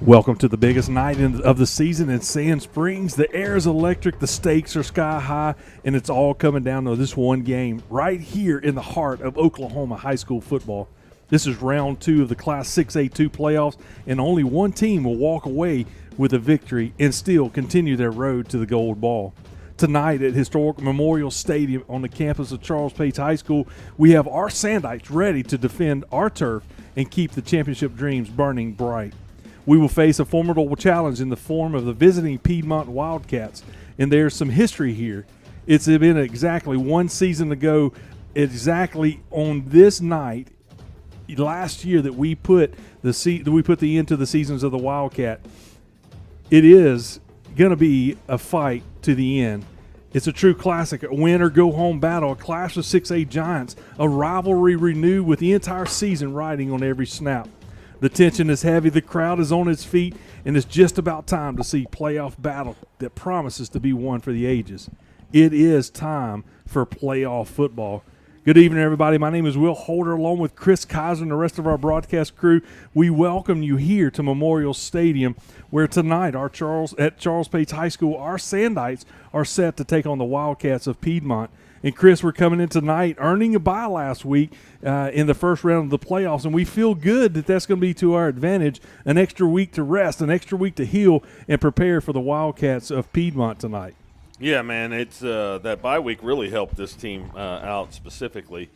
Welcome to the biggest night of the season in Sand Springs. The air is electric, the stakes are sky high, and it's all coming down to this one game right here in the heart of Oklahoma high school football. This is round 2 of the Class 6A2 playoffs, and only one team will walk away with a victory and still continue their road to the gold ball. Tonight at historic Memorial Stadium on the campus of Charles Page High School, we have our Sandites ready to defend our turf and keep the championship dreams burning bright. We will face a formidable challenge in the form of the visiting Piedmont Wildcats, and there's some history here. It's been exactly one season ago, exactly on this night last year, that we put the end to the seasons of the Wildcat. It is going to be a fight to the end. It's a true classic, a win or go home battle, a clash of 6A giants, a rivalry renewed with the entire season riding on every snap. The tension is heavy, the crowd is on its feet, and it's just about time to see playoff battle that promises to be one for the ages. It is time for playoff football. Good evening, everybody. My name is Will Holder, along with Chris Kaiser and the rest of our broadcast crew. We welcome you here to Memorial Stadium, where tonight at Charles Page High School, our Sandites are set to take on the Wildcats of Piedmont. And, Chris, we're coming in tonight earning a bye last week in the first round of the playoffs, and we feel good that that's going to be to our advantage, an extra week to rest, an extra week to heal and prepare for the Wildcats of Piedmont tonight. Yeah, man, it's that bye week really helped this team out specifically.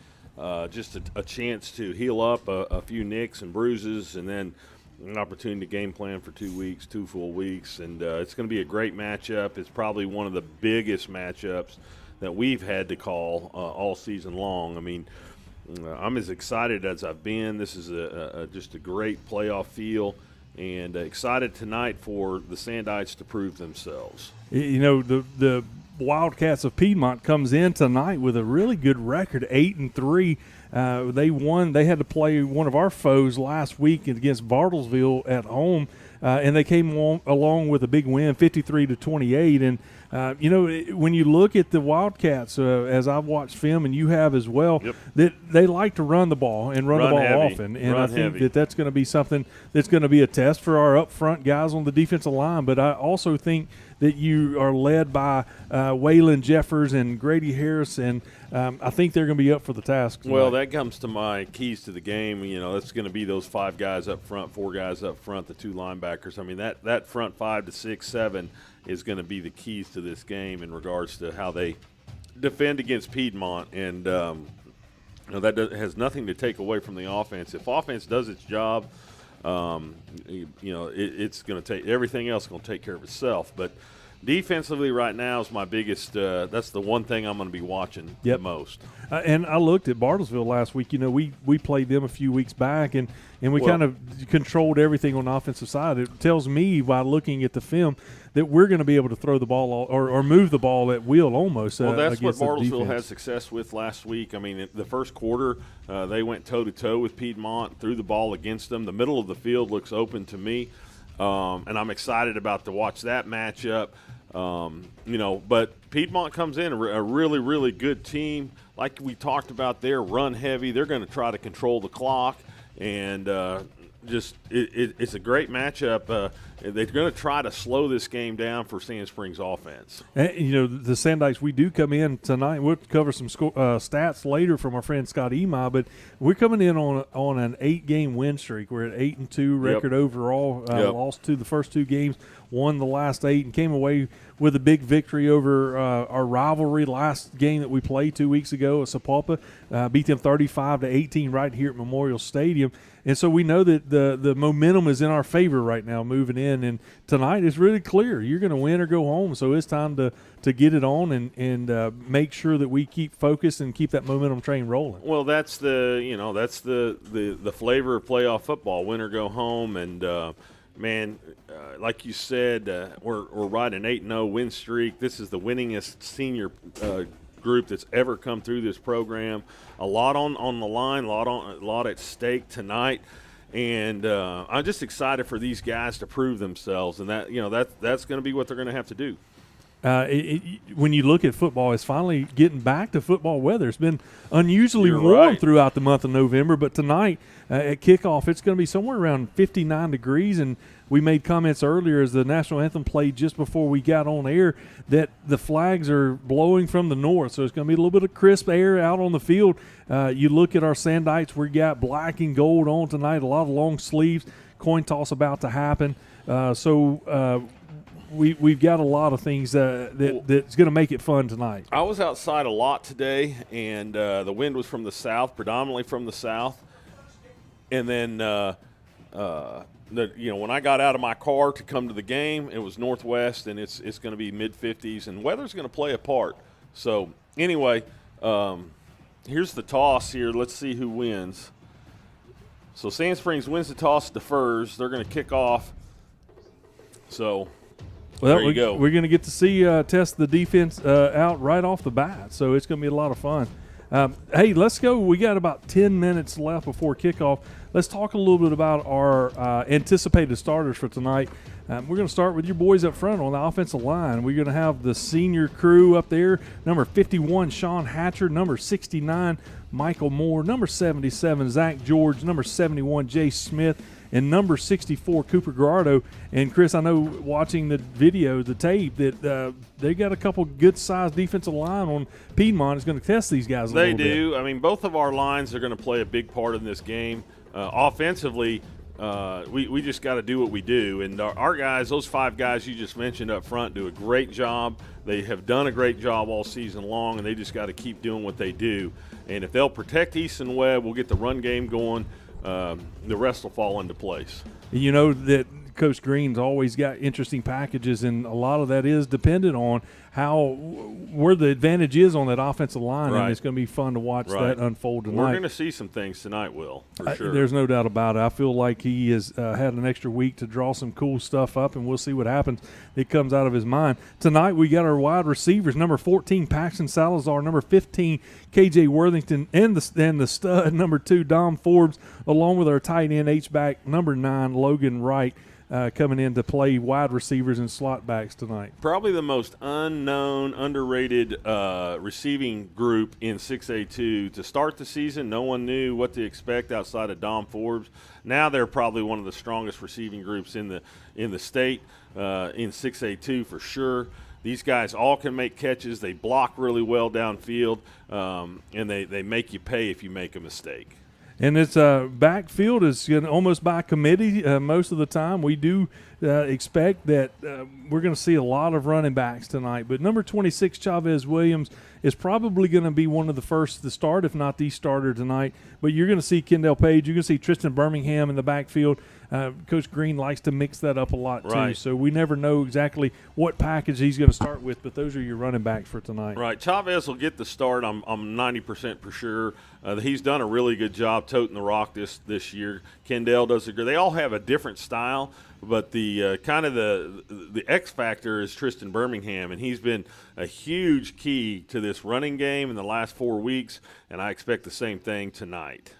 Just a chance to heal up a few nicks and bruises, and then an opportunity to game plan for 2 weeks, 2 full weeks. And it's going to be a great matchup. It's probably one of the biggest matchups that we've had to call all season long. I mean, I'm as excited as I've been. This is just a great playoff feel, and excited tonight for the Sandites to prove themselves. You know, the Wildcats of Piedmont comes in tonight with a really good record, 8-3. They won. They had to play one of our foes last week against Bartlesville at home, and they came along with a big win, 53-28. And you know, when you look at the Wildcats, as I've watched film and you have as well, yep, that they like to run the ball and run the ball heavy. often. And I think that's going to be something that's going to be a test for our up front guys on the defensive line. But I also think that you are led by Waylon Jeffers and Grady Harris, and I think they're going to be up for the task tonight. Well, that comes to my keys to the game. You know, it's going to be those 5 guys up front, 4 guys up front, the 2 linebackers. I mean, that front 5 to 6, 7 is going to be the keys to this game in regards to how they defend against Piedmont. And you know, that has nothing to take away from the offense. If offense does its job, you know, it's going to take everything else going to take care of itself. But defensively right now is my biggest that's the one thing I'm going to be watching the most. And I looked at Bartlesville last week. You know, we played them a few weeks back, and we kind of controlled everything on the offensive side. It tells me by looking at the film that we're going to be able to throw the ball or move the ball at will almost. Well, that's what Bartlesville had success with last week. I mean, the first quarter they went toe-to-toe with Piedmont, threw the ball against them. The middle of the field looks open to me, and I'm excited about to watch that matchup. You know, but Piedmont comes in a really, really good team. Like we talked about, they're run heavy. They're going to try to control the clock, and it's a great matchup. They're going to try to slow this game down for Sand Springs offense. And, you know, the Sandites, we do come in tonight. We'll cover some stats later from our friend Scott Ema, but we're coming in on an 8-game win streak. We're at 8-2 record overall. Lost to the first 2 games, won the last 8, and came away with a big victory over our rivalry last game that we played 2 weeks ago at Sapulpa. Beat them 35-18 right here at Memorial Stadium. And so we know that the momentum is in our favor right now moving in. And tonight is really clear. You're going to win or go home. So it's time to get it on and make sure that we keep focused and keep that momentum train rolling. Well, that's the flavor of playoff football, win or go home. And, man, like you said, we're riding an 8-0 win streak. This is the winningest senior group that's ever come through this program. A lot on the line, a lot at stake tonight, and I'm just excited for these guys to prove themselves, and that's going to be what they're going to have to do. When you look at football, it's finally getting back to football weather. It's been unusually You're warm right. throughout the month of November, but tonight at kickoff, it's going to be somewhere around 59 degrees. And we made comments earlier as the national anthem played just before we got on air that the flags are blowing from the north, so it's going to be a little bit of crisp air out on the field. You look at our Sandites, we got black and gold on tonight, a lot of long sleeves, coin toss about to happen. We've got a lot of things that's going to make it fun tonight. I was outside a lot today, and the wind was from the south, predominantly from the south. And then, when I got out of my car to come to the game, it was northwest, and it's going to be mid-50s, and weather's going to play a part. So, anyway, here's the toss here. Let's see who wins. So, Sand Springs wins the toss, defers. They're going to kick off. So – well, there you go. We're going to get to see test the defense out right off the bat, so it's going to be a lot of fun. Hey, let's go. We got about 10 minutes left before kickoff. Let's talk a little bit about our anticipated starters for tonight. We're going to start with your boys up front on the offensive line. We're going to have the senior crew up there, number 51, Sean Hatcher, number 69, Michael Moore, number 77, Zach George, number 71, Jay Smith, and number 64, Cooper Garardo. And, Chris, I know watching the video, the tape, that they got a couple good-sized defensive line on Piedmont is going to test these guys a little bit. They do. I mean, both of our lines are going to play a big part in this game. Offensively, we just got to do what we do. And our guys, those 5 guys you just mentioned up front, do a great job. They have done a great job all season long, and they just got to keep doing what they do. And if they'll protect Easton Webb, we'll get the run game going. The rest will fall into place. You know that Coach Green's always got interesting packages, and a lot of that is dependent on where the advantage is on that offensive line, right. And it's going to be fun to watch that unfold tonight. We're going to see some things tonight, Will, for sure. There's no doubt about it. I feel like he has had an extra week to draw some cool stuff up, and we'll see what happens. It comes out of his mind. Tonight we got our wide receivers, number 14, Paxton Salazar, number 15, KJ Worthington, and the stud, number 2, Dom Forbes, along with our tight end H-back, number 9, Logan Wright. Coming in to play wide receivers and slot backs tonight. Probably the most unknown, underrated receiving group in 6A2. To start the season, no one knew what to expect outside of Dom Forbes. Now they're probably one of the strongest receiving groups in the state in 6A2 for sure. These guys all can make catches. They block really well downfield, and they make you pay if you make a mistake. And it's backfield is almost by committee most of the time. We do expect that we're going to see a lot of running backs tonight. But number 26, Chavez Williams, is probably going to be one of the first to start, if not the starter tonight. But you're going to see Kendall Page. You're going to see Tristan Birmingham in the backfield. Coach Green likes to mix that up a lot, too. Right. So we never know exactly what package he's going to start with, but those are your running backs for tonight. Right. Chavez will get the start. I'm 90% for sure. He's done a really good job toting the rock this year. Kendall does a good. They all have a different style, but the kind of the X factor is Tristan Birmingham, and he's been a huge key to this running game in the last 4 weeks, and I expect the same thing tonight.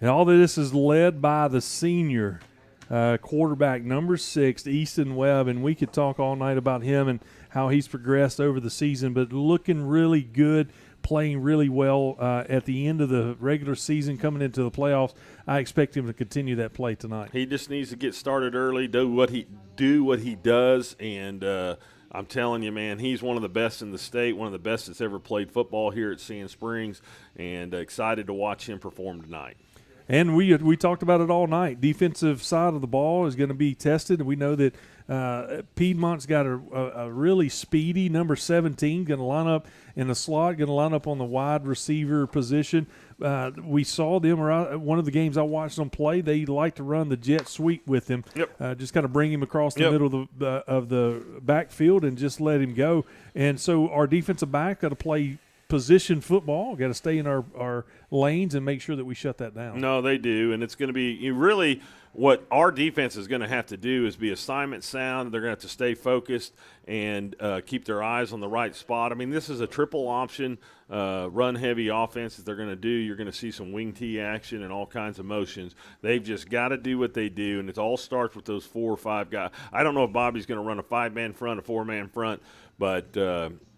And all of this is led by the senior quarterback, number 6, Easton Webb, and we could talk all night about him and how he's progressed over the season, but looking really good, playing really well at the end of the regular season, coming into the playoffs. I expect him to continue that play tonight. He just needs to get started early, do what he does, and I'm telling you, man, he's one of the best in the state, one of the best that's ever played football here at Sand Springs, and excited to watch him perform tonight. And we talked about it all night. Defensive side of the ball is going to be tested. We know that Piedmont's got a really speedy number 17, going to line up in the slot, going to line up on the wide receiver position. We saw them one of the games I watched them play. They like to run the jet sweep with him. Yep. Just kind of bring him across the middle of the backfield and just let him go. And so our defensive back got to play position football. Got to stay in our lanes and make sure that we shut that down. No, they do, and it's going to be really what our defense is going to have to do is be assignment sound. They're going to have to stay focused and keep their eyes on the right spot. I mean, this is a triple option, run-heavy offense that they're going to do. You're going to see some wing tee action and all kinds of motions. They've just got to do what they do, and it all starts with those 4 or 5 guys. I don't know if Bobby's going to run a 5-man front, a 4-man front, but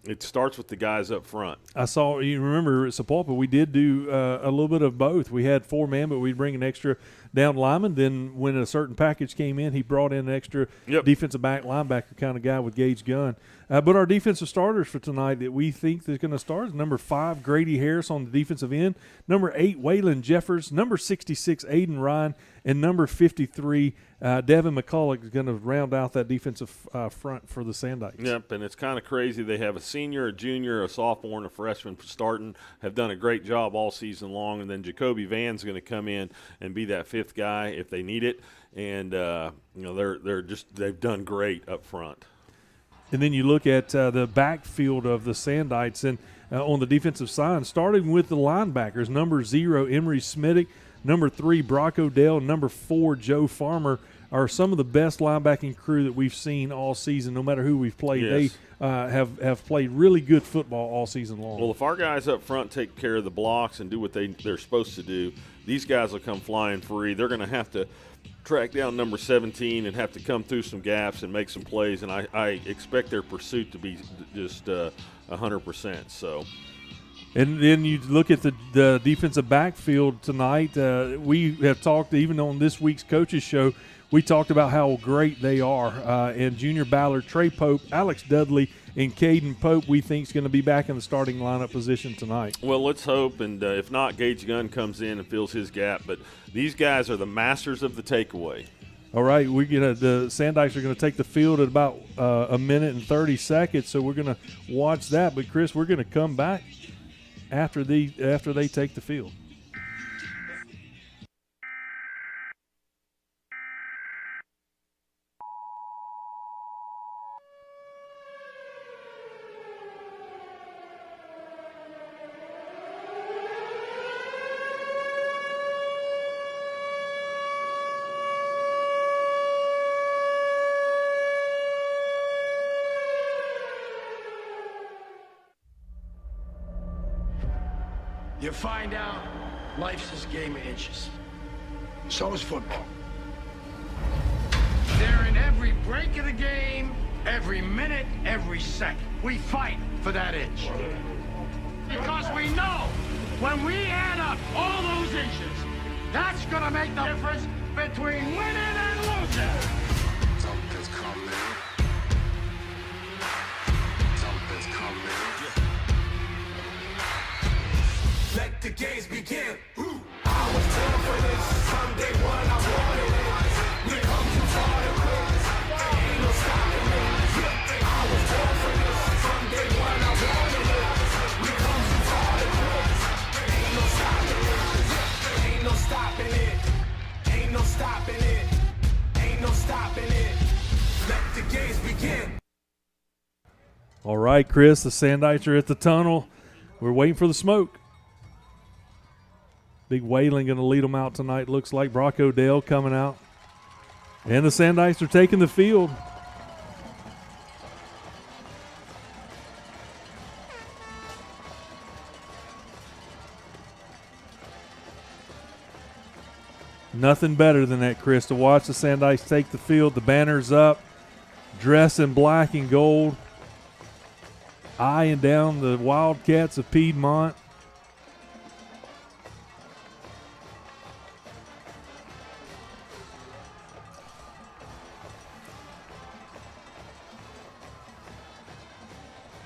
it starts with the guys up front. I saw, you remember at Sapulpa, we did do a little bit of both. We had 4-man, but we'd bring an extra down lineman. Then when a certain package came in, he brought in an extra defensive back linebacker kind of guy with Gage Gunn. But our defensive starters for tonight that we think is going to start is number 5, Grady Harris on the defensive end, number 8, Waylon Jeffers, number 66, Aiden Ryan, and number 53, Devin McCulloch is going to round out that defensive front for the Sandites. Yep, and it's kind of crazy. They have a senior, a junior, a sophomore, and a freshman starting, have done a great job all season long, and then Jacoby Van's going to come in and be that 5th guy if they need it. And they've done great up front. And then you look at the backfield of the Sandites, and on the defensive side, starting with the linebackers, number 0, Emery Smittick, number 3, Brock Odell, number 4, Joe Farmer, are some of the best linebacking crew that we've seen all season, no matter who we've played. Yes. They have played really good football all season long. Well, if our guys up front take care of the blocks and do what they're supposed to do, these guys will come flying free. They're going to have to track down number 17 and have to come through some gaps and make some plays, and I expect their pursuit to be just 100%. So. And then you look at the defensive backfield tonight. We have talked, even on this week's coaches show, we talked about how great they are. And Junior Ballard, Trey Pope, Alex Dudley, and Caden Pope, we think is going to be back in the starting lineup position tonight. Well, let's hope, and if not, Gage Gunn comes in and fills his gap. But these guys are the masters of the takeaway. All right, the Sandites are going to take the field at about a minute and 30 seconds, so we're going to watch that. But, Chris, we're going to come back after they take the field. You find out life's this game of inches. So is football. They're in every break of the game, every minute, every second. We fight for that inch. Because we know when we add up all those inches, that's gonna make the difference between winning and losing. Something's coming. Something's coming. Let the games begin. I was born for this. Someday one I wanted it. We come too far to quit. Ain't no stopping it. I was born for this. Someday one I wanted it. We come too far to quit. Ain't no stopping it. Ain't no stopping it. Ain't no stopping it. Ain't no stopping it. Let the games begin. All right, Chris, the Sandites are at the tunnel. We're waiting for the smoke. Big Whaling going to lead them out tonight. Looks like Brock Odell coming out. And the Sandites are taking the field. Nothing better than that, Chris, to watch the Sandites take the field. The banner's up, dressed in black and gold, eyeing down the Wildcats of Piedmont.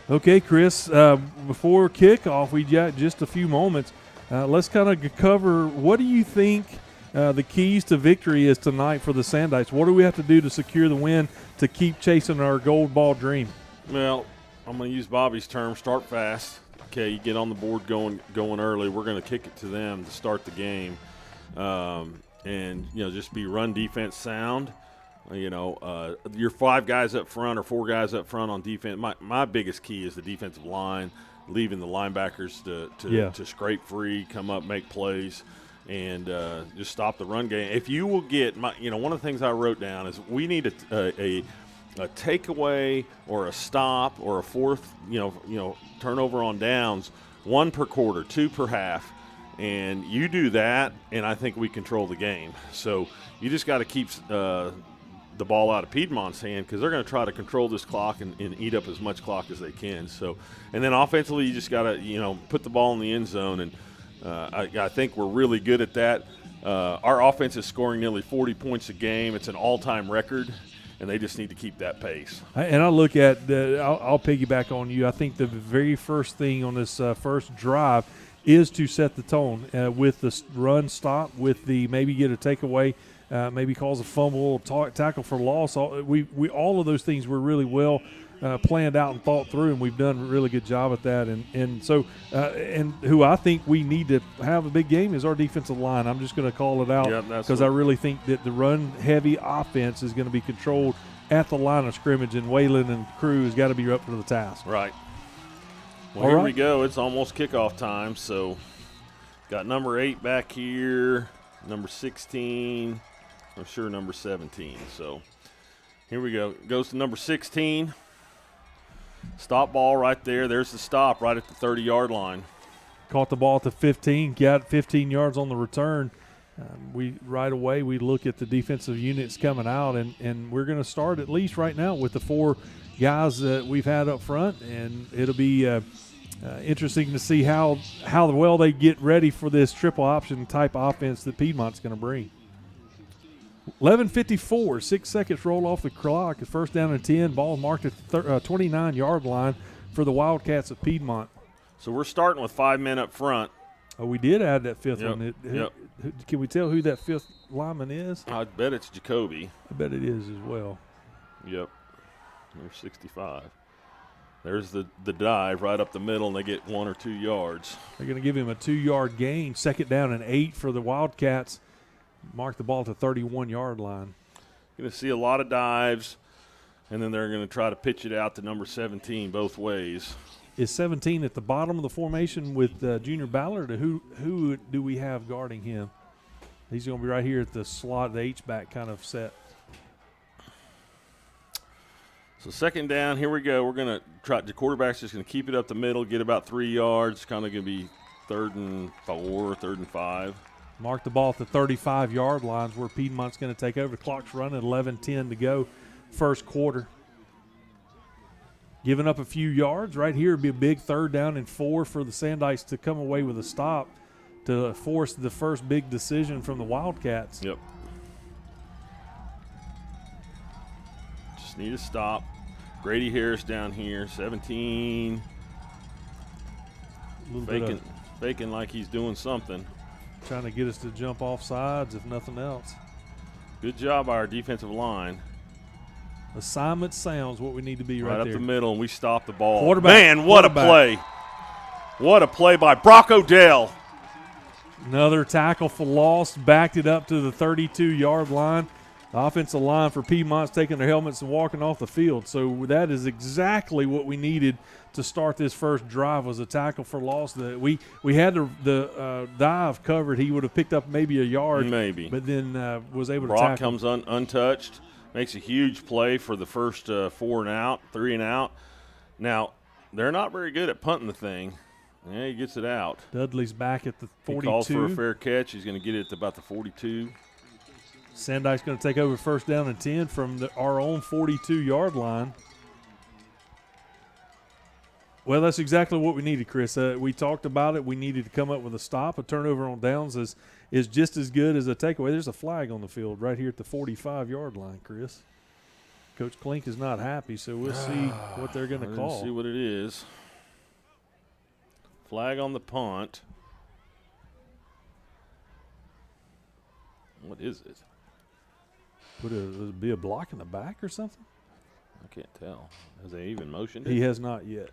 Okay, Chris, before kickoff, we got just a few moments. Let's kind of cover, what do you think the keys to victory is tonight for the Sandites? What do we have to do to secure the win to keep chasing our gold ball dream? Well, I'm going to use Bobby's term, start fast. Okay, you get on the board going early. We're going to kick it to them to start the game. And, just be run defense sound. Your 5 guys up front or 4 guys up front on defense. My biggest key is the defensive line. leaving the linebackers to scrape free, come up, make plays, and just stop the run game. If you will get one of the things I wrote down is we need a takeaway or a stop or a fourth, turnover on downs, 1 per quarter, 2 per half. And you do that, and I think we control the game. So you just got to keep the ball out of Piedmont's hand because they're going to try to control this clock and eat up as much clock as they can. So, and then offensively, you just got to put the ball in the end zone, and I think we're really good at that. Our offense is scoring nearly 40 points a game. It's an all-time record, and they just need to keep that pace. And I look at I'll piggyback on you. I think the very first thing on this first drive is to set the tone with the run stop, with the maybe get a takeaway, maybe cause a fumble, tackle for loss. All of those things were really well planned out and thought through, and we've done a really good job at that. And so who I think we need to have a big game is our defensive line. I'm just going to call it out because I really think that the run-heavy offense is going to be controlled at the line of scrimmage, and Waylon and crew has got to be up to the task. Right. Well, here we go. It's almost kickoff time, so got number 8 back here, number 16, I'm sure number 17. So here we go. Goes to number 16. Stop ball right there. There's the stop right at the 30-yard line. Caught the ball at the 15, got 15 yards on the return. Right away we look at the defensive units coming out, and we're going to start at least right now with the 4 guys that we've had up front, and it'll be interesting to see how well they get ready for this triple option type offense that Piedmont's going to bring. 11:54, 6 seconds roll off the clock. First down and 10. Ball marked at the 29-yard line for the Wildcats of Piedmont. So we're starting with 5 men up front. Oh, we did add that fifth Yep. one. Yep. Can we tell who that fifth lineman is? I bet it's Jacoby. I bet it is as well. Yep. Number 65. There's the dive right up the middle, and they get 1 or 2 yards. They're going to give him a 2-yard gain. Second down and 8 for the Wildcats. Mark the ball at the 31-yard line. Going to see a lot of dives, and then they're going to try to pitch it out to number 17 both ways. Is 17 at the bottom of the formation with Junior Ballard? Who do we have guarding him? He's going to be right here at the slot, the H-back kind of set. So second down, here we go. We're going to try – the quarterback's just going to keep it up the middle, get about 3 yards. Kind of going to be 3rd and 4, 3rd and 5. Mark the ball at the 35-yard lines where Piedmont's going to take over. The clock's running, 11:10 to go, first quarter. Giving up a few yards. Right here would be a big 3rd down and 4 for the Sandikes to come away with a stop to force the first big decision from the Wildcats. Yep. Just need a stop. Grady Harris down here, 17. Faking like he's doing something. Trying to get us to jump off sides, if nothing else. Good job by our defensive line. Assignment sounds what we need to be right up there. the middle, and we stop the ball. Quarterback. Man, what a play. What a play by Brock Odell. Another tackle for loss, backed it up to the 32-yard line. The offensive line for Piedmont's taking their helmets and walking off the field. So that is exactly what we needed to start this first drive, was a tackle for loss. We had the dive covered. He would have picked up maybe a yard. Maybe. But then was able to Brock tackle. comes untouched, makes a huge play for the first 4 and out, 3 and out. Now, they're not very good at punting the thing. Yeah, he gets it out. Dudley's back at the 42. He calls for a fair catch. He's going to get it at about the 42. Sandike's going to take over first down and 10 from our own 42-yard line. Well, that's exactly what we needed, Chris. We talked about it. We needed to come up with a stop. A turnover on downs is just as good as a takeaway. There's a flag on the field right here at the 45-yard line, Chris. Coach Klink is not happy, so we'll see what they're going to call. Let's see what it is. Flag on the punt. What is it? Would it be a block in the back or something? I can't tell. Has they even motioned it? He has not yet.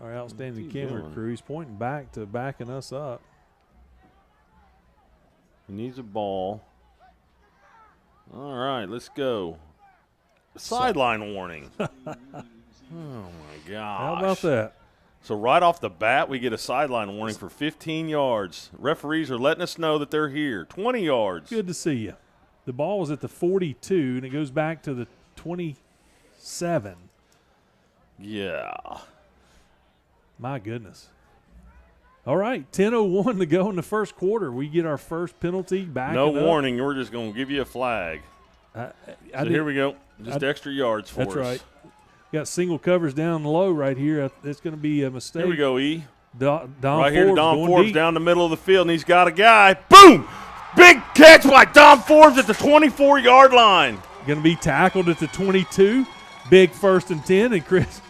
Our outstanding camera doing? crew, he's pointing back to backing us up. He needs a ball. All right, let's go. Sideline warning. Oh, my gosh. How about that? So right off the bat, we get a sideline warning for 15 yards. Referees are letting us know that they're here. 20 yards. Good to see you. The ball was at the 42, and it goes back to the 27. Yeah. My goodness. All right, 10:01 to go in the first quarter. We get our first penalty back. No warning. We're just going to give you a flag. So here we go. Just extra yards for us. That's right. Got single covers down low right here. It's going to be a mistake. Here we go, E. Dom right here to Dom Forbes deep. down the middle of the field, and he's got a guy. Boom! Big catch by Dom Forbes at the 24-yard line. Going to be tackled at the 22. Big 1st and 10. And Chris,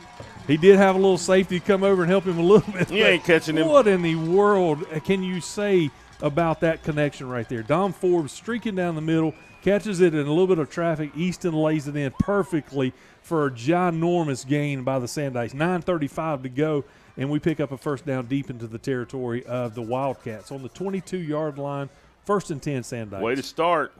he did have a little safety come over and help him a little bit. He ain't catching him. What in the world can you say about that connection right there? Dom Forbes streaking down the middle, catches it in a little bit of traffic. Easton lays it in perfectly for a ginormous gain by the Sandites. 9:35 to go, and we pick up a first down deep into the territory of the Wildcats on the 22-yard line. 1st and 10 Sandites. Way to start.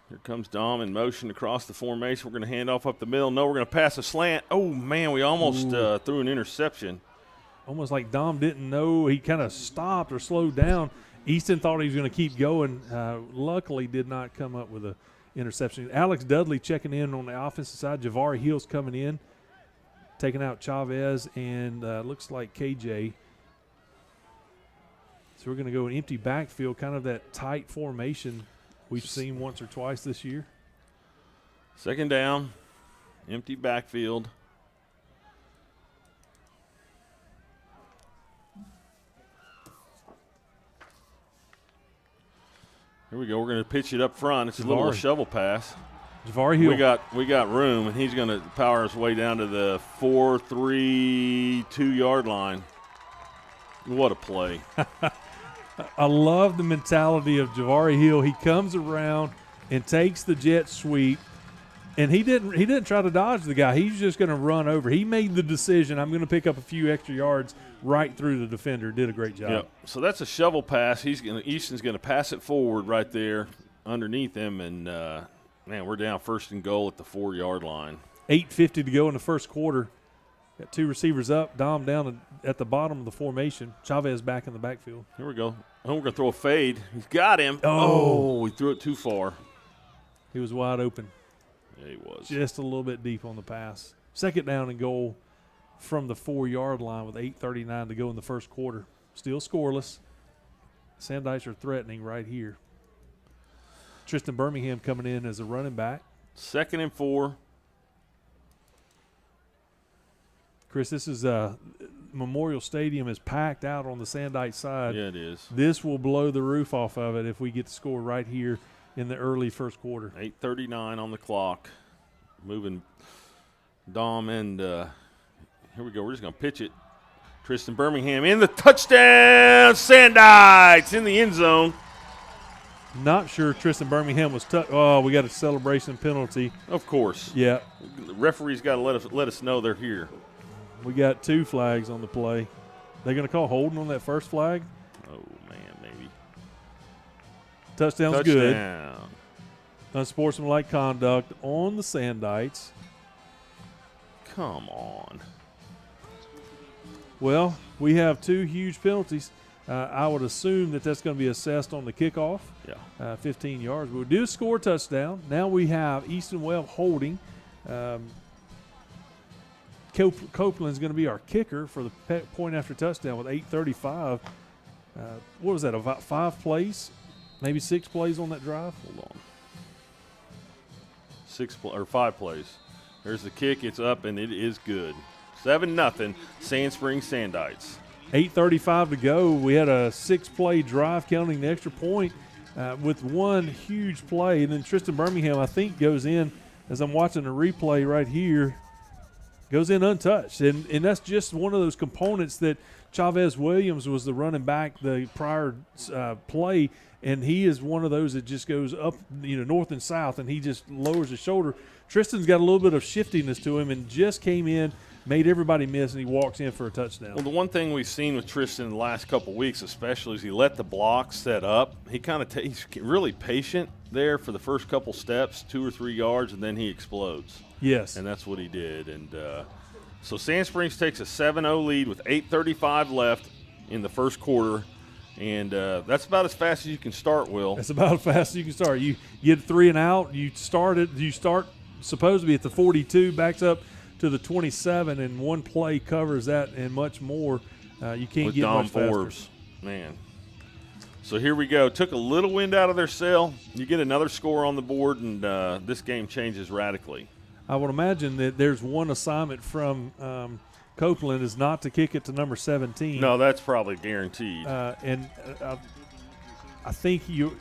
Here comes Dom in motion across the formation. We're going to hand off up the middle. No, we're going to pass a slant. Oh, man, we almost threw an interception. Almost like Dom didn't know. He kind of stopped or slowed down. Easton thought he was going to keep going. Luckily did not come up with a interception. Alex Dudley checking in on the offensive side. Javari Hill's coming in, taking out Chavez, and looks like KJ. So we're going to go an empty backfield, kind of that tight formation we've seen once or twice this year. 2nd down, empty backfield. Here we go. We're going to pitch it up front. It's a little shovel pass. Javari Hill. We got room, and he's going to power his way down to the 4-3 2-yard line. What a play. I love the mentality of Javari Hill. He comes around and takes the jet sweep, and he didn't try to dodge the guy. He's just going to run over. He made the decision, I'm going to pick up a few extra yards right through the defender. Did a great job. Yep. So that's a shovel pass. Easton's going to pass it forward right there underneath him, and man, we're down 1st and goal at the 4-yard line. 8:50 to go in the first quarter. Got 2 receivers up. Dom down at the bottom of the formation. Chavez back in the backfield. Here we go. Oh, we're going to throw a fade. He's got him. Oh, he threw it too far. He was wide open. Yeah, he was. Just a little bit deep on the pass. 2nd down and goal from the 4-yard line with 8:39 to go in the first quarter. Still scoreless. Sandites are threatening right here. Tristan Birmingham coming in as a running back. 2nd and 4. Chris, this is Memorial Stadium is packed out on the Sandite side. Yeah, it is. This will blow the roof off of it if we get the score right here in the early first quarter. 8:39 on the clock. Moving Dom, and here we go. We're just going to pitch it. Tristan Birmingham in the touchdown. Sandites in the end zone. Not sure Tristan Birmingham was touched. Oh, we got a celebration penalty. Of course. Yeah. The referee's got to let us know they're here. We got 2 flags on the play. They're going to call holding on that first flag. Oh, man, maybe. Touchdown's good. Touchdown. Unsportsmanlike conduct on the Sandites. Come on. Well, we have 2 huge penalties. I would assume that that's going to be assessed on the kickoff. Yeah. 15 yards. We do score a touchdown. Now we have Easton Webb holding. Copeland's going to be our kicker for the point after touchdown with 8:35. What was that, about 5 plays? Maybe 6 plays on that drive? Hold on. 5 plays. There's the kick. It's up, and it is good. 7-0, Sand Springs Sandites. 8:35 to go. We had a 6-play drive counting the extra point with 1 huge play. And then Tristan Birmingham, I think, goes in, as I'm watching the replay right here, goes in untouched. And that's just one of those components that Chavez Williams was the running back the prior play, and he is one of those that just goes up, north and south, and he just lowers his shoulder. Tristan's got a little bit of shiftiness to him and just came in, made everybody miss, and he walks in for a touchdown. Well, the one thing we've seen with Tristan in the last couple of weeks especially is he let the block set up. He he's really patient there for the first couple steps, 2 or 3 yards, and then he explodes. Yes. And that's what he did. And so Sand Springs takes a 7-0 lead with 8:35 left in the first quarter. And that's about as fast as you can start, Will. That's about as fast as you can start. You get 3 and out. You start supposed to be at the 42, backs up to the 27, and one play covers that and much more. You can't With get Dom much faster. Forbes. Man. So here we go. Took a little wind out of their sail. You get another score on the board, and this game changes radically. I would imagine that there's one assignment from Copeland is not to kick it to number 17. No, that's probably guaranteed. And I think you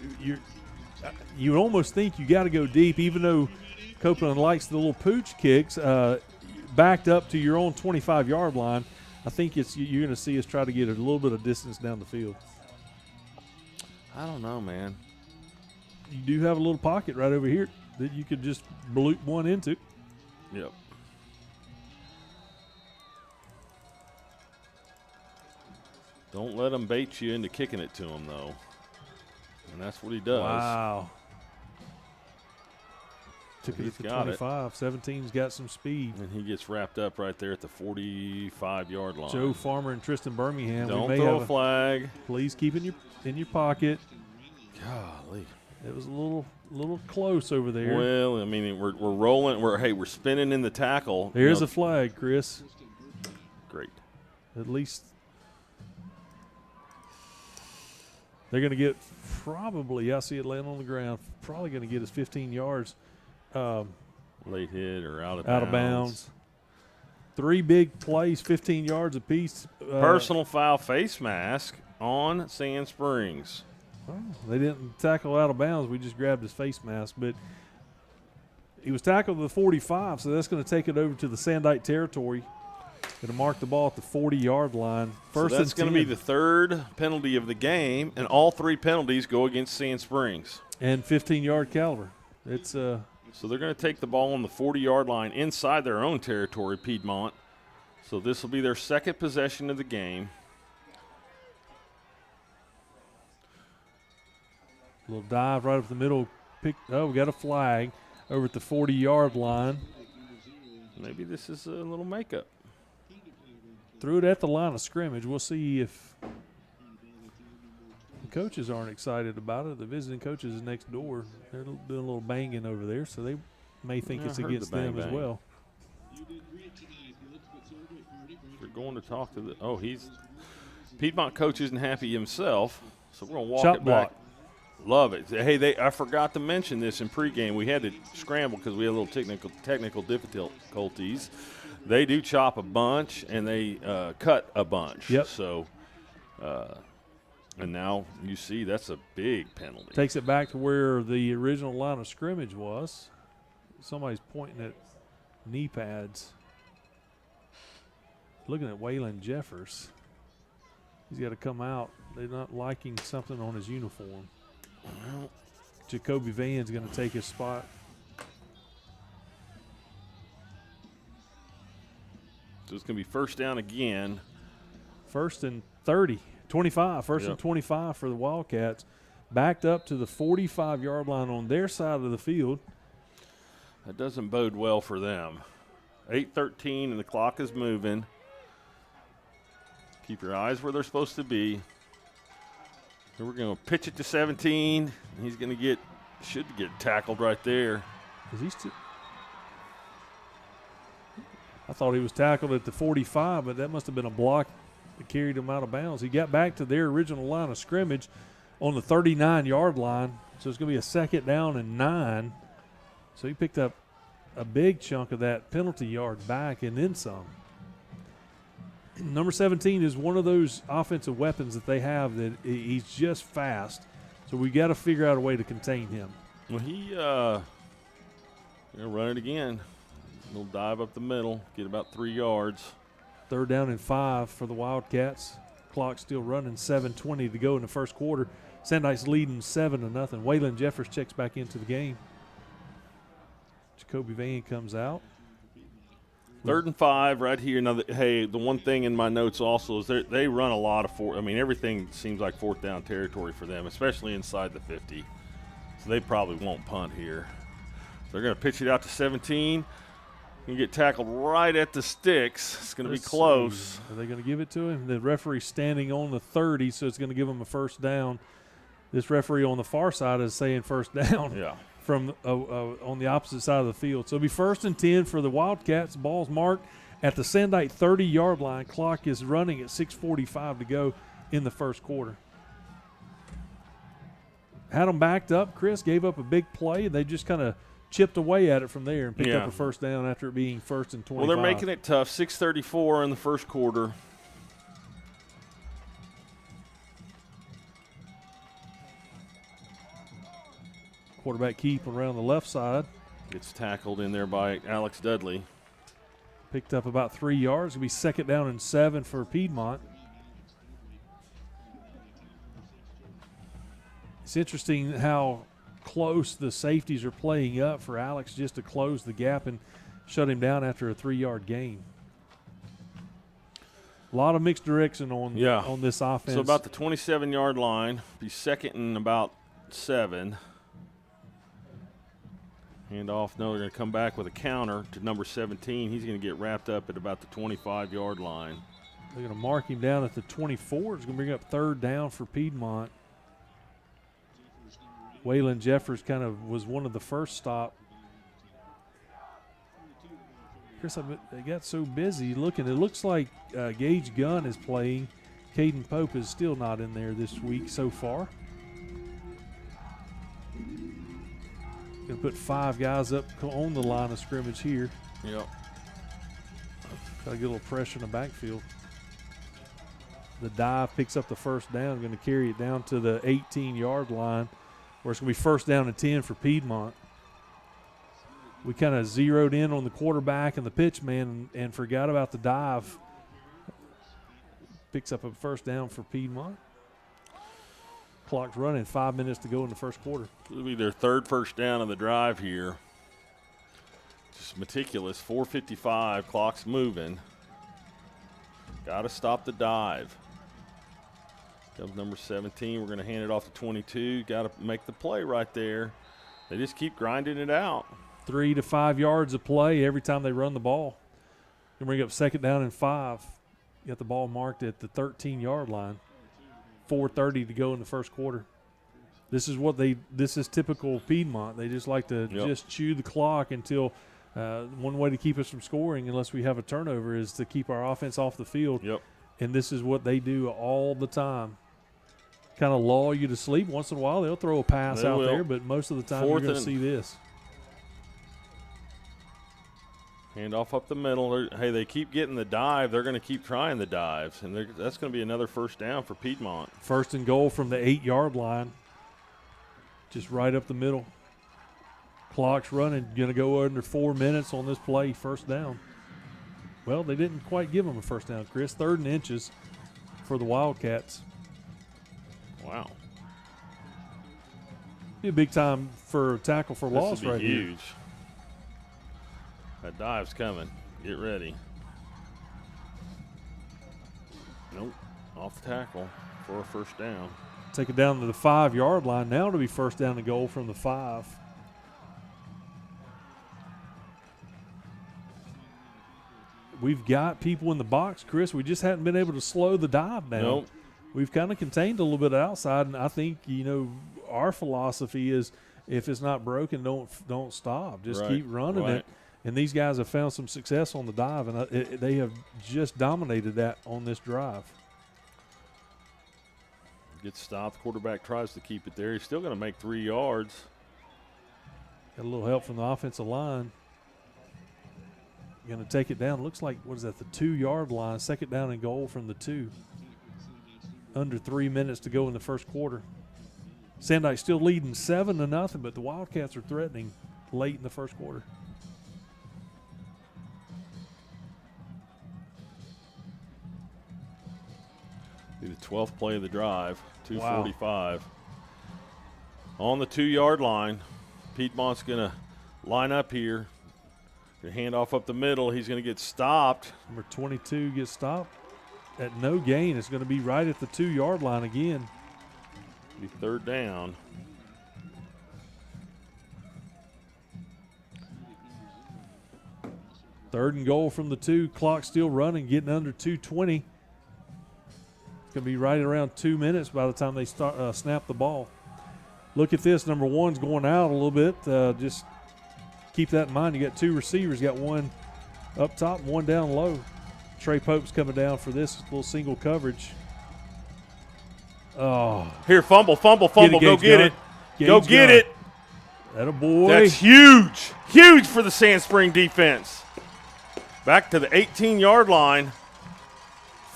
almost think you got to go deep, even though Copeland likes the little pooch kicks backed up to your own 25-yard line. I think you're going to see us try to get a little bit of distance down the field. I don't know, man. You do have a little pocket right over here that you could just bloop one into. Yep. Don't let him bait you into kicking it to him, though. And that's what he does. Wow. Took it He's at the got it. 25. 17's got some speed. And he gets wrapped up right there at the 45-yard line. Joe Farmer and Tristan Birmingham. Don't we may throw have a flag. Please keep in your pocket. Golly. It was a little close over there. Well, I mean, we're rolling. We're spinning in the tackle. There's a flag, Chris. Great. At least they're going to get probably, I see it laying on the ground, probably going to get us 15 yards. Late hit or out of bounds. 3 big plays, 15 yards apiece. Personal foul face mask on Sand Springs. Well, they didn't tackle out of bounds. We just grabbed his face mask. But he was tackled at the 45, so that's going to take it over to the Sandite territory. Going to mark the ball at the 40-yard line. First, so that's going to be the 3rd penalty of the game, and all 3 penalties go against Sand Springs. And 15-yard caliber. It's So they're going to take the ball on the 40-yard line inside their own territory, Piedmont. So this will be their 2nd possession of the game. little dive right up the middle. We got a flag over at the 40-yard line. Maybe this is a little makeup. Threw it at the line of scrimmage. We'll see if the coaches aren't excited about it. The visiting coaches is next door. They're doing a little banging over there, so they may think it's against them as well. We're going to talk to the Piedmont coach isn't happy himself, so we're going to walk Shot it block. back. Love it. Hey, I forgot to mention this in pregame. We had to scramble because we had a little technical difficulties. They do chop a bunch and they cut a bunch. Yep. So, and now you see that's a big penalty. Takes it back to where the original line of scrimmage was. Somebody's pointing at knee pads. Looking at Waylon Jeffers. He's got to come out. They're not liking something on his uniform. Well, Jacoby Van's going to take his spot. So it's going to be first down again. First and 30, 25. First Yep. and 25 for the Wildcats. Backed up to the 45-yard line on their side of the field. That doesn't bode well for them. 8:13 and the clock is moving. Keep your eyes where they're supposed to be. So we're going to pitch it to 17. He's going to should get tackled right there. I thought he was tackled at the 45, but that must have been a block that carried him out of bounds. He got back to their original line of scrimmage on the 39-yard line, so it's going to be a 2nd down and 9. So he picked up a big chunk of that penalty yard back and then some. Number 17 is one of those offensive weapons that they have that he's just fast. So we got to figure out a way to contain him. Well, he's going to run it again. A little dive up the middle, get about 3 yards. 3rd down and 5 for the Wildcats. Clock still running, 7:20 to go in the first quarter. Sandite's leading 7-0. Waylon Jeffers checks back into the game. Jacoby Van comes out. 3rd and 5 right here. Now, the one thing in my notes also is they run a lot of everything seems like 4th down territory for them, especially inside the 50. So they probably won't punt here. They're going to pitch it out to 17. You get tackled right at the sticks. It's going to be close. Are they going to give it to him? The referee's standing on the 30, so it's going to give him a first down. This referee on the far side is saying first down. Yeah. From on the opposite side of the field. So it'll be 1st and 10 for the Wildcats. Ball's marked at the Sandite 30-yard line. Clock is running at 6:45 to go in the first quarter. Had them backed up. Chris gave up a big play, and they just kind of chipped away at it from there and picked up a first down after it being 1st and 25. Well, they're making it tough. 6:34 in the first quarter. Quarterback keep around the left side. Gets tackled in there by Alex Dudley. Picked up about 3 yards. It'll be 2nd down and 7 for Piedmont. It's interesting how close the safeties are playing up for Alex just to close the gap and shut him down after a 3-yard gain. A lot of mixed direction on this offense. So about the 27-yard line. Be 2nd and about 7. Handoff. No, they're going to come back with a counter to number 17. He's going to get wrapped up at about the 25-yard line. They're going to mark him down at the 24. It's going to bring up 3rd down for Piedmont. Waylon Jeffers kind of was one of the first stop. Chris, they got so busy looking. It looks like Gage Gunn is playing. Caden Pope is still not in there this week so far. Going to put 5 guys up on the line of scrimmage here. Yep. Got to get a little pressure in the backfield. The dive picks up the first down. Going to carry it down to the 18-yard line, where it's going to be 1st down and 10 for Piedmont. We kind of zeroed in on the quarterback and the pitch man and forgot about the dive. Picks up a first down for Piedmont. Clock's running, 5 minutes to go in the first quarter. It'll be their 3rd first down of the drive here. Just meticulous. 4:55. Clock's moving. Got to stop the dive. Comes number 17. We're going to hand it off to 22. Got to make the play right there. They just keep grinding it out. 3 to 5 yards of play every time they run the ball. They bring up 2nd down and 5. Got the ball marked at the 13-yard line. 4:30 to go in the first quarter. This is typical Piedmont. They just like to just chew the clock until one way to keep us from scoring, unless we have a turnover, is to keep our offense off the field. Yep. And this is what they do all the time. Kind of lull you to sleep. Once in a while, they'll throw a pass out there, but most of the time you're going to see this. Handoff up the middle. Hey, they keep getting the dive. They're going to keep trying the dives, and that's going to be another first down for Piedmont. 1st and goal from the 8-yard line. Just right up the middle. Clock's running. Going to go under 4 minutes on this play. First down. Well, they didn't quite give them a first down, Chris. 3rd and inches for the Wildcats. Wow. Be a big time for a tackle for loss right here. Huge. That dive's coming. Get ready. Nope. Off the tackle for a first down. Take it down to the 5-yard line. Now it'll be 1st down and goal from the 5. We've got people in the box, Chris. We just hadn't been able to slow the dive down. Nope. We've kind of contained a little bit outside, and I think, our philosophy is if it's not broken, don't stop. Just keep running it. And these guys have found some success on the dive, and they have just dominated that on this drive. Gets stopped. Quarterback tries to keep it there. He's still going to make 3 yards. Got a little help from the offensive line. Going to take it down. Looks like, what is that, the 2-yard line. 2nd down and goal from the 2. Under 3 minutes to go in the first quarter. Sandike still leading 7-0, but the Wildcats are threatening late in the first quarter. Be the 12th play of the drive. 2:45. Wow. On the 2-yard line. Piedmont's going to line up here. Your handoff up the middle. He's going to get stopped. Number 22 gets stopped at no gain. It's going to be right at the 2-yard line again. Be 3rd down. 3rd and goal from the 2. Clock still running, getting under 2:20. It's going to be right around 2 minutes by the time they start snap the ball. Look at this. Number 1's going out a little bit. Just keep that in mind. You got 2 receivers. You got one up top and one down low. Trey Pope's coming down for this little single coverage. Oh. Here, fumble. Go get it. Go get it. Atta boy. That's huge. Huge for the Sand Spring defense. Back to the 18-yard line.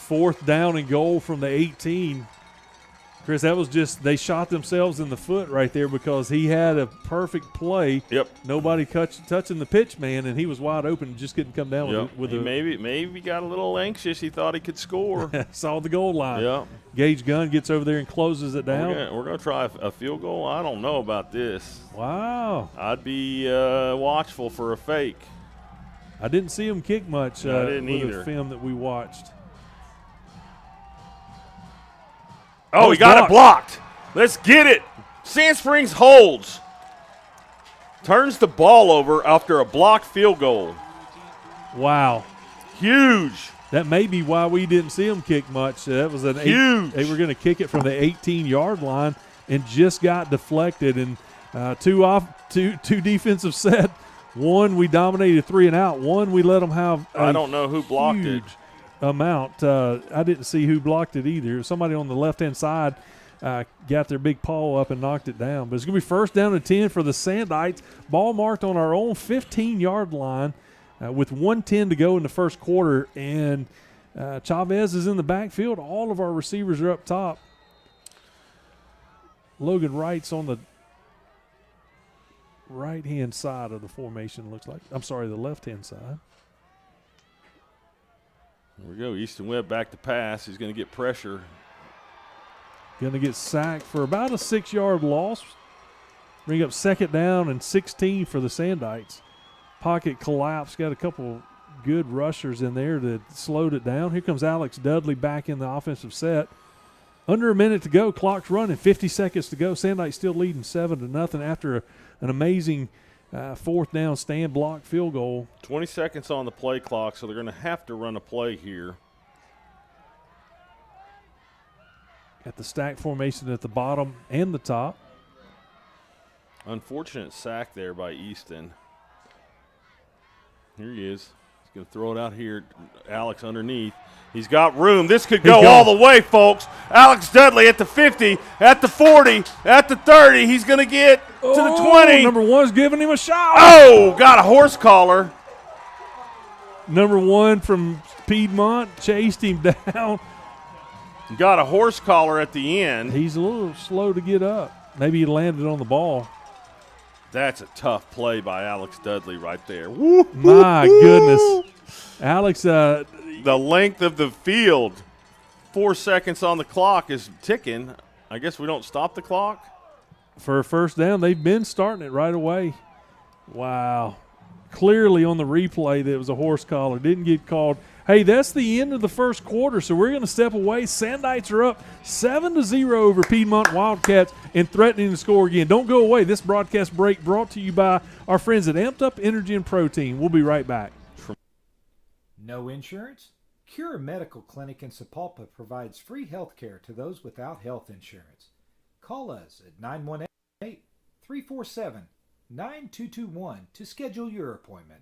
4th down and goal from the 18. Chris, that was just, they shot themselves in the foot right there because he had a perfect play. Yep. Nobody touching the pitch, man, and he was wide open and just couldn't come down with he a maybe got a little anxious. He thought he could score. saw the goal line. Yeah. Gage Gunn gets over there and closes it down. We're gonna try a field goal. I don't know about this. Wow. I'd be watchful for a fake. I didn't see him kick much I didn't with either. the film that we watched. Oh, he got it blocked. Let's get it. Sand Springs holds. Turns the ball over after a blocked field goal. Wow. Huge. That may be why we didn't see him kick much. That was an huge. They were going to kick it from the 18-yard line and just got deflected. And two defensive set. One, we dominated 3 and out. One, we let them have I don't know who blocked it. Amount. I didn't see who blocked it either. Somebody on the left-hand side got their big paw up and knocked it down. But it's going to be 1st down and 10 for the Sandites. Ball marked on our own 15-yard line with 1:10 to go in the first quarter. And Chavez is in the backfield. All of our receivers are up top. Logan Wright's on the right-hand side of the formation, looks like. I'm sorry, the left-hand side. Here we go. Easton Webb back to pass. He's going to get pressure. Going to get sacked for about a 6-yard loss. Bring up 2nd down and 16 for the Sandites. Pocket collapse. Got a couple good rushers in there that slowed it down. Here comes Alex Dudley back in the offensive set. Under a minute to go. Clock's running. 50 seconds to go. Sandites still leading 7-0 after an amazing 4th down stand block field goal. 20 seconds on the play clock, so they're going to have to run a play here. Got the stack formation at the bottom and the top. Unfortunate sack there by Easton. Here he is. He's going to throw it out here. Alex underneath. He's got room. This could go all the way, folks. Alex Dudley at the 50, at the 40, at the 30. He's going to get to the 20. Number 1's giving him a shot. Oh, got a horse collar. Number 1 from Piedmont chased him down. Got a horse collar at the end. He's a little slow to get up. Maybe he landed on the ball. That's a tough play by Alex Dudley right there. Woo, My goodness. Alex, the length of the field. 4 seconds on the clock is ticking. I guess we don't stop the clock. For a 1st down, they've been starting it right away. Wow. Clearly on the replay there was a horse collar. Didn't get called. Hey, that's the end of the first quarter, so we're going to step away. Sandites are up 7-0 over Piedmont Wildcats and threatening to score again. Don't go away. This broadcast break brought to you by our friends at Amped Up Energy and Protein. We'll be right back. No insurance? Cure Medical Clinic in Sapulpa provides free health care to those without health insurance. Call us at 918-347-9221 to schedule your appointment.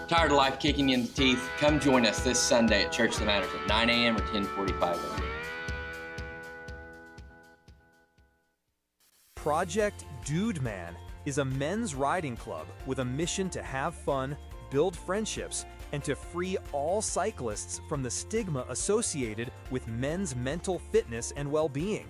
Tired of life kicking you in the teeth? Come join us this Sunday at Church that Matters at 9 a.m. or 10:45 a.m. Project Dude Man is a men's riding club with a mission to have fun, build friendships, and to free all cyclists from the stigma associated with men's mental fitness and well-being.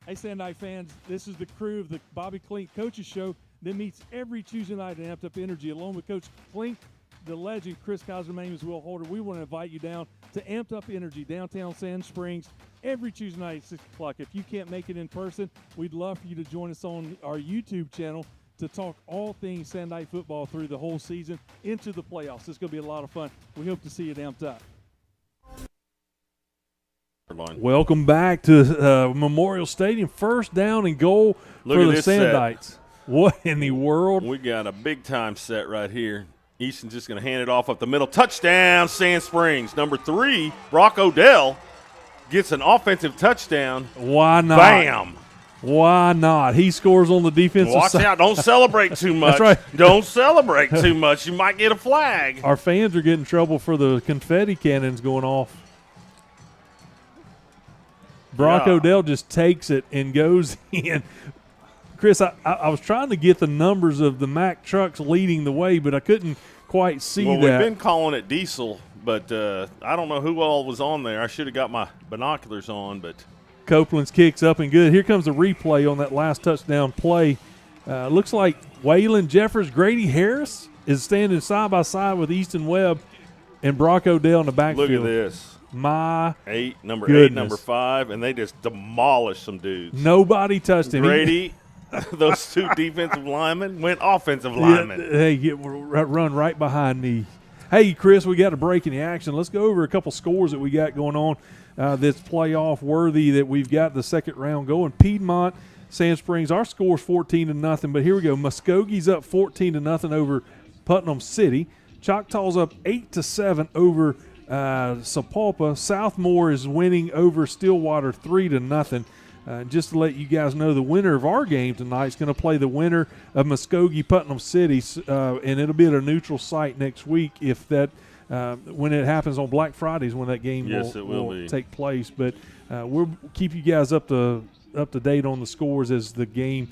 Hey, Sandite fans, this is the crew of the Bobby Klink Coaches Show that meets every Tuesday night at Amped Up Energy, along with Coach Klink, the legend Chris Kaiser. My name is Will Holder. We want to invite you down to Amped Up Energy, downtown Sand Springs, every Tuesday night at 6 o'clock. If you can't make it in person, we'd love for you to join us on our YouTube channel to talk all things Sand Night football through the whole season into the playoffs. It's going to be a lot of fun. We hope to see you at Amped Up. Welcome back to Memorial Stadium. First down and goal for the Sandites. What in the world? We got a big-time set right here. Easton's just going to hand it off up the middle. Touchdown, Sand Springs. Number 3, Brock Odell gets an offensive touchdown. Why not? Bam. Why not? He scores on the defensive Watch side. out. Don't celebrate too much. That's right. Don't celebrate too much. You might get a flag. Our fans are getting in trouble for the confetti cannons going off. Brock Odell just takes it and goes in. Chris, I was trying to get the numbers of the Mack trucks leading the way, but I couldn't quite see that. We've been calling it diesel, but I don't know who all was on there. I should have got my binoculars on, but Copeland's kicks up and good. Here comes the replay on that last touchdown play. Looks like Waylon Jeffers, Grady Harris is standing side by side with Easton Webb and Brock Odell in the backfield. look at this. My number goodness. 8, number 5, and they just demolished some dudes. Nobody touched him. Grady, those 2 defensive linemen went offensive linemen. Run right behind me. Hey, Chris, we got a break in the action. Let's go over a couple scores that we got going on that's playoff worthy that we've got the second round going. Piedmont, Sand Springs, our score's 14-0, but here we go. Muskogee's up 14-0 over Putnam City. Choctaw's up 8-7 over Sapulpa. Southmore is winning over Stillwater 3-0. Just to let you guys know, the winner of our game tonight is going to play the winner of Muskogee Putnam City, and it'll be at a neutral site next week if that when it happens on Black Fridays when that game will take place. But we'll keep you guys up to date on the scores as the game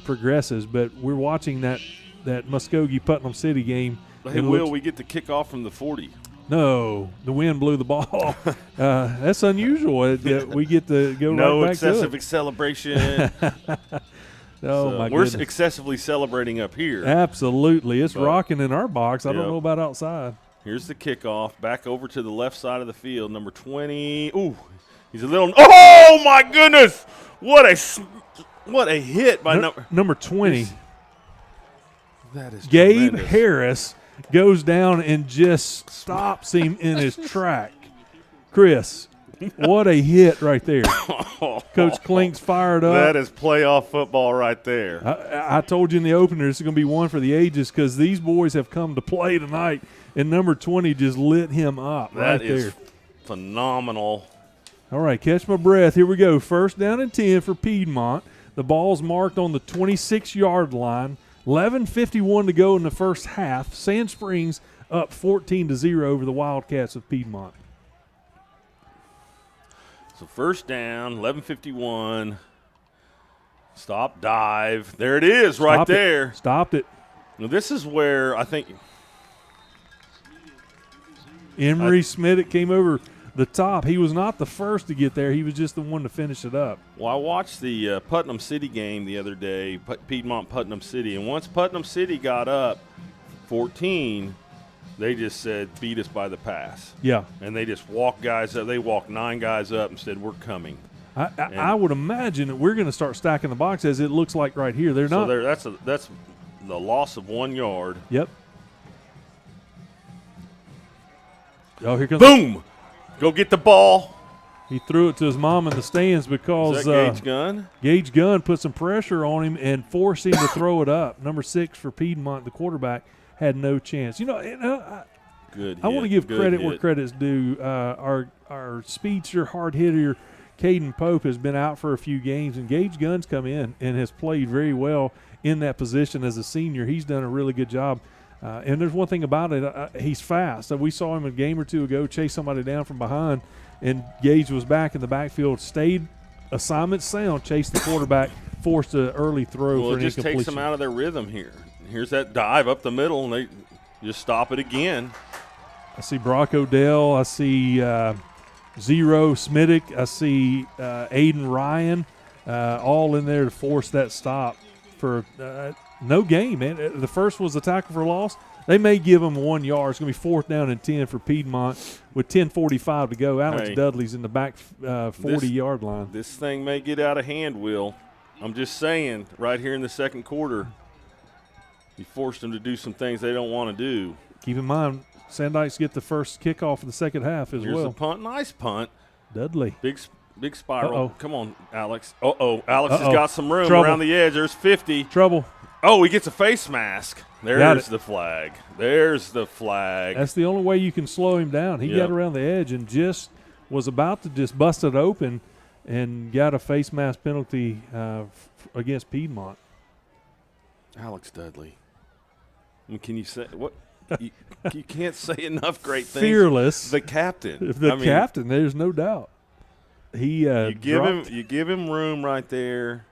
progresses. But we're watching that Muskogee Putnam City game. Hey, Will, we get the kickoff from the 40. No, the wind blew the ball. That's unusual. We get to go no right back excessive to it. celebration. My we're goodness. excessively celebrating up here. Absolutely. It's rocking in our box. I don't Yep. know about outside. Here's the kickoff. Back over to the left side of the field. Number 20. Ooh, he's a little – oh, my goodness. What a hit by number 20. That is Gabe tremendous. Harris goes down and just stops him in his track. Chris, what a hit right there. Coach Klink's fired up. That is playoff football right there. I told you in the opener this is going to be one for the ages because these boys have come to play tonight, and number 20 just lit him up right there. That is phenomenal. All right, catch my breath. Here we go. First down and 10 for Piedmont. The ball's marked on the 26-yard line. 11:51 to go in the first half. Sand Springs up 14-0 over the Wildcats of Piedmont. So first down, 11:51. Stop, dive. There it is right there. Stopped it. Now this is where I think Emery Smittick came over the top. He was not the first to get there. He was just the one to finish it up. Well, I watched the Putnam City game the other day, Piedmont Putnam City, and once Putnam City got up 14, they just said, beat us by the pass. Yeah. And they just walked guys up. They walked 9 guys up and said, we're coming. I would imagine that we're going to start stacking the box as it looks like right here. They're not. So that's the loss of 1 yard. Yep. Oh, here comes. Boom! Go get the ball. He threw it to his mom in the stands because Is that Gage Gunn? Gage Gunn put some pressure on him and forced him to throw it up. Number 6 for Piedmont, the quarterback, had no chance. Good. I want to give credit where credit's due. Our speedster, hard hitter, Caden Pope has been out for a few games, and Gage Gunn's come in and has played very well in that position as a senior. He's done a really good job. And there's one thing about it, he's fast. We saw him a game or two ago chase somebody down from behind, and Gage was back in the backfield, stayed assignment sound, chased the quarterback, forced an early throw for an incompletion. Well, it just takes them out of their rhythm here. Here's that dive up the middle, and they just stop it again. I see Brock Odell. I see Zero Smittick. I see Aiden Ryan all in there to force that stop. for no gain, man. The first was a tackle for loss. They may give him 1 yard. It's going to be 4th down and 10 for Piedmont with 10:45 to go. Alex Dudley's in the back 40-yard line. This thing may get out of hand, Will. I'm just saying, right here in the second quarter, you forced them to do some things they don't want to do. Keep in mind, Sandites get the first kickoff of the second half as Here's well. the punt. Nice punt. Dudley. Big spiral. Uh-oh. Come on, Alex. Alex has got some room Trouble. around the edge. There's 50. Trouble. Oh, he gets a face mask. There's the flag. There's the flag. That's the only way you can slow him down. He got around the edge and just was about to just bust it open and got a face mask penalty against Piedmont. Alex Dudley. I mean, can you say what? You can't say enough great things. Fearless. The captain. Captain, there's no doubt. He you give him room right there.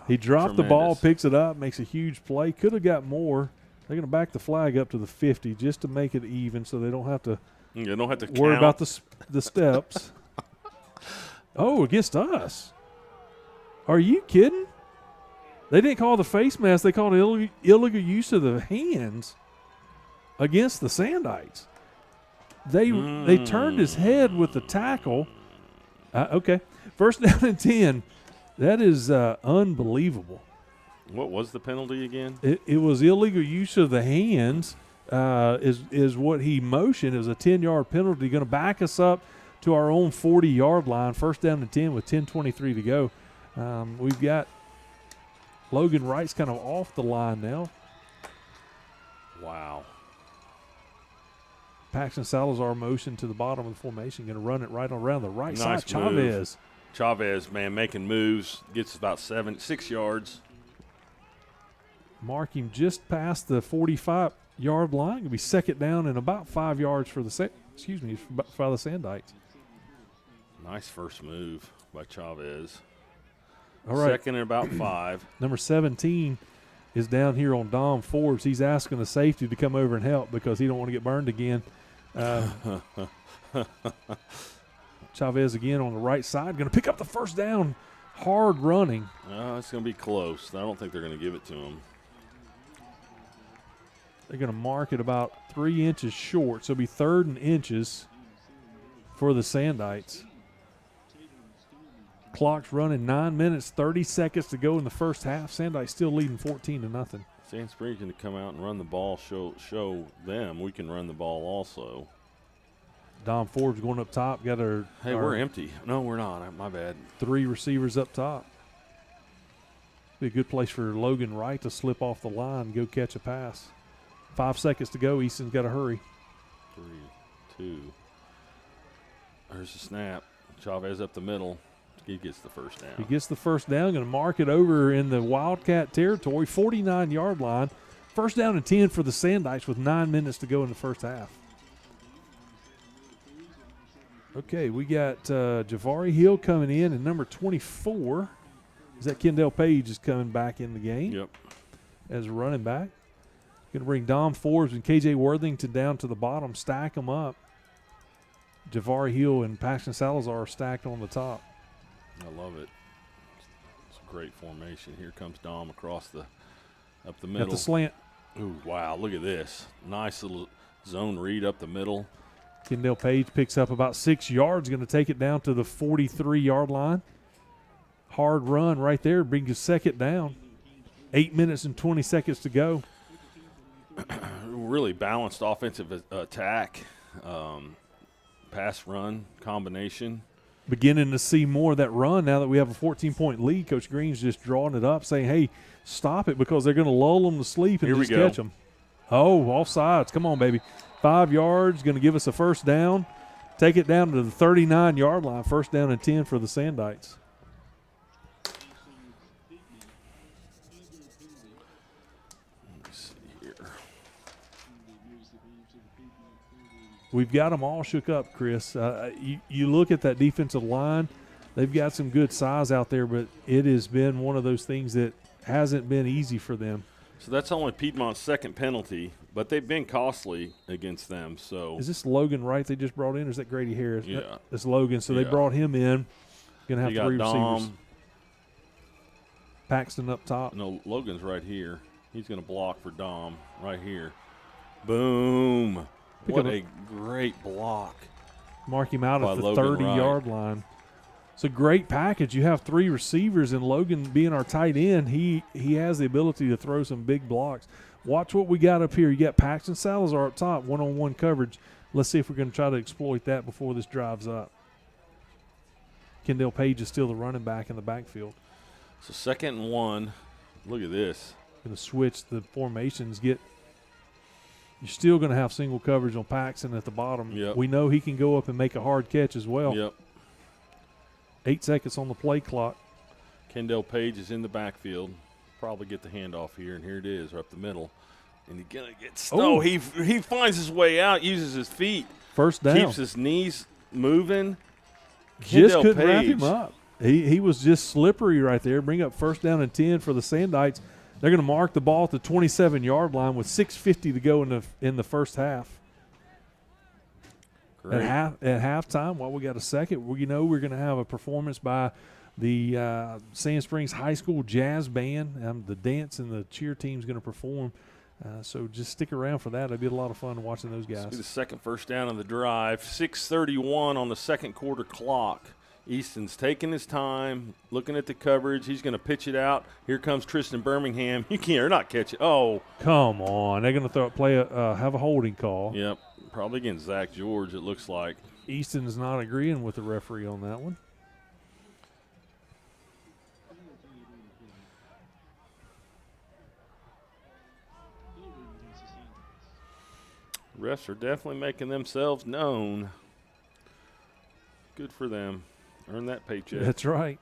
He dropped the ball, picks it up, makes a huge play. Could have got more. They're going to back the flag up to the 50 just to make it even, so they don't have to. You don't have to worry count. about the steps. Oh, against us. Are you kidding? They didn't call the face mask. They called illegal use of the hands against the Sandites. They turned his head with the tackle. Okay. 1st down and 10. That is unbelievable. What was the penalty again? It was illegal use of the hands is what he motioned. It was a 10-yard penalty. Going to back us up to our own 40-yard line. 1st down and 10 with 10:23 to go. We've got Logan Wright's kind of off the line now. Wow. Paxton Salazar motion to the bottom of the formation. Going to run it right around the right Nice side. move. Chavez, man, making moves. Gets about 6 yards. Mark him just past the 45-yard line. Going to be 2nd down and about 5 yards for the Sandites. Nice first move by Chavez. All right. 2nd and about 5. Number 17 is down here on Dom Forbes. He's asking the safety to come over and help because he don't want to get burned again. Chavez again on the right side. Going to pick up the 1st down. Hard running. It's going to be close. I don't think they're going to give it to him. They're going to mark it about 3 inches short. So it'll be 3rd and inches for the Sandites. Clock's running 9 minutes, 30 seconds to go in the first half. Sandites still leading 14-0. Sand Springs going to come out and run the ball, show them we can run the ball also. Dom Forbes going up top. Got our we're empty. No, we're not. My bad. 3 receivers up top. Be a good place for Logan Wright to slip off the line and go catch a pass. 5 seconds to go. Easton's got to hurry. 3, 2. There's the snap. Chavez up the middle. He gets the 1st down. He gets the 1st down. Going to mark it over in the Wildcat territory. 49-yard line. 1st down and 10 for the Sandites with 9 minutes to go in the first half. Okay, we got Javari Hill coming in, and number 24 is that Kendall Page is coming back in the game. Yep. As a running back. Going to bring Dom Forbes and KJ Worthington down to the bottom, stack them up. Javari Hill and Paxton Salazar are stacked on the top. I love it. It's a great formation. Here comes Dom across up the middle. At the slant. Ooh, wow, look at this. Nice little zone read up the middle. Kendall Page picks up about 6 yards, going to take it down to the 43-yard line. Hard run right there, brings his 2nd down. 8 minutes and 20 seconds to go. Really balanced offensive attack, pass run combination. Beginning to see more of that run now that we have a 14-point lead. Coach Green's just drawing it up, saying, hey, stop it because they're going to lull them to sleep and just catch them. Oh, offsides. Come on, baby. 5 yards, going to give us a 1st down. Take it down to the 39-yard line. 1st down and 10 for the Sandites. We've got them all shook up, Chris. You look at that defensive line, they've got some good size out there, but it has been one of those things that hasn't been easy for them. So that's only Piedmont's 2nd penalty, but they've been costly against them. So is this Logan Wright they just brought in, or is that Grady Harris? Yeah. It's Logan, so they brought him in. Going to have 3 receivers. Paxton up top. No, Logan's right here. He's going to block for Dom right here. Boom. What a great block. Mark him out by at the Logan 30-yard line. It's a great package. You have 3 receivers, and Logan being our tight end, he has the ability to throw some big blocks. Watch what we got up here. You got Paxton Salazar up top, one-on-one coverage. Let's see if we're going to try to exploit that before this drives up. Kendall Page is still the running back in the backfield. So 2nd and 1. Look at this. Going to switch the formations. You're still going to have single coverage on Paxton at the bottom. Yep. We know he can go up and make a hard catch as well. Yep. 8 seconds on the play clock. Kendall Page is in the backfield. Probably get the handoff here, and here it is, right up the middle. And he's going to get Oh. he finds his way out, uses his feet. First down. Keeps his knees moving. Just Kendall couldn't wrap Page. him up. He was just slippery right there. Bring up 1st down and 10 for the Sandites. They're going to mark the ball at the 27-yard line with 6:50 to go in the first half. Great. At halftime, while we got a second, we're going to have a performance by the Sand Springs High School Jazz Band. The dance and the cheer team's going to perform. So just stick around for that. It'll be a lot of fun watching those This will be guys. the second first down of the drive. 6:31 on the second quarter clock. Easton's taking his time, looking at the coverage. He's going to pitch it out. Here comes Tristan Birmingham. You can't not catch it. Oh, Come on. They're going to have a holding call. yep. Probably against Zach George, it looks like. Easton's not agreeing with the referee on that one. Refs are definitely making themselves known. Good for them. Earn that paycheck. That's right.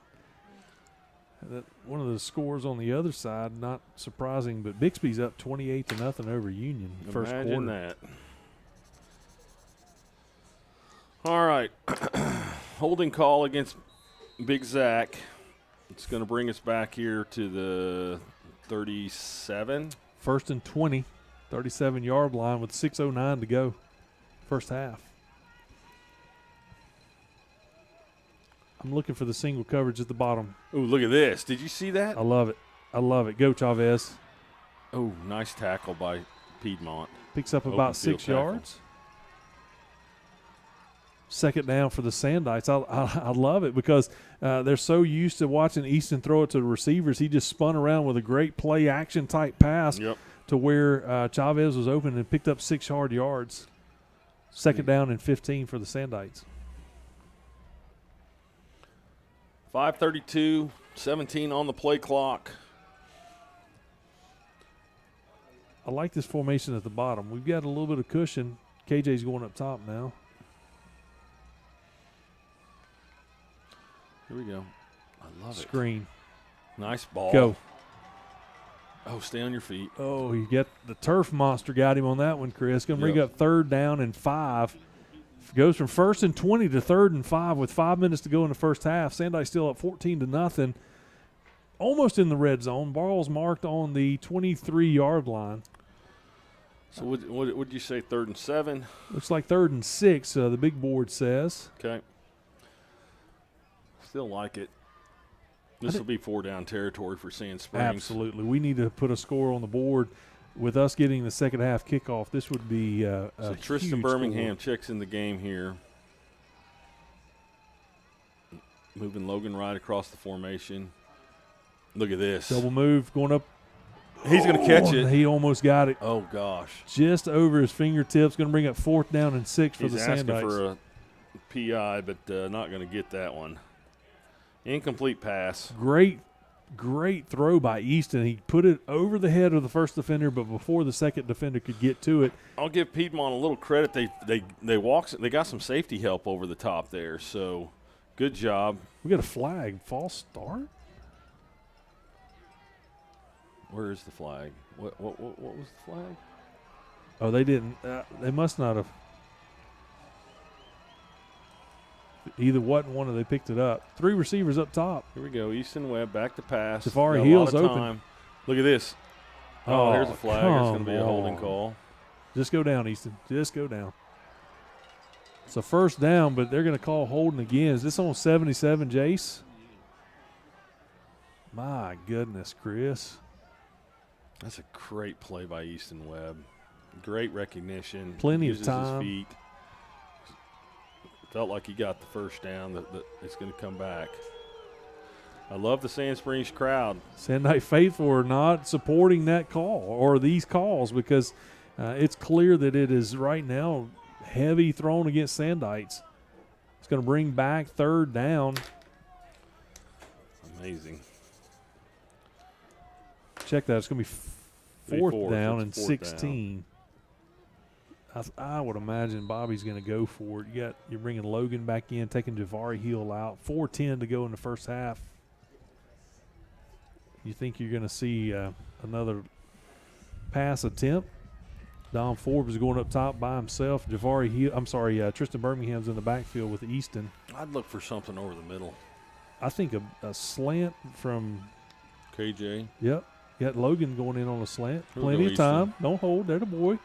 One of the scores on the other side, not surprising, but Bixby's up 28-0 over Union first quarter. Imagine that. All right. Holding call against Big Zach. It's going to bring us back here to the 37. 1st and 20, 37-yard line with 6:09 to go, first half. I'm looking for the single coverage at the bottom. Oh, look at this. Did you see that? I love it. I love it. Go, Chavez. Oh, nice tackle by Piedmont. Picks up Open about field 6 tackle. yards. 2nd down for the Sandites. I love it because they're so used to watching Easton throw it to the receivers. He just spun around with a great play action type pass Yep. to where Chavez was open and picked up 6 hard yards. 2nd down and 15 for the Sandites. 5:32, 17 on the play clock. I like this formation at the bottom. We've got a little bit of cushion. KJ's going up top now. Here we go. I love it. Screen. Nice ball. Go. Oh, stay on your feet. Oh, you get the turf monster got him on that one, Chris. Going to bring Yep. up 3rd down and 5. Goes from 1st and 20 to 3rd and 5 with 5 minutes to go in the first half. Sandi's still up 14-0. Almost in the red zone. Ball's marked on the 23-yard line. So what would you say, 3rd and 7? Looks like 3rd and 6, the big board says. Okay. Still like it. This will be 4-down territory for Sand Springs. Absolutely. We need to put a score on the board. With us getting the second half kickoff, this would be a So Tristan huge Birmingham score. checks in the game here. Moving Logan right across the formation. Look at this. Double move, going up. He's going to catch it. He almost got it. Oh, gosh. Just over his fingertips. Going to bring up 4th down and 6 for He's the asking Sandites. for a PI, but not going to get that one. Incomplete pass. Great throw by Easton. He put it over the head of the first defender, but before the second defender could get to it. I'll give Piedmont a little credit. They got some safety help over the top there, so good job. We got a flag. False start? Where is the flag? What was the flag? Oh, they didn't. They must not have. Either wasn't one or they picked it up. 3 receivers up top. Here we go. Easton Webb back to pass. Safari Got a Hill's lot of open. time. Look at this. Oh, there's a flag. It's going to be a come holding on. call. Just go down, Easton. Just go down. It's a 1st down, but they're going to call holding again. Is this on 77, Jace? My goodness, Chris. That's a great play by Easton Webb. Great recognition. Plenty of Uses time. His feet. Felt like he got the first down. That it's going to come back. I love the Sand Springs crowd. Sandite faithful are not supporting that call or these calls because it's clear that it is right now heavy thrown against Sandites. It's going to bring back third down. Amazing. Check that. It's going to be fourth down and Fourth 16. I would imagine Bobby's going to go for it. You're bringing Logan back in, taking Javari Hill out. 4:10 to go in the first half. You think you're going to see another pass attempt? Don Forbes is going up top by himself. Tristan Birmingham's in the backfield with Easton. I'd look for something over the middle. I think a slant from KJ. Yep. You got Logan going in on a slant. He'll Plenty go of time. Don't hold. There the boy.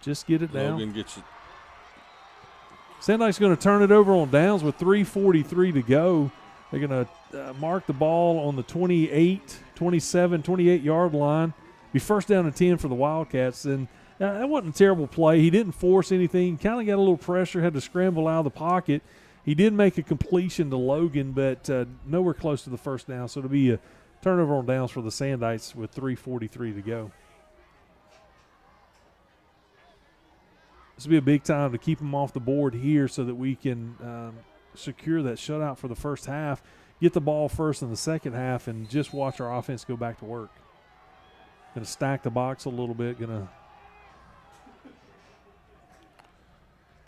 Just get it down. Logan gets it. Sandike's going to turn it over on downs with 3:43 to go. They're going to mark the ball on the 28-yard line. Be first down and 10 for the Wildcats. And that wasn't a terrible play. He didn't force anything. Kind of got a little pressure, had to scramble out of the pocket. He did make a completion to Logan, but nowhere close to the first down. So it'll be a turnover on downs for the Sandites with 3:43 to go. This will be a big time to keep them off the board here so that we can secure that shutout for the first half, get the ball first in the second half, and just watch our offense go back to work. Going to stack the box a little bit.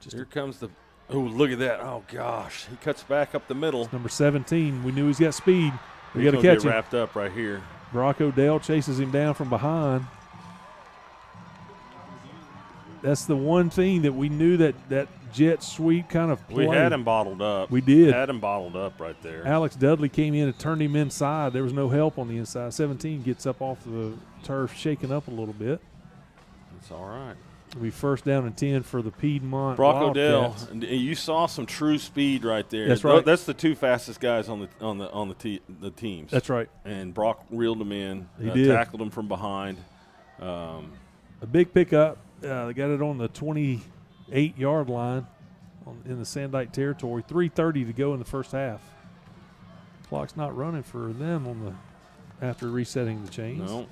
Here comes the – oh, look at that. Oh, gosh. He cuts back up the middle. Number 17. We knew he's got speed. We got to He's catch get him. wrapped up right here. Brock Odell chases him down from behind. That's the one thing that we knew that jet sweep kind of play. We had him bottled up. We did. Had him bottled up right there. Alex Dudley came in and turned him inside. There was no help on the inside. 17 gets up off the turf, shaking up a little bit. That's all right. It'll be first down and 10 for the Piedmont Brock Wildcats. Odell, and you saw some true speed right there. That's right. That's the two fastest guys on the teams. That's right. And Brock reeled him in. He did. Tackled him from behind. A big pickup. They got it on the 28-yard line in the Sandite territory. 3:30 to go in the first half. Clock's not running for them after resetting the chains. No.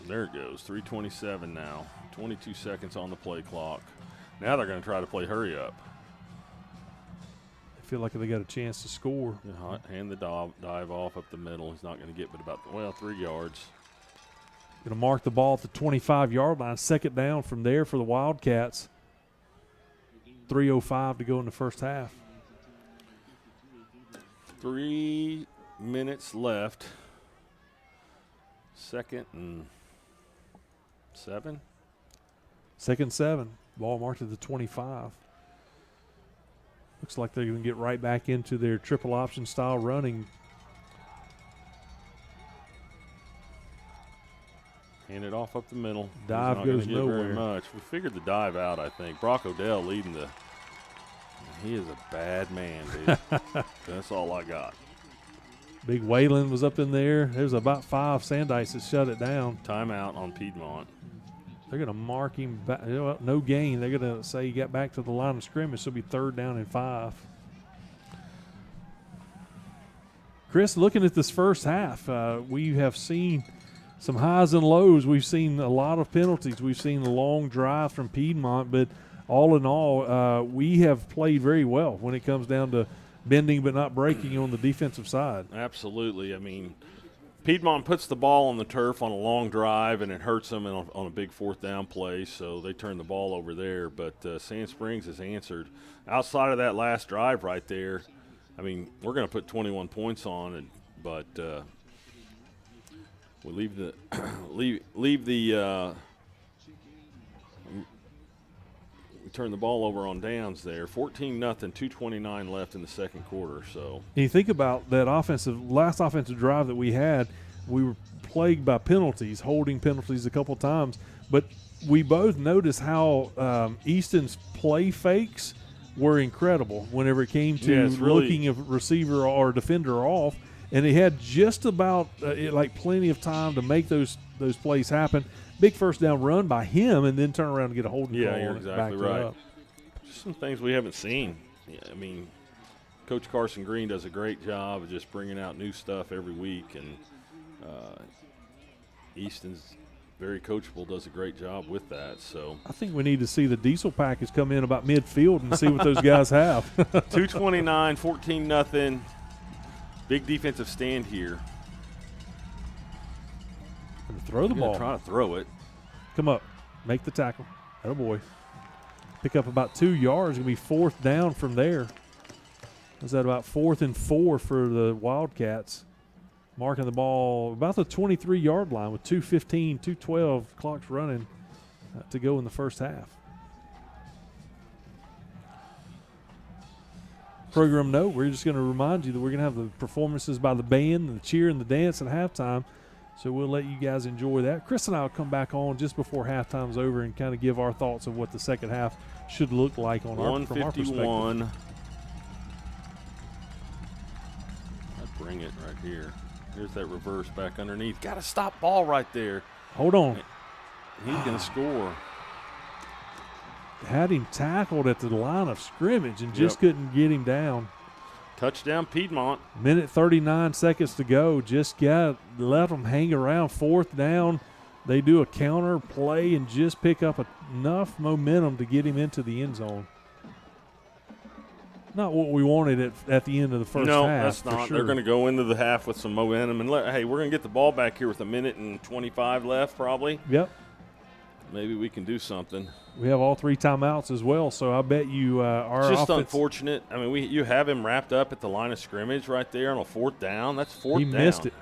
There it goes. 3:27 now. 22 seconds on the play clock. Now they're going to try to play hurry up. I feel like they got a chance to score. Hand the dive off up the middle. He's not going to get but about 3 yards. Going to mark the ball at the 25-yard line. Second down from there for the Wildcats. 3:05 to go in the first half. 3 minutes left. 2nd and 7. 2nd and 7. Ball marked at the 25. Looks like they're going to get right back into their triple option style running. Hand it off up the middle. Dive He's not goes gonna get nowhere. Very much. We figured the dive out, I think. Brock Odell leading the – he is a bad man, dude. That's all I got. Big Wayland was up in there. There's about 5 Sandites that shut it down. Timeout on Piedmont. They're going to mark him back. No gain. They're going to say he got back to the line of scrimmage, so it'll be 3rd down and 5. Chris, looking at this first half, we have seen some highs and lows. We've seen a lot of penalties. We've seen a long drive from Piedmont, but all in all, we have played very well when it comes down to bending but not breaking on the defensive side. Absolutely. I mean, Piedmont puts the ball on the turf on a long drive, and it hurts them on a big 4th down play, so they turn the ball over there. But Sand Springs has answered. Outside of that last drive right there, I mean, we're going to put 21 points on it, but we leave the we turn the ball over on downs there. 14-0, 2:29 left in the second quarter. So And you think about that last offensive drive that we had, we were plagued by penalties, holding penalties a couple times, but we both noticed how Easton's play fakes were incredible whenever it came to Yeah, it's really looking a receiver or defender off. and he had just about plenty of time to make those plays happen. Big first down run by him, and then turn around and get a holding call. Yeah, you're and exactly back it right. up. Just some things we haven't seen. Yeah, I mean, Coach Carson Green does a great job of just bringing out new stuff every week, and Easton's very coachable, does a great job with that. So I think we need to see the diesel package come in about midfield and see what those guys have. 2:29, 14-0. Big defensive stand here. Throw the ball. Trying to throw it. Come up. Make the tackle. Atta boy. Pick up about 2 yards. Going to be 4th down from there. Was that about 4th and 4 for the Wildcats? Marking the ball about the 23-yard line with 2:15, 2:12 clocks running to go in the first half. Program note, we're just going to remind you that we're going to have the performances by the band, and the cheer and the dance at halftime. So we'll let you guys enjoy that. Chris and I will come back on just before halftime's over and kind of give our thoughts of what the second half should look like from our perspective. 151. I'd bring it right here. Here's that reverse back underneath. Got a stop ball right there. Hold on. He's going to score. Had him tackled at the line of scrimmage and just couldn't get him down. Touchdown Piedmont. Minute 39 seconds to go. Just let them hang around. 4th down. They do a counter play and just pick up enough momentum to get him into the end zone. Not what we wanted at the end of the first half. No, that's not. Sure. They're going to go into the half with some momentum. And, hey, we're going to get the ball back here with 1:25 left probably. Yep. Maybe we can do something. We have all 3 timeouts as well, so I bet you our It's just offense, unfortunate. I mean, you have him wrapped up at the line of scrimmage right there on a 4th down. That's 4th down. He missed it.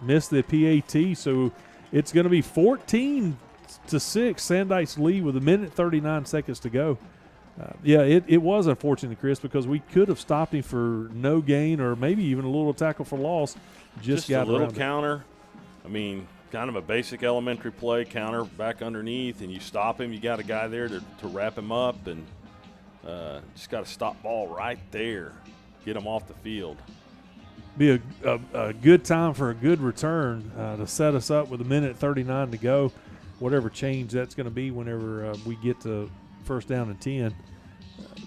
Missed the PAT, so it's going to be 14-6. Sandykes lead with 1:39 seconds to go. It was unfortunate, Chris, because we could have stopped him for no gain or maybe even a little tackle for loss. Just got a little around counter. I mean, kind of a basic elementary play, counter back underneath, and you stop him. You got a guy there to wrap him up, and just got a stop ball right there. Get him off the field. Be a good time for a good return to set us up with 1:39 to go. Whatever change that's going to be whenever we get to first down and 10.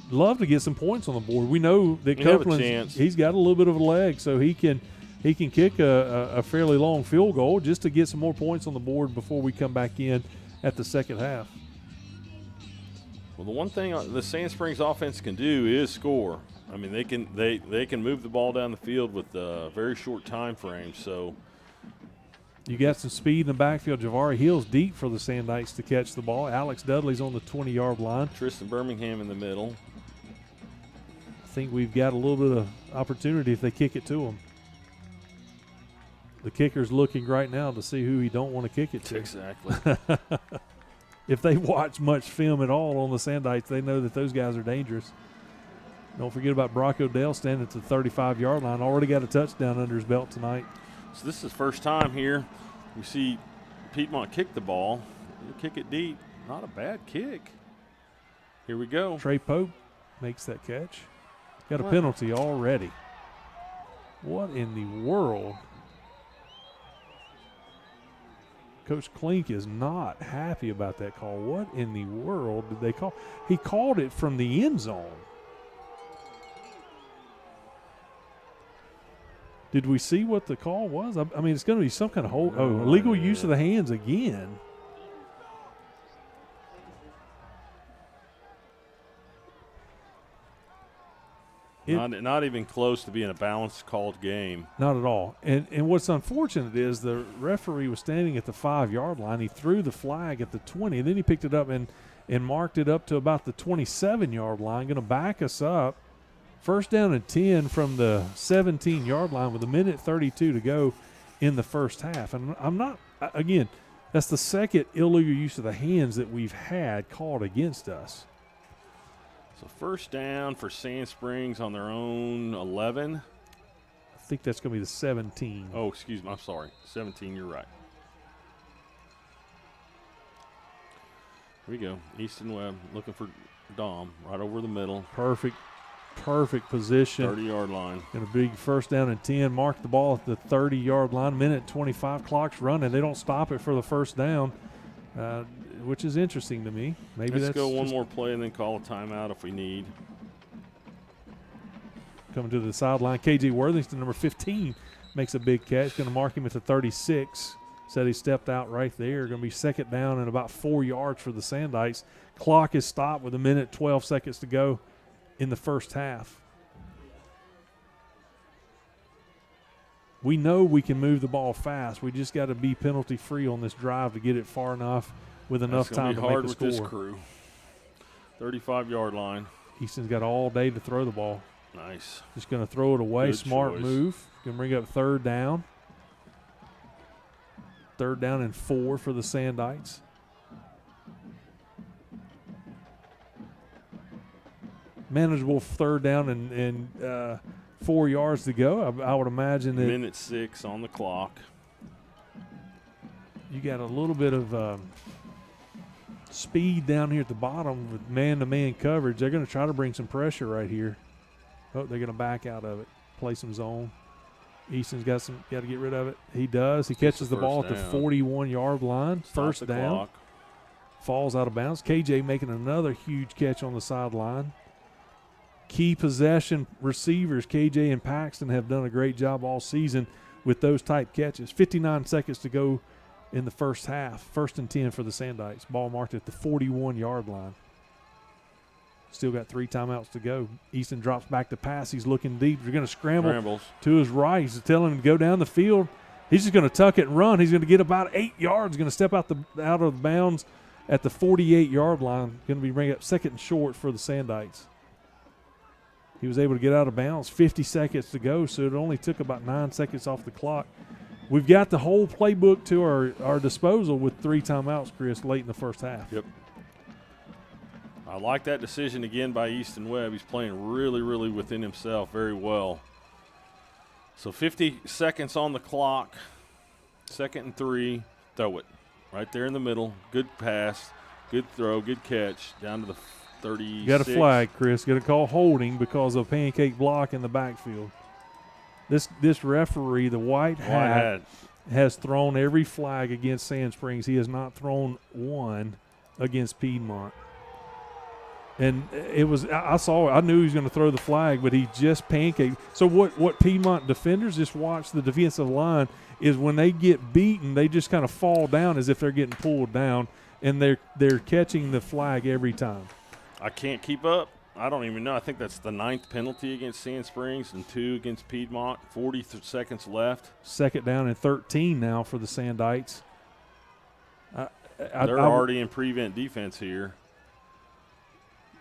Love to get some points on the board. We know that Copeland, he's got a little bit of a leg, so he can kick a fairly long field goal just to get some more points on the board before we come back in at the second half. Well, the one thing the Sand Springs offense can do is score. I mean, they can move the ball down the field with a very short time frame. So you got some speed in the backfield. Javari Hill's deep for the Sandykes to catch the ball. Alex Dudley's on the 20-yard line. Tristan Birmingham in the middle. I think we've got a little bit of opportunity if they kick it to him. The kicker's looking right now to see who he don't want to kick it to. Exactly. If they watch much film at all on the Sandykes, they know that those guys are dangerous. Don't forget about Brock Odell standing at the 35-yard line. Already got a touchdown under his belt tonight. So this is the first time here we see Piedmont kick the ball. He'll kick it deep. Not a bad kick. Here we go. Trey Pope makes that catch. Got a penalty already. What in the world? Coach Klink is not happy about that call. What in the world did they call? He called it from the end zone. Did we see what the call was? I mean, it's going to be some kind of illegal use of the hands again. Not even close to being a balanced called game. Not at all. And what's unfortunate is the referee was standing at the 5-yard line. He threw the flag at the 20, and then he picked it up and marked it up to about the 27-yard line, going to back us up. First down and 10 from the 17-yard line with 1:32 to go in the first half. And I'm not, again, that's the second illegal use of the hands that we've had called against us. So first down for Sand Springs on their own 11. I think that's going to be the 17. Oh, excuse me. I'm sorry. 17, you're right. Here we go. Easton Webb looking for Dom right over the middle. Perfect. perfect position. 30-yard line. Going to be first down and 10. Mark the ball at the 30-yard line. Minute 25. Clock's running. They don't stop it for the first down, which is interesting to me. Maybe Let's that's go one more play and then call a timeout if we need. Coming to the sideline, KJ Worthington, number 15, makes a big catch. Going to mark him at the 36. Said he stepped out right there. Going to be second down and about 4 yards for the Sandites. Clock is stopped with 1:12 seconds to go in the first half. We know we can move the ball fast. We just got to be penalty free on this drive to get it far enough with enough time to make a score. This crew. 35-yard line. Easton's got all day to throw the ball. Nice. Just going to throw it away. Good Smart choice. move. Going to bring up third down. Third down and 4 for the Sandites. Manageable third down and 4 yards to go. I would imagine that Minute 6 on the clock. you got a little bit of speed down here at the bottom with man-to-man coverage. They're going to try to bring some pressure right here. Oh, they're going to back out of it, play some zone. Easton's got to get rid of it. He does. He catches the ball at the 41-yard line. First down. Clock. Falls out of bounds. KJ making another huge catch on the sideline. Key possession receivers, KJ and Paxton, have done a great job all season with those type catches. 59 seconds to go in the first half. First and 10 for the Sandites. Ball marked at the 41-yard line. Still got 3 timeouts to go. Easton drops back to pass. He's looking deep. They're going to scramble to his right. He's telling him to go down the field. He's just going to tuck it and run. He's going to get about 8 yards. Going to step out of bounds at the 48-yard line. Going to be bringing up second and short for the Sandites. He was able to get out of bounds. 50 seconds to go, so it only took about 9 seconds off the clock. We've got the whole playbook to our disposal with 3 timeouts, Chris, late in the first half. Yep. I like that decision again by Easton Webb. He's playing really, really within himself very well. So 50 seconds on the clock. Second and 3. Throw it. Right there in the middle. Good pass. Good throw. Good catch. Down to the 36. You got a flag, Chris. Got to call holding because of pancake block in the backfield. This referee, the white hat, has thrown every flag against Sand Springs. He has not thrown one against Piedmont. And it was, I saw it. I knew he was going to throw the flag, but he just pancaked. So what Piedmont defenders just watch the defensive line is when they get beaten, they just kind of fall down as if they're getting pulled down, and they're catching the flag every time. I can't keep up. I don't even know. I think that's the 9th penalty against Sand Springs and 2 against Piedmont. 40 seconds left. Second down and 13 now for the Sandites. They're already in prevent defense here.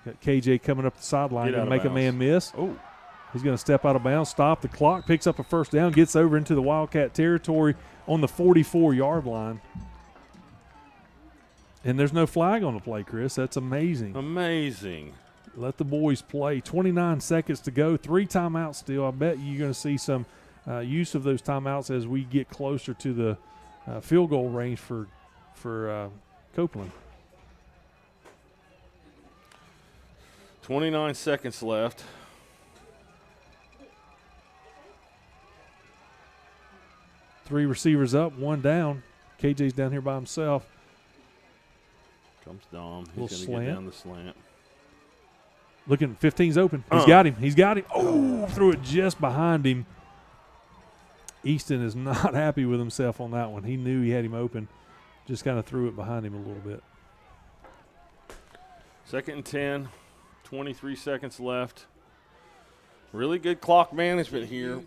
Got KJ coming up the sideline, going to make a man miss. Oh. He's going to step out of bounds, stop the clock, picks up a first down, gets over into the Wildcat territory on the 44-yard line. And there's no flag on the play, Chris. That's amazing. Amazing. Let the boys play. 29 seconds to go. 3 timeouts still. I bet you're going to see some use of those timeouts as we get closer to the field goal range for Copeland. 29 seconds left. Three receivers up, 1 down. KJ's down here by himself. Comes Dom. Little He's going to slant. get down the slant. Looking, 15's open. He's got him. He's got him. Oh, threw it just behind him. Easton is not happy with himself on that one. He knew he had him open. Just kind of threw it behind him a little bit. Second and 10. 23 seconds left. Really good clock management here.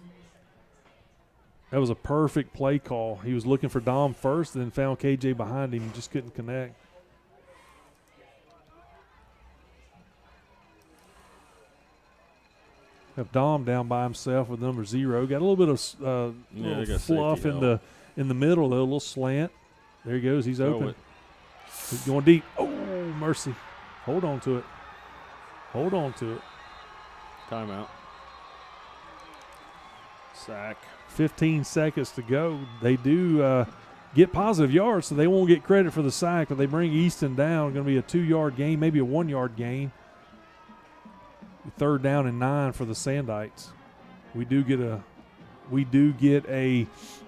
That was a perfect play call. He was looking for Dom first, then found KJ behind him and just couldn't connect. Have Dom down by himself with number 0. Got a little bit of little fluff in the middle, though, a little slant. There he goes. He's open. He's going deep. Oh, mercy. Hold on to it. Hold on to it. Timeout. Sack. 15 seconds to go. They do get positive yards, so they won't get credit for the sack, but they bring Easton down. Going to be a 2-yard gain, maybe a 1-yard gain. 3rd down and 9 for the Sandites. We do get a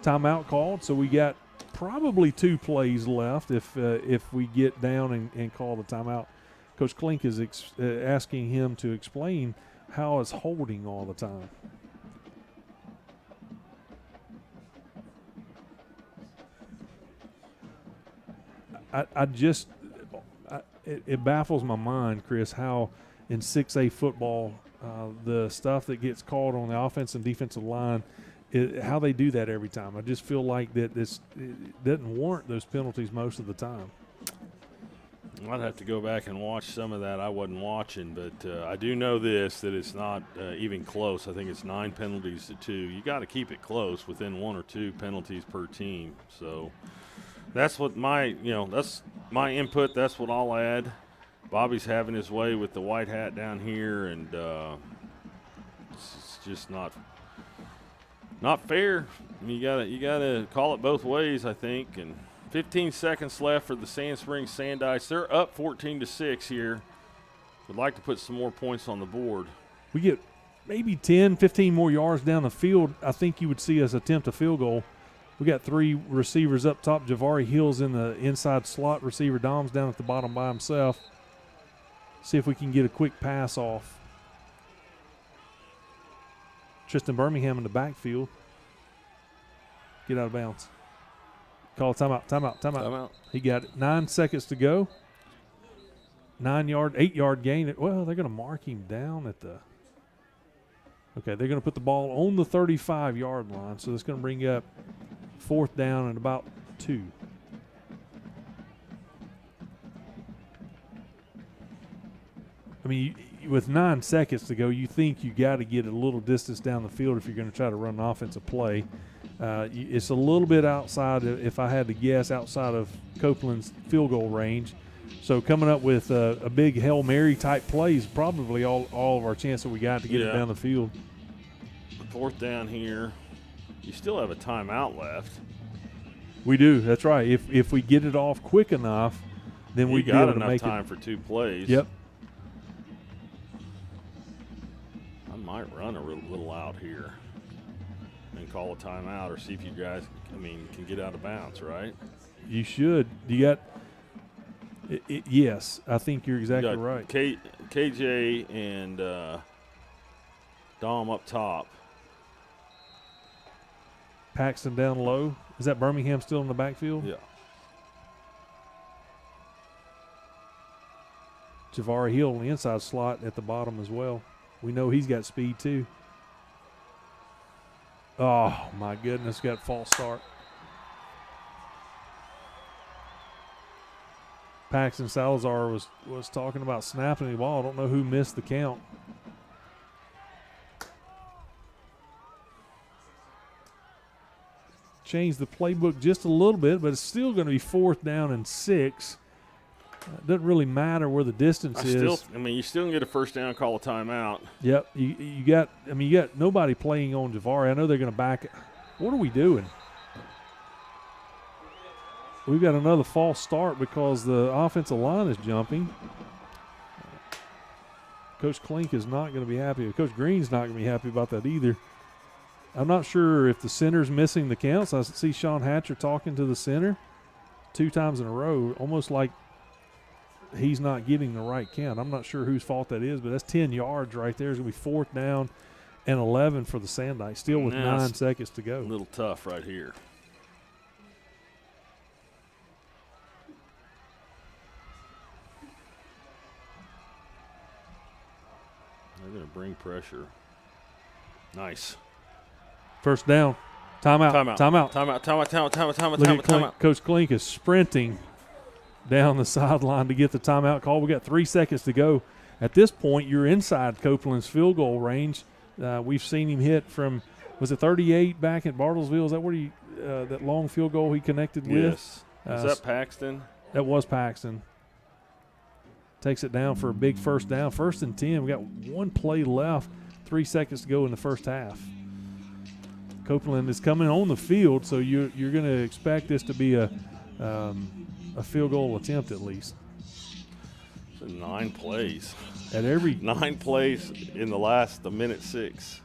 timeout called, so we got probably 2 plays left if we get down and call the timeout. Coach Klink is asking him to explain how it's holding all the time. It baffles my mind, Chris, how in 6A football the stuff that gets called on the offense and defensive line, how they do that every time. I just feel like that it doesn't warrant those penalties most of the time. I'd have to go back and watch some of that. I wasn't watching, but I do know that it's not even close. I think it's 9 penalties to 2. You got to keep it close, within 1 or 2 penalties per team. So that's what that's my input. That's what I'll add. Bobby's having his way with the white hat down here, and it's just not fair. I mean, you gotta call it both ways, I think. And 15 seconds left for the Sand Springs Sandites. They're up 14-6 here. Would like to put some more points on the board. We get maybe 10, 15 more yards down the field. I think you would see us attempt a field goal. We got 3 receivers up top. Javari Hill's in the inside slot. Receiver Dom's down at the bottom by himself. See if we can get a quick pass off. Tristan Birmingham in the backfield. Get out of bounds. Call timeout. He got it. 9 seconds to go. 8-yard gain. Well, they're going to mark him down at the. Okay, they're going to put the ball on the 35-yard line. So that's going to bring up 4th down and about 2. I mean, with 9 seconds to go, you think you got to get a little distance down the field if you're going to try to run an offensive play. It's a little bit outside, if I had to guess, outside of Copeland's field goal range. So coming up with a big Hail Mary type play is probably all of our chance that we got to get it down the field. 4th down here. You still have a timeout left. We do. That's right. If we get it off quick enough, then we got enough make time for 2 plays. Yep. I might run a little out here and call a timeout, or see if you guys, can get out of bounds, right? You should. You got yes, I think you're exactly right. KJ and Dom up top. Paxton down low. Is that Birmingham still in the backfield? Yeah. Javari Hill on the inside slot at the bottom as well. We know he's got speed too. Oh, my goodness, got a false start. Paxton Salazar was talking about snapping the ball. I don't know who missed the count. Changed the playbook just a little bit, but it's still going to be 4th down and 6. It doesn't really matter where the distance is. You still can get a 1st down, call a timeout. Yep. You got nobody playing on Javari. I know they're going to back it. What are we doing? We've got another false start because the offensive line is jumping. Coach Klink is not going to be happy. Coach Green's not going to be happy about that either. I'm not sure if the center's missing the counts. I see Sean Hatcher talking to the center 2 times in a row, almost like he's not getting the right count. I'm not sure whose fault that is, but that's 10 yards right there. It's going to be 4th down and 11 for the Sandites, still with 9 seconds to go. A little tough right here. They're going to bring pressure. Nice. 1st down. Timeout. Look at Coach Klink is sprinting down the sideline to get the timeout call. We got 3 seconds to go. At this point, you're inside Copeland's field goal range. We've seen him hit from, was it 38 back at Bartlesville? Is that where that long field goal he connected with? Yes. Is that Paxton? That was Paxton. Takes it down for a big 1st down. 1st and 10. We got 1 play left. 3 seconds to go in the first half. Copeland is coming on the field, so you're going to expect this to be a field goal attempt at least. 9 plays. At every 9 plays in the last minute 6.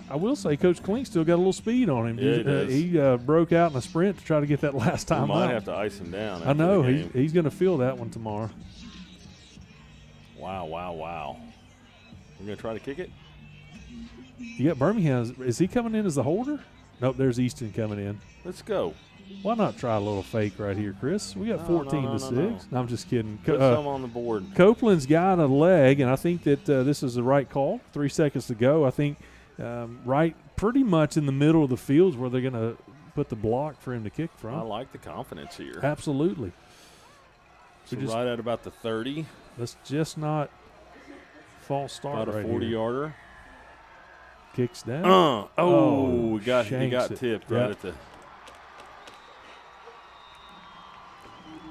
I will say Coach Klink still got a little speed on him. Yeah, he does. He broke out in a sprint to try to get that last We time might out. have to ice him down. I after know. the game. He's going to feel that one tomorrow. Wow. We're going to try to kick it? You got Birmingham. Is he coming in as the holder? Nope, there's Easton coming in. Let's go. Why not try a little fake right here, Chris? We got 14 to 6. no. No, I'm just kidding. Put some on the board. Copeland's got a leg, and I think that this is the right call. 3 seconds to go. I think right pretty much in the middle of the field is where they're going to put the block for him to kick from. I like the confidence here. Absolutely. So We just- right at about the 30. Let's just not false start About a right 40-yarder. Kicks down. He got shanks it. tipped Yep. right at the.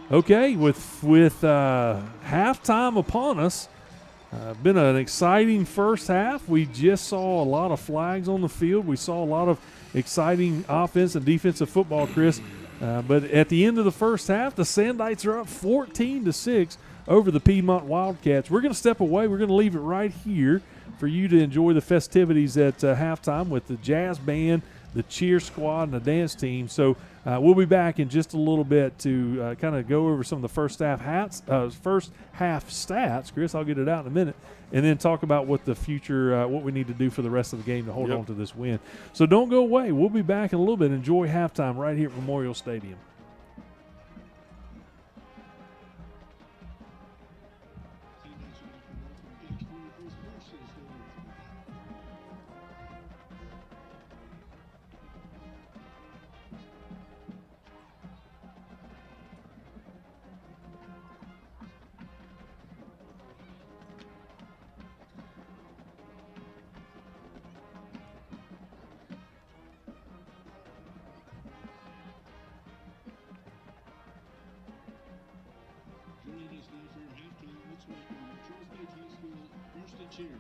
Okay, with halftime upon us, been an exciting first half. We just saw a lot of flags on the field. We saw a lot of exciting offense and defensive football, Chris. But at the end of the first half, the Sandites are up 14-6 over the Piedmont Wildcats. We're going to step away. We're going to leave it right here for you to enjoy the festivities at halftime with the jazz band, the cheer squad, and the dance team. So we'll be back in just a little bit to kind of go over some of the first half stats. Chris, I'll get it out in a minute, and then talk about what the future, what we need to do for the rest of the game to hold on to this win. So don't go away. We'll be back in a little bit. Enjoy halftime right here at Memorial Stadium. Joining us now for halftime, let's welcome Charles Page High School Varsity Cheer.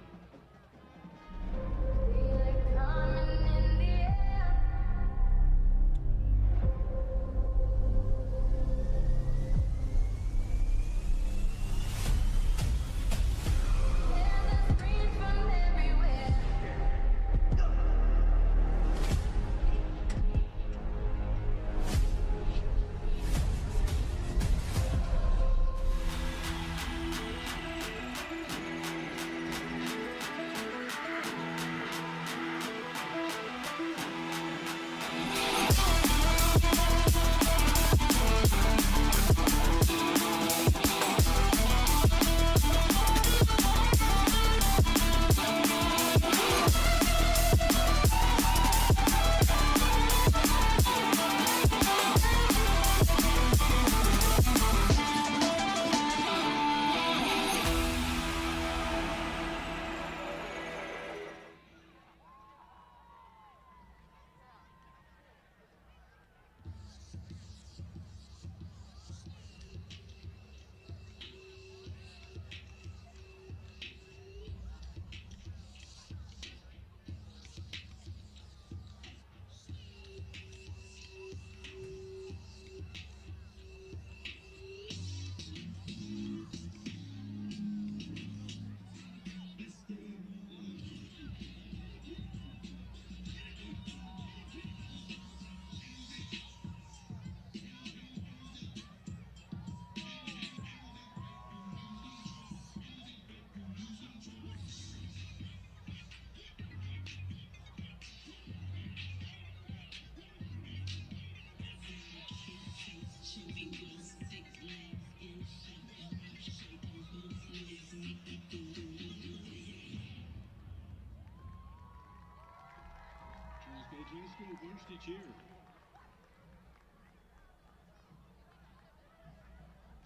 Charles Page High School Varsity Cheer.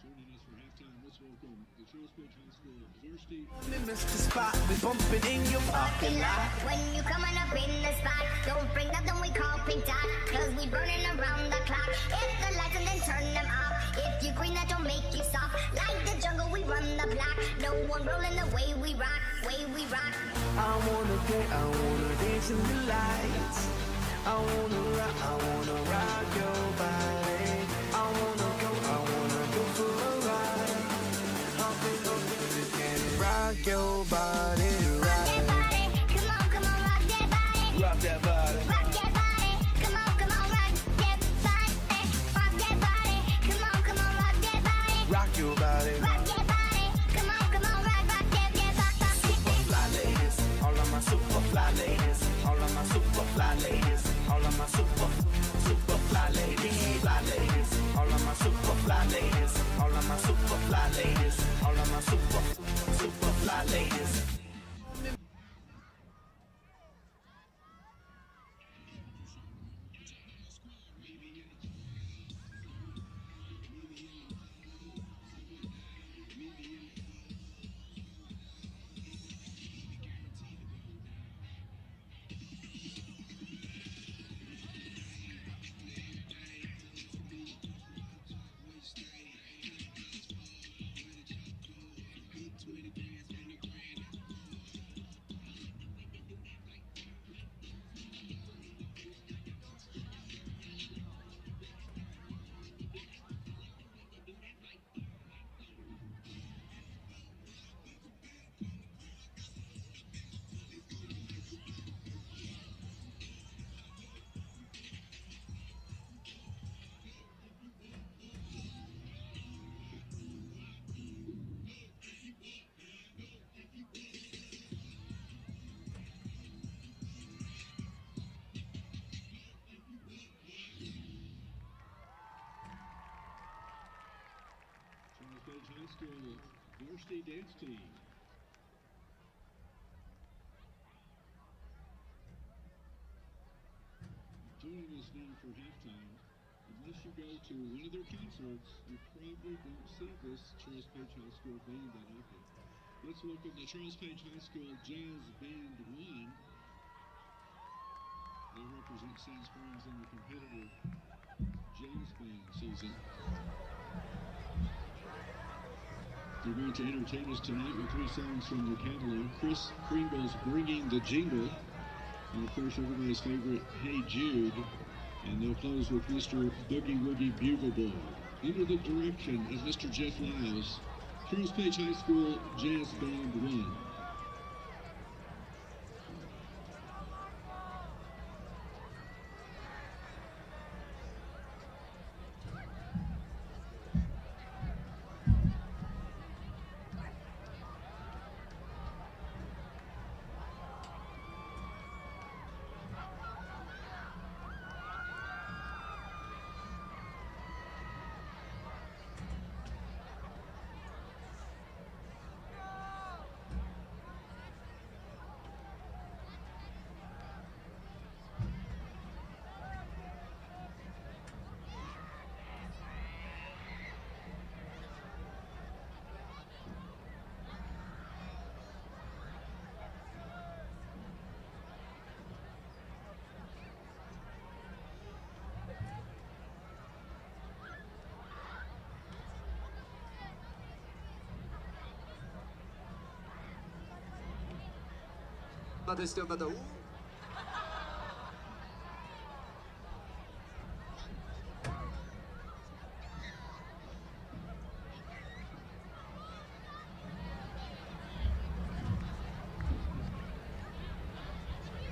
Joining us for halftime, let's welcome the Charles Page High School Varsity. Miss the spot, we bumping in your parking lot. When you coming up in the spot, don't bring nothing we call pink dot, cause we burning around the clock. Hit the lights and then turn them off. If you green, that don't make you stop. Like the jungle, we run the block. No one rolling the way we rock, way we rock. I wanna dance in the lights. I wanna rock your body. I wanna go for a ride. Hop in the your body Rock that body, come on, rock that body. Rock that body. Rock that body, come on, rock that body. Rock that body, come on, rock that body. Rock your body. Rock that body, come on, rock that Super fly ladies, all of my super fly ladies, all of my super fly ladies, all of my super fly ladies, all of my super fly ladies, all of my super fly ladies, all of my super fly ladies. Charles Page High School varsity dance team. Joining us now for halftime. Unless you go to one of their concerts, you probably don't see this Charles Page High School band that often. Let's welcome the Charles Page High School Jazz Band 1. They represent Sand Springs in the competitive jazz band season. They're going to entertain us tonight with 3 songs from their catalog. Chris Kringle's Bringing the Jingle, and of course everybody's favorite, Hey Jude. And they'll close with Mr. Boogie Woogie Bugle Boy. Under the direction of Mr. Jeff Lyles, Charles Page High School Jazz Band 1.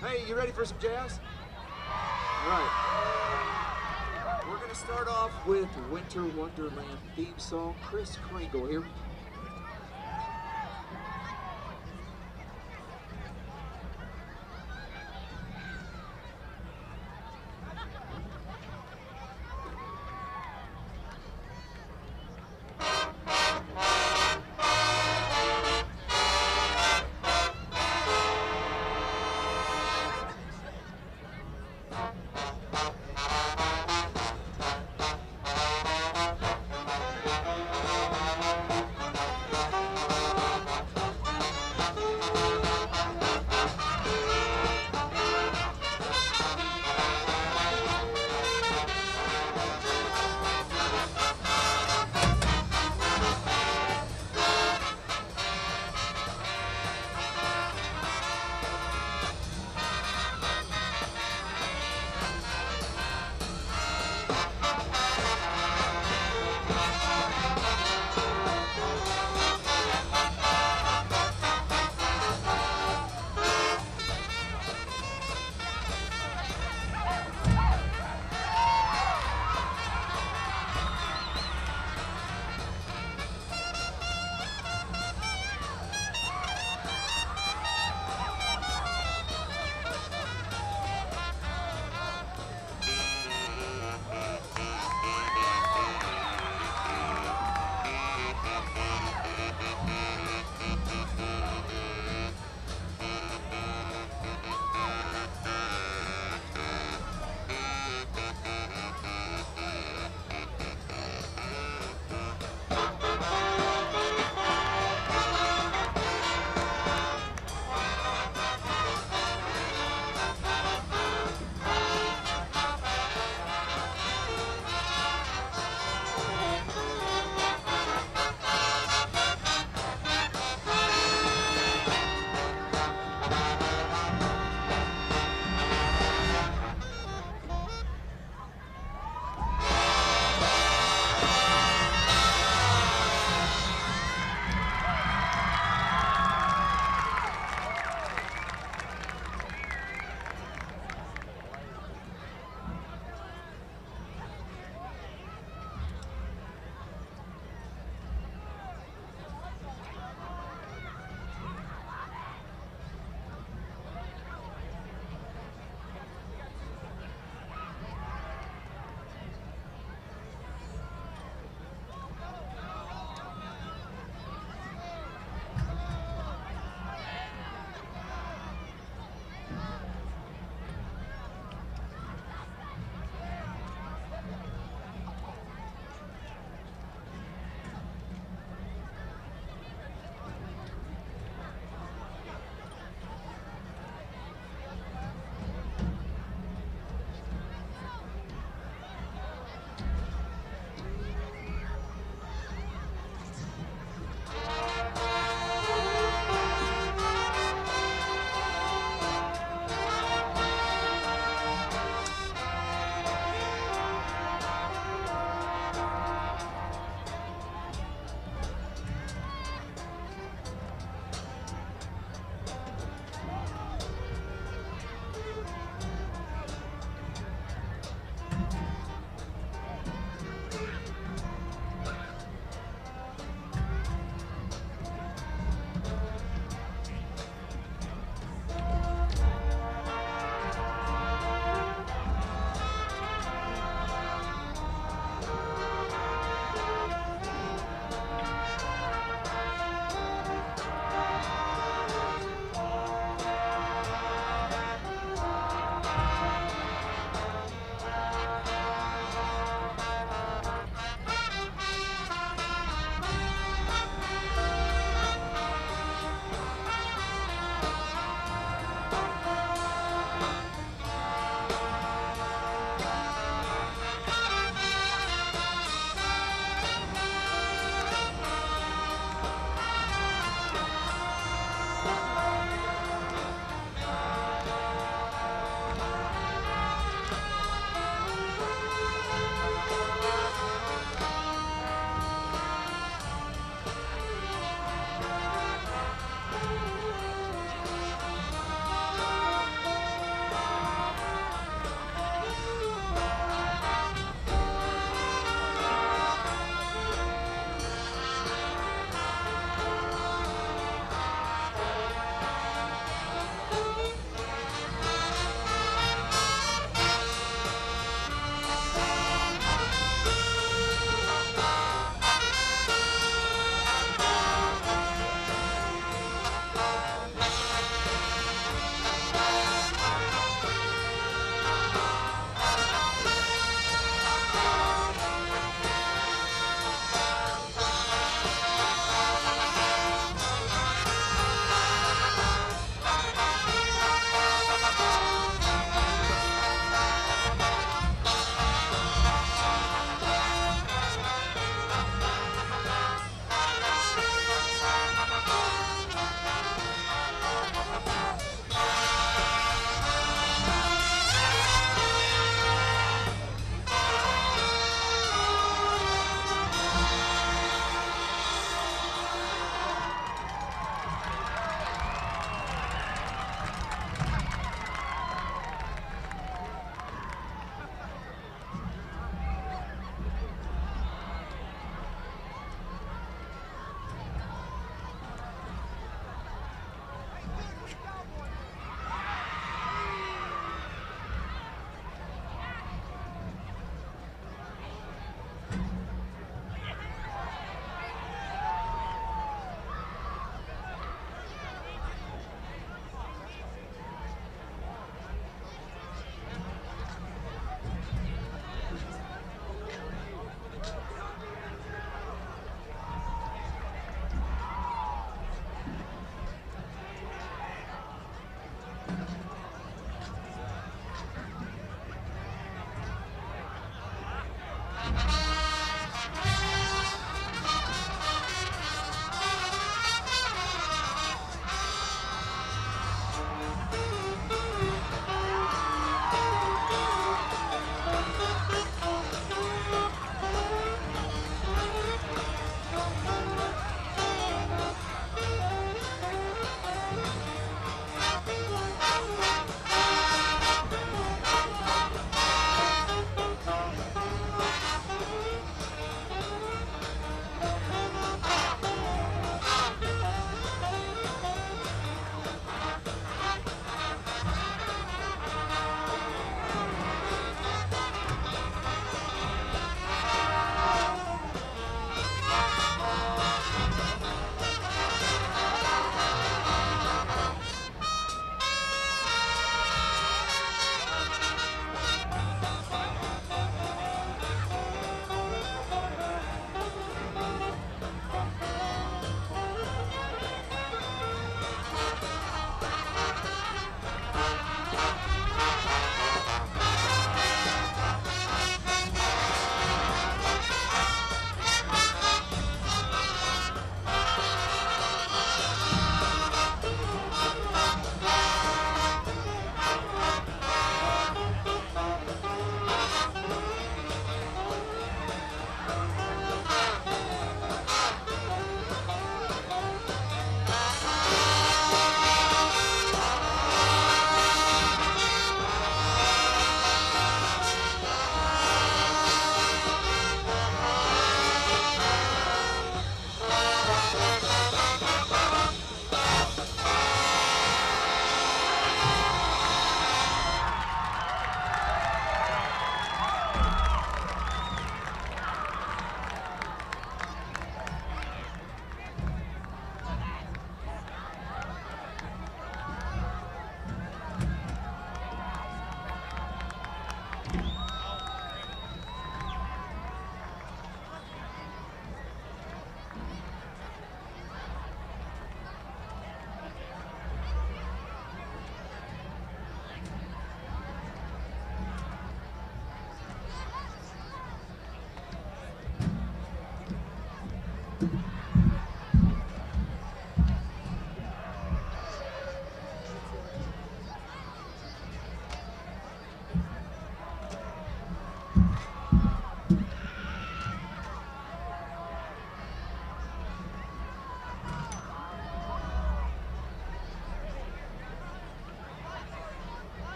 Hey, you ready for some jazz? All right. We're going to start off with Winter Wonderland theme song. Chris Kringle here.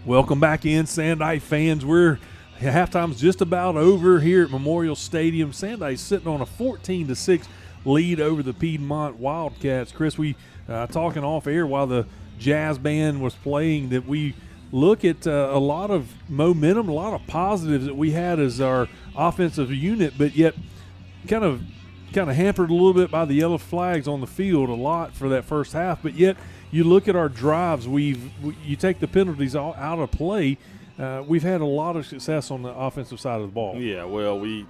Welcome back in, Sandite fans. Halftime's just about over here at Memorial Stadium. Sandite's sitting on a 14-6 lead over the Piedmont Wildcats. Chris, we talking off air while the jazz band was playing that we look at a lot of momentum, a lot of positives that we had as our offensive unit, but yet kind of hampered a little bit by the yellow flags on the field a lot for that first half. But yet you look at our drives, you take the penalties all out of play. We've had a lot of success on the offensive side of the ball. Yeah, well, we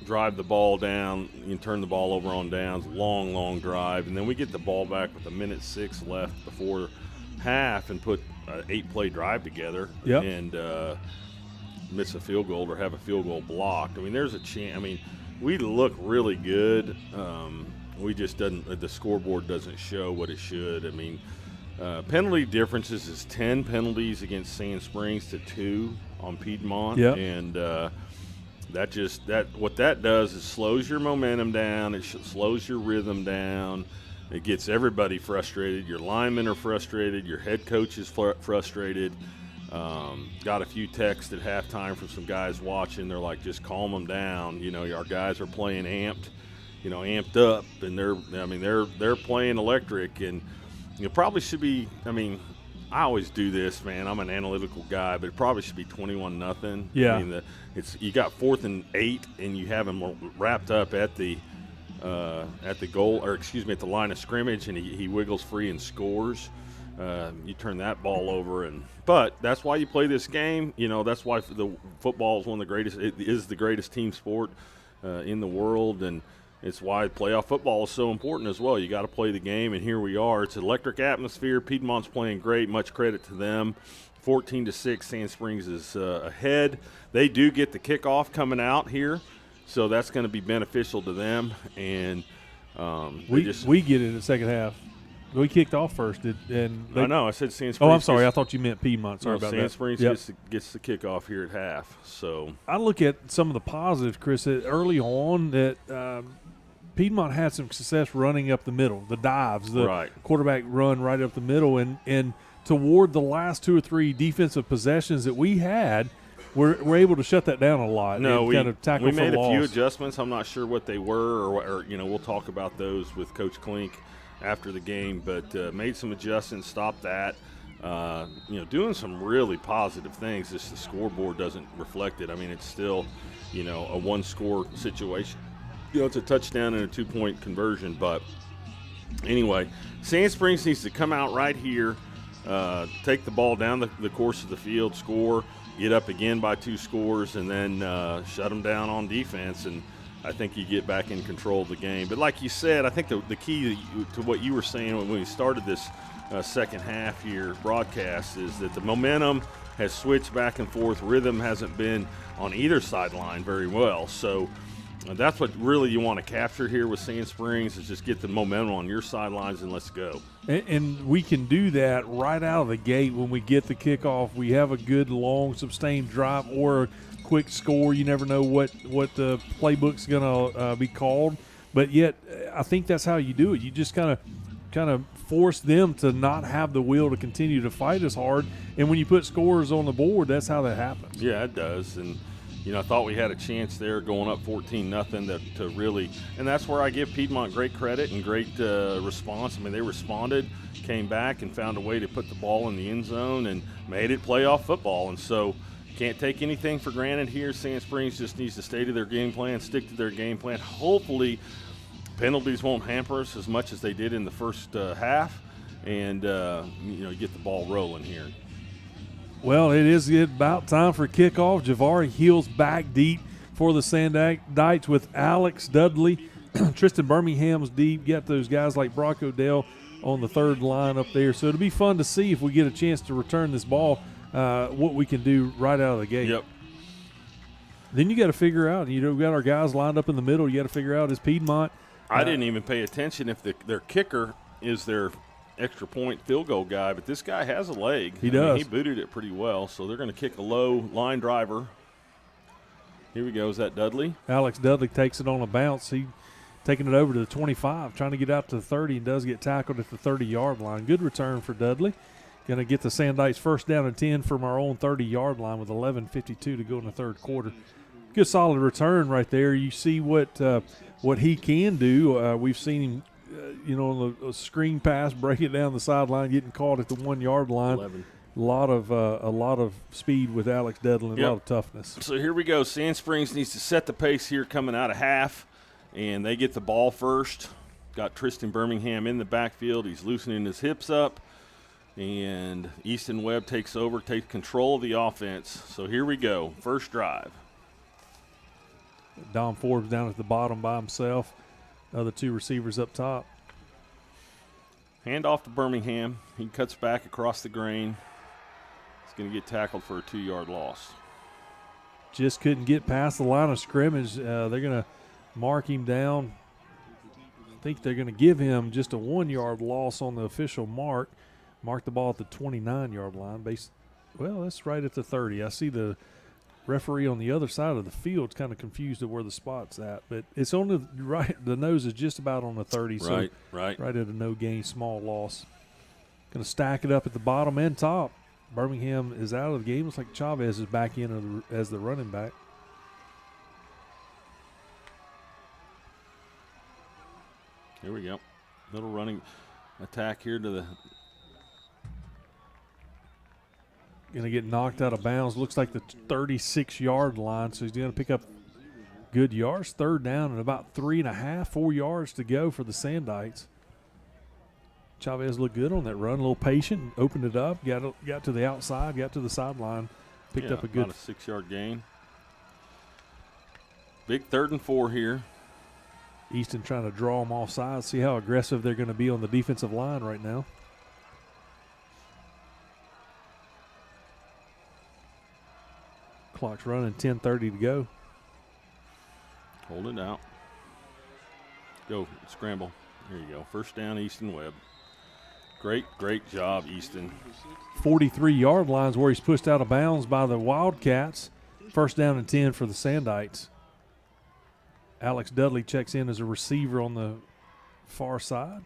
drive the ball down, you turn the ball over on downs, long drive, and then we get the ball back with 1:06 left before half and put an 8-play drive together. Yep. And miss a field goal or have a field goal blocked. I mean, there's a chance. I mean, we look really good. We just the scoreboard doesn't show what it should. I mean, penalty differences is 10 penalties against Sand Springs to 2 on Piedmont. Yep. And what that does is slows your momentum down. It slows your rhythm down. It gets everybody frustrated. Your linemen are frustrated. Your head coach is frustrated. Got a few texts at halftime from some guys watching. They're like, just calm them down. You know, our guys are playing amped up, and they're playing electric, and probably should be. I mean, I always do this, man. I'm an analytical guy, but it probably should be 21-0. Yeah. I mean, you got 4th and 8, and you have them wrapped up at the goal, or excuse me, at the line of scrimmage, and he wiggles free and scores. You turn that ball over, but that's why you play this game. That's why the football is one of the greatest. It is the greatest team sport in the world, and it's why playoff football is so important as well. You got to play the game, and here we are. It's an electric atmosphere. Piedmont's playing great. Much credit to them. 14-6, Sand Springs is ahead. They do get the kickoff coming out here, so that's going to be beneficial to them. And we get it in the second half. We kicked off first. I know. I said Sand Springs. Oh, I'm sorry. I thought you meant Piedmont. Sorry about that. Sand Springs gets the kickoff here at half. So I look at some of the positives, Chris, that early on that Piedmont had some success running up the middle, the dives, the quarterback run right up the middle, and toward the last 2 or 3 defensive possessions that we had, we're able to shut that down a lot. No, we kind of tackle we for made loss. a few adjustments. I'm not sure what they were, or we'll talk about those with Coach Klink after the game, but made some adjustments, stopped that. Doing some really positive things. Just the scoreboard doesn't reflect it. I mean, it's still, a one-score situation. It's a touchdown and a 2-point conversion. But anyway, Sand Springs needs to come out right here, take the ball down the course of the field, score, get up again by 2 scores, and then shut them down on defense. And I think you get back in control of the game. But like you said, I think the key to what you were saying when we started this second half here broadcast is that the momentum has switched back and forth. Rhythm hasn't been on either sideline very well. So that's what really you want to capture here with Sand Springs is just get the momentum on your sidelines and let's go. And we can do that right out of the gate when we get the kickoff. We have a good, long, sustained drive or a quick score. You never know what the playbook's going to be called. But yet I think that's how you do it. You just kind of force them to not have the will to continue to fight as hard. And when you put scores on the board, that's how that happens. Yeah, it does. And I thought we had a chance there going up 14-0 to really – and that's where I give Piedmont great credit and great response. I mean, they responded, came back, and found a way to put the ball in the end zone and made it playoff football. And so can't take anything for granted here. Sand Springs just needs to stay to their game plan, stick to their game plan. Hopefully penalties won't hamper us as much as they did in the first half and, get the ball rolling here. Well, it is about time for kickoff. Javari Heels back deep for the Sandites with Alex Dudley. Tristan Birmingham's deep. Got those guys like Brock Odell on the third line up there. So it'll be fun to see if we get a chance to return this ball, what we can do right out of the gate. Yep. Then you got to figure out, we got our guys lined up in the middle. You got to figure out, is Piedmont. I didn't even pay attention if their kicker is their extra point field goal guy, but this guy has a leg. He does. He booted it pretty well, so they're going to kick a low line driver. Here we go. Is that Dudley? Alex Dudley takes it on a bounce. He taking it over to the 25, trying to get out to the 30, and does get tackled at the 30-yard line. Good return for Dudley. Going to get the Sandites first down and 10 from our own 30-yard line with 11:52 to go in the third quarter. Good solid return right there. You see what he can do. We've seen him on the screen pass, break it down the sideline, getting caught at the 1-yard line. 11. A lot of speed with Alex Dudley and a lot of toughness. So here we go. Sand Springs needs to set the pace here coming out of half, and they get the ball first. Got Tristan Birmingham in the backfield. He's loosening his hips up, and Easton Webb takes over, takes control of the offense. So here we go. First drive. Dom Forbes down at the bottom by himself. Other 2 receivers up top. Hand off to Birmingham. He cuts back across the grain. He's going to get tackled for a 2-yard loss. Just couldn't get past the line of scrimmage. They're going to mark him down. I think they're going to give him just a 1-yard loss on the official mark. Mark the ball at the 29-yard line. Well, that's right at the 30. I see the referee on the other side of the field is kind of confused at where the spot's at, but it's on the right. The nose is just about on the 30, so right at a no gain, small loss. Going to stack it up at the bottom and top. Birmingham is out of the game. Looks like Chavez is back in as the running back. Here we go. Little running attack here to the. Going to get knocked out of bounds. Looks like the 36-yard line, so he's going to pick up good yards. Third down and about 3.5, 4 yards to go for the Sandites. Chavez looked good on that run, a little patient, opened it up, got to the outside, got to the sideline, picked up a good. About a 6-yard gain. Big 3rd and 4 here. Easton trying to draw them off sides. See how aggressive they're going to be on the defensive line right now. Clock's running, 10:30 to go. Hold it out. Go, scramble. There you go. First down, Easton Webb. Great job, Easton. 43-yard line's where he's pushed out of bounds by the Wildcats. First down and 10 for the Sandites. Alex Dudley checks in as a receiver on the far side.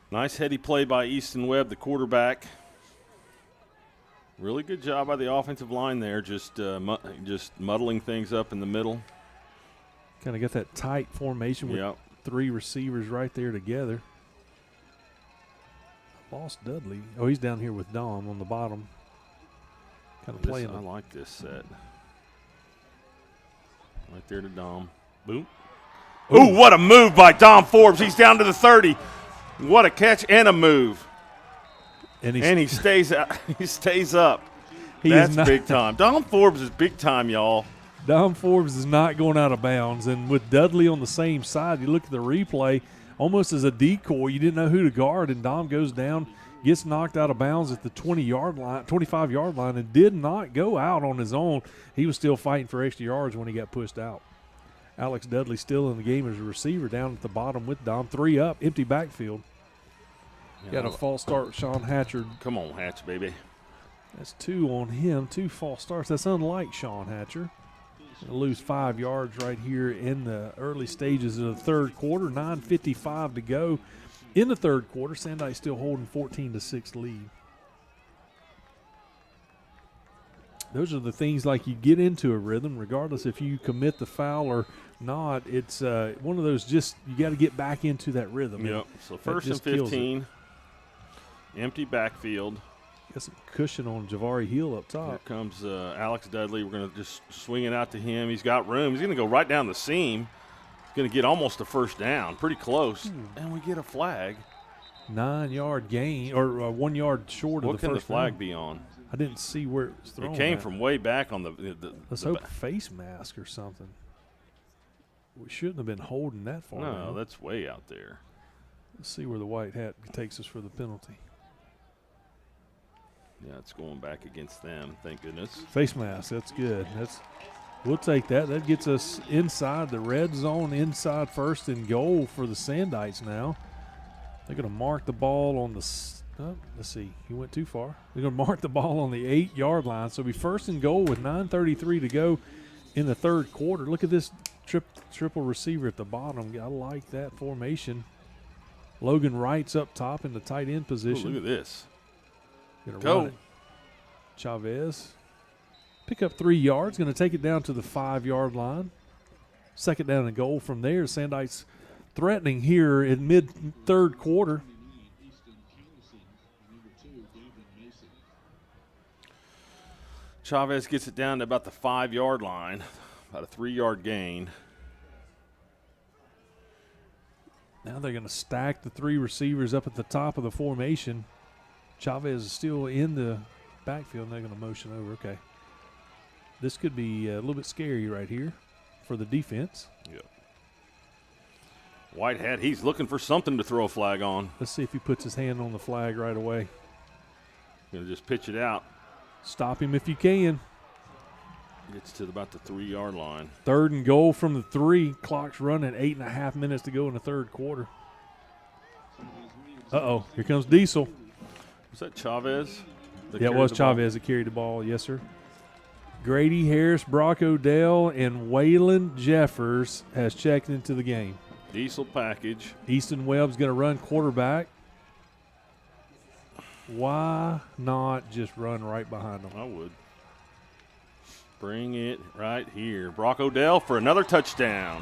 Nice heady play by Easton Webb, the quarterback. Really good job by the offensive line there, just muddling things up in the middle. Kind of got that tight formation with 3 receivers right there together. Lost Dudley. Oh, he's down here with Dom on the bottom. Kind of playing. I like this set. Right there to Dom. Boom. Ooh, what a move by Dom Forbes. He's down to the 30. What a catch and a move. And he stays out. He stays up. That's big time. Dom Forbes is big time, y'all. Dom Forbes is not going out of bounds. And with Dudley on the same side, you look at the replay, almost as a decoy. You didn't know who to guard, and Dom goes down, gets knocked out of bounds at the 20-yard line, 25-yard line, and did not go out on his own. He was still fighting for extra yards when he got pushed out. Alex Dudley still in the game as a receiver down at the bottom with Dom. 3 up, empty backfield. Got a false start with Sean Hatcher. Come on, Hatch, baby. That's 2 on him, 2 false starts. That's unlike Sean Hatcher. Gonna lose 5 yards right here in the early stages of the third quarter. 9:55 to go in the third quarter. Sandite still holding 14-6 lead. Those are the things like you get into a rhythm, regardless if you commit the foul or not. It's one of those just you got to get back into that rhythm. Yep. So first and 15, empty backfield. Got some cushion on Javari Hill up top. Here comes Alex Dudley. We're going to just swing it out to him. He's got room. He's going to go right down the seam. He's going to get almost a first down. Pretty close. And we get a flag. 9-yard gain, or 1 yard short of the first down. What can the flag be on? I didn't see where it was thrown. It came from way back on the Let's hope face mask or something. We shouldn't have been holding that far. No, that's way out there. Let's see where the white hat takes us for the penalty. Yeah, it's going back against them, thank goodness. Face mask, that's good. We'll take that. That gets us inside the red zone, inside first and goal for the Sandites now. They're going to mark the ball on the let's see. He went too far. They're going to mark the ball on the 8-yard line. So it'll be first and goal with 9:33 to go in the third quarter. Look at this triple receiver at the bottom. I like that formation. Logan Wright's up top in the tight end position. Ooh, look at this. Go. Chavez. Pick up 3 yards. Going to take it down to the 5-yard line. Second down and goal from there. Sandites threatening here in mid-third quarter. Chavez gets it down to about the 5-yard line, about a 3-yard gain. Now they're going to stack the 3 receivers up at the top of the formation. Chavez is still in the backfield, and they're going to motion over. Okay. This could be a little bit scary right here for the defense. Yep. Whitehead, he's looking for something to throw a flag on. Let's see if he puts his hand on the flag right away. Going to just pitch it out. Stop him if you can. Gets to about the 3-yard line. Third and goal from the 3. Clock's running. 8.5 minutes to go in the third quarter. Uh-oh. Here comes Diesel. Was that Chavez? Yeah, it was Chavez that carried the ball. Yes, sir. Grady Harris, Brock Odell, and Waylon Jeffers has checked into the game. Diesel package. Easton Webb's going to run quarterback. Why not just run right behind them? I would. Bring it right here. Brock Odell for another touchdown.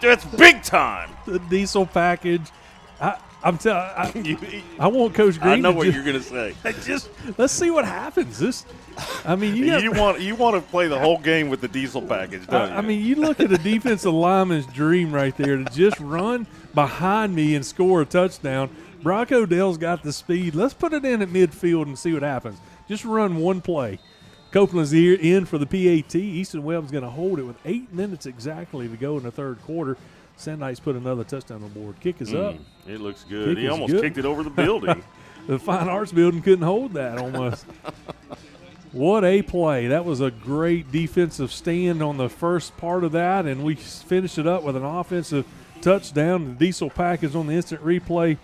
That's big time. The Diesel package. I'm telling you, I want Coach Green. I know what you're going to say. Let's see what happens. You want to play the whole game with the Diesel package, don't you? I mean, you look at a defensive lineman's dream right there to just run behind me and score a touchdown. Brock Odell's got the speed. Let's put it in at midfield and see what happens. Just run one play. Copeland's in for the PAT. Easton Webb's going to hold it with 8 minutes exactly to go in the third quarter. Sandites put another touchdown on the board. Kick is up. It looks good. He almost kicked it over the building. the Fine Arts Building couldn't hold that almost. What a play. That was a great defensive stand on the first part of that, and we finished it up with an offensive touchdown. The Diesel package on the instant replay.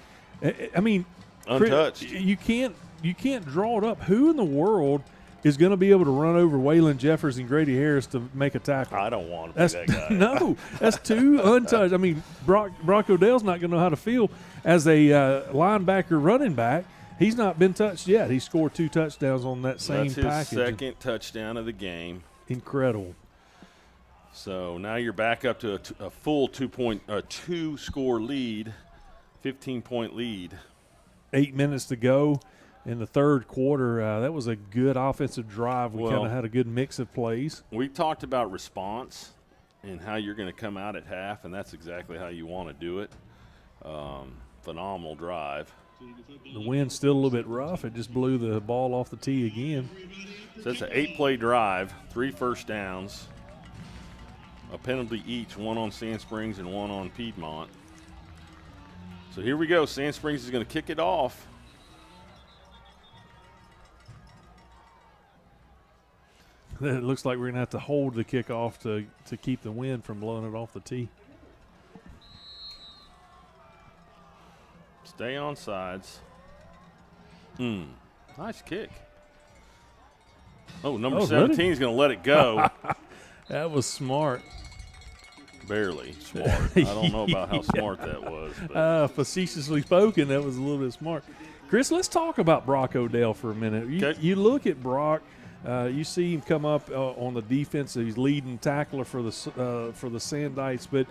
I mean, untouched. You can't draw it up. Who in the world is going to be able to run over Waylon Jeffers and Grady Harris to make a tackle? I don't want to be that guy. No, that's too untouched. I mean, Brock Odell's not going to know how to feel as a linebacker running back. He's not been touched yet. He scored 2 touchdowns on that same That's his package. second touchdown of the game. Incredible. So now you're back up to a full 2-score lead, 15-point lead. 8 minutes to go in the third quarter. That was a good offensive drive. We kind of had a good mix of plays. We talked about response and how you're going to come out at half, and that's exactly how you want to do it. Phenomenal drive. The wind's still a little bit rough. It just blew the ball off the tee again. So that's an 8-play drive, 3 first downs, a penalty each, 1 on Sand Springs and 1 on Piedmont. So here we go. Sand Springs is going to kick it off. It looks like we're going to have to hold the kickoff to keep the wind from blowing it off the tee. Stay on sides. Nice kick. Oh, number 17 is going to let it go. That was smart. Barely smart. I don't know about how smart that was. But. Facetiously spoken, that was a little bit smart. Chris, let's talk about Brock Odell for a minute. You look at Brock. You see him come up on the defense. He's leading tackler for the Sandites. But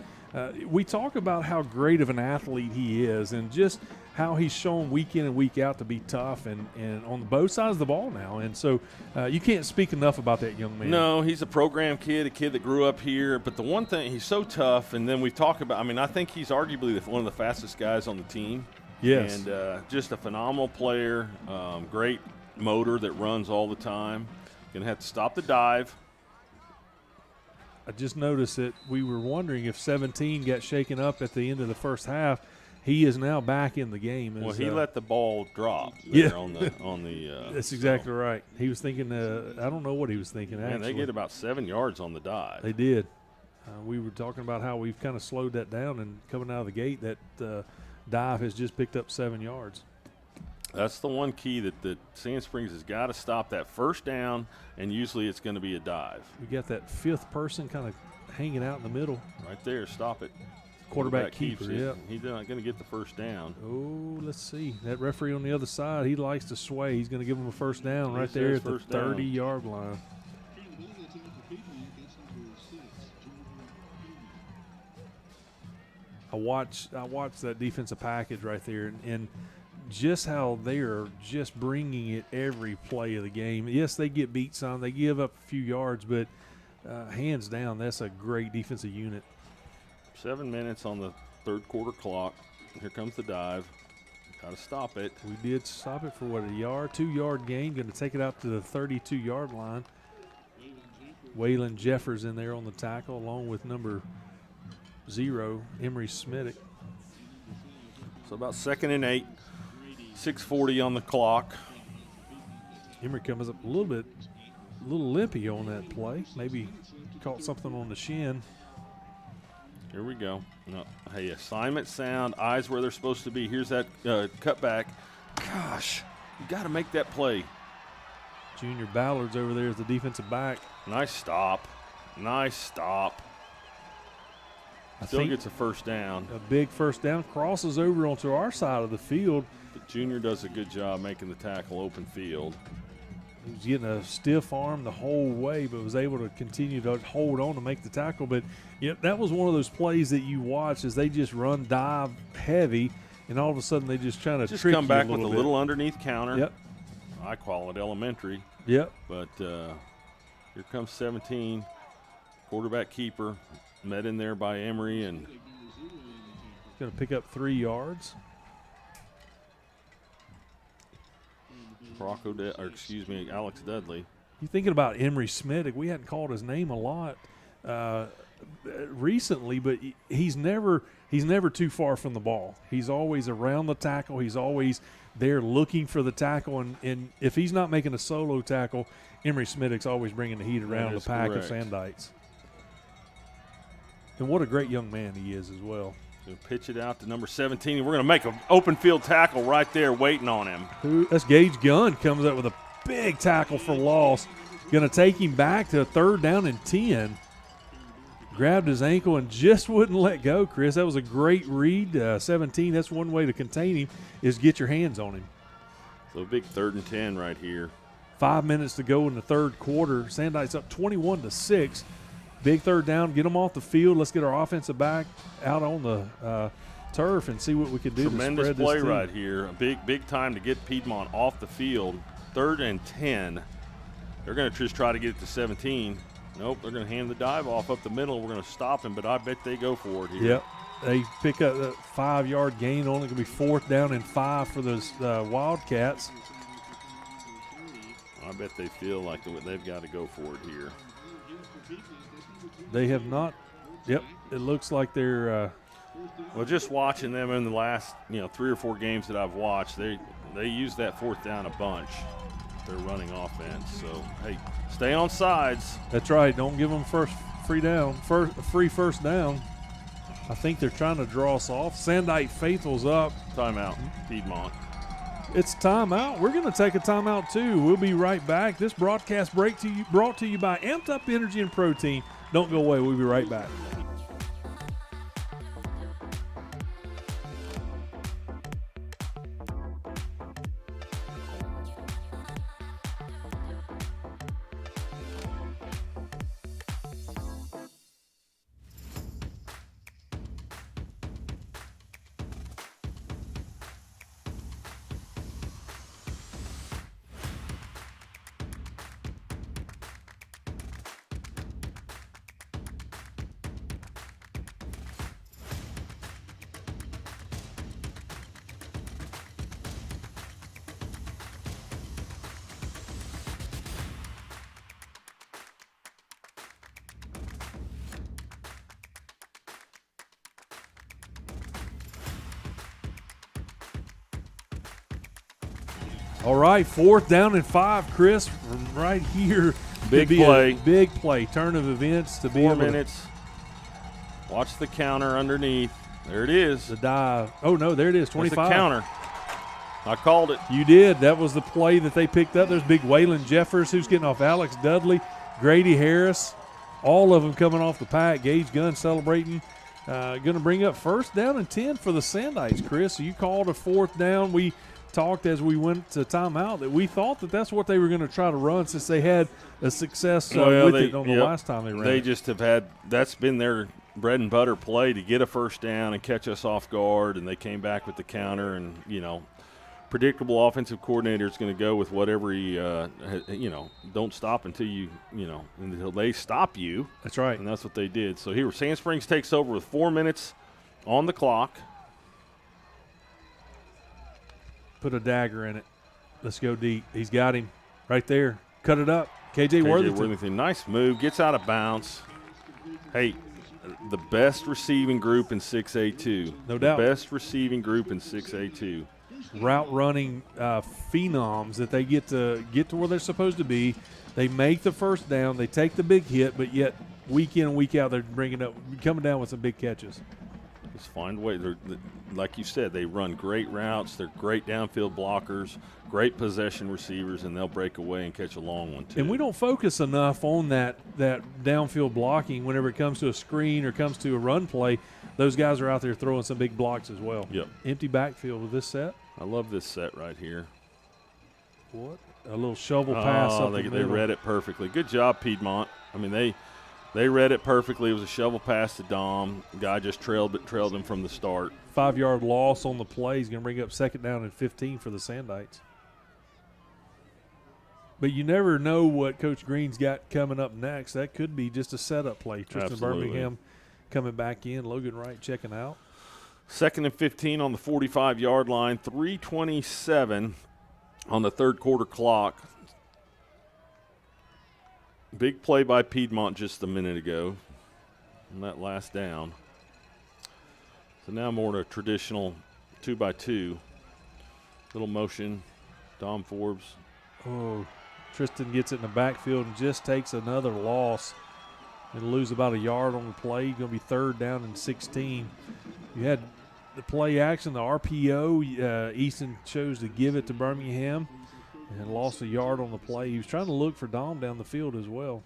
we talk about how great of an athlete he is and just how he's shown week in and week out to be tough and on both sides of the ball now. And so you can't speak enough about that young man. No, he's a program kid, a kid that grew up here. But the one thing, he's so tough. And then we've talked about, I think he's arguably one of the fastest guys on the team. Yes. And just a phenomenal player, great motor that runs all the time. Going to have to stop the dive. I just noticed that we were wondering if 17 got shaken up at the end of the first half. He is now back in the game. Well, he let the ball drop there on the That's exactly right. He was thinking, I don't know what he was thinking, actually. Man, they get about 7 yards on the dive. They did. We were talking about how we've kind of slowed that down, and coming out of the gate, that dive has just picked up 7 yards. That's the one key that Sand Springs has got to stop that first down, and usually it's going to be a dive. We got that fifth person kind of hanging out in the middle. Right there, stop it. Quarterback keeper, yeah. He's not going to get the first down. Oh, let's see. That referee on the other side, he likes to sway. He's going to give him a first down right there at the 30-yard line. I watched that defensive package right there, and just how they are just bringing it every play of the game. Yes, they get beat some. They give up a few yards, but hands down, that's a great defensive unit. 7 minutes on the third quarter clock. Here comes the dive. Got to stop it. We did stop it for, what, a yard, 2-yard gain. Going to take it out to the 32-yard line. Waylon Jeffers in there on the tackle, along with number 0, Emery Smittick. So about 2nd and 8. 6:40 on the clock. Emery comes up a little limpy on that play. Maybe caught something on the shin. Here we go. No, hey, assignment sound, eyes where they're supposed to be. Here's that cutback. Gosh, you got to make that play. Junior Ballard's over there as the defensive back. Nice stop. Nice stop. Still gets a first down. A big first down. Crosses over onto our side of the field. But Junior does a good job making the tackle open field. He was getting a stiff arm the whole way, but was able to continue to hold on to make the tackle. But that was one of those plays that you watch as they just run dive heavy, and all of a sudden they just trying to just trick come back you a with a bit. little underneath counter. Yep. I call it elementary. Yep. But here comes 17, quarterback keeper, met in there by Emery, and going to pick up 3 yards. Alex Dudley. You thinking about Emery Smittick? We hadn't called his name a lot recently, but he's never too far from the ball. He's always around the tackle. He's always there looking for the tackle, and if he's not making a solo tackle, Emery Smittick's always bringing the heat around the pack of Sandites. And what a great young man he is as well. He'll pitch it out to number 17, and we're going to make an open field tackle right there waiting on him. That's Gage Gunn comes up with a big tackle for loss. Going to take him back to a 3rd down and 10. Grabbed his ankle and just wouldn't let go, Chris. That was a great read. 17, that's one way to contain him, is get your hands on him. So a big 3rd and 10 right here. 5 minutes to go in the third quarter. Sandites up 21-6. Big 3rd down. Get them off the field. Let's get our offensive back out on the turf and see what we can do. Tremendous to spread play this team. right here. A big time to get Piedmont off the field. 3rd and 10. They're going to just try to get it to 17. Nope, they're going to hand the dive off up the middle. We're going to stop him, but I bet they go for it here. Yep. They pick up that 5-yard gain. Only going to be 4th down and 5 for those Wildcats. I bet they feel like they've got to go for it here. They have not. Yep, it looks like they're. Well, just watching them in the last 3 or 4 games that I've watched, they use that 4th down a bunch. They're running offense. So, hey, stay on sides. That's right. Don't give them free 1st down. I think they're trying to draw us off. Sandite Faithful's up. Timeout, Piedmont. It's timeout. We're going to take a timeout, too. We'll be right back. This broadcast brought to you by Amped Up Energy and Protein. Don't go away. We'll be right back. All right, 4th down and 5, Chris, from right here. Big play. Big play. Turn of events to be 4 able minutes. Watch the counter underneath. There it is. The dive. Oh, no, there it is, 25. There's the counter. I called it. You did. That was the play that they picked up. There's big Waylon Jeffers who's getting off Alex Dudley, Grady Harris, all of them coming off the pack. Gage Gunn celebrating. Going to bring up 1st down and 10 for the Sandites, Chris. So you called a 4th down. We talked as we went to timeout that we thought that that's what they were going to try to run since they had a success with it on the last time they ran. They just have had – that's been their bread and butter play to get a 1st down and catch us off guard, and they came back with the counter and, predictable offensive coordinator is going to go with whatever he, don't stop until until they stop you. That's right. And that's what they did. So here, Sand Springs takes over with 4 minutes on the clock. Put a dagger in it. Let's go deep. He's got him right there. Cut it up. KJ Worthington. Nice move. Gets out of bounds. Hey, the best receiving group in 6A2. No doubt. The best receiving group in 6A2. Route running phenoms that they get to where they're supposed to be. They make the 1st down. They take the big hit, but yet week in and week out they're coming down with some big catches. Just find a way. Like you said, they run great routes. They're great downfield blockers, great possession receivers, and they'll break away and catch a long one, too. And we don't focus enough on that downfield blocking whenever it comes to a screen or comes to a run play. Those guys are out there throwing some big blocks as well. Yep. Empty backfield with this set. I love this set right here. What? A little shovel pass up the middle. They read it perfectly. Good job, Piedmont. I mean, they read it perfectly. It was a shovel pass to Dom. The guy just trailed him from the start. 5-yard loss on the play. He's going to bring up 2nd down and 15 for the Sandites. But you never know what Coach Green's got coming up next. That could be just a setup play. Tristan Absolutely. Birmingham coming back in. Logan Wright checking out. 2nd and 15 on the 45-yard line. 3:27 on the third quarter clock. Big play by Piedmont just a minute ago. on that last down. So now more to traditional 2x2. Little motion. Dom Forbes. Oh, Tristan gets it in the backfield and just takes another loss. He'll lose about a yard on the play. Going to be 3rd down and 16. You had the play action, the RPO. Easton chose to give it to Birmingham and lost a yard on the play. He was trying to look for Dom down the field as well.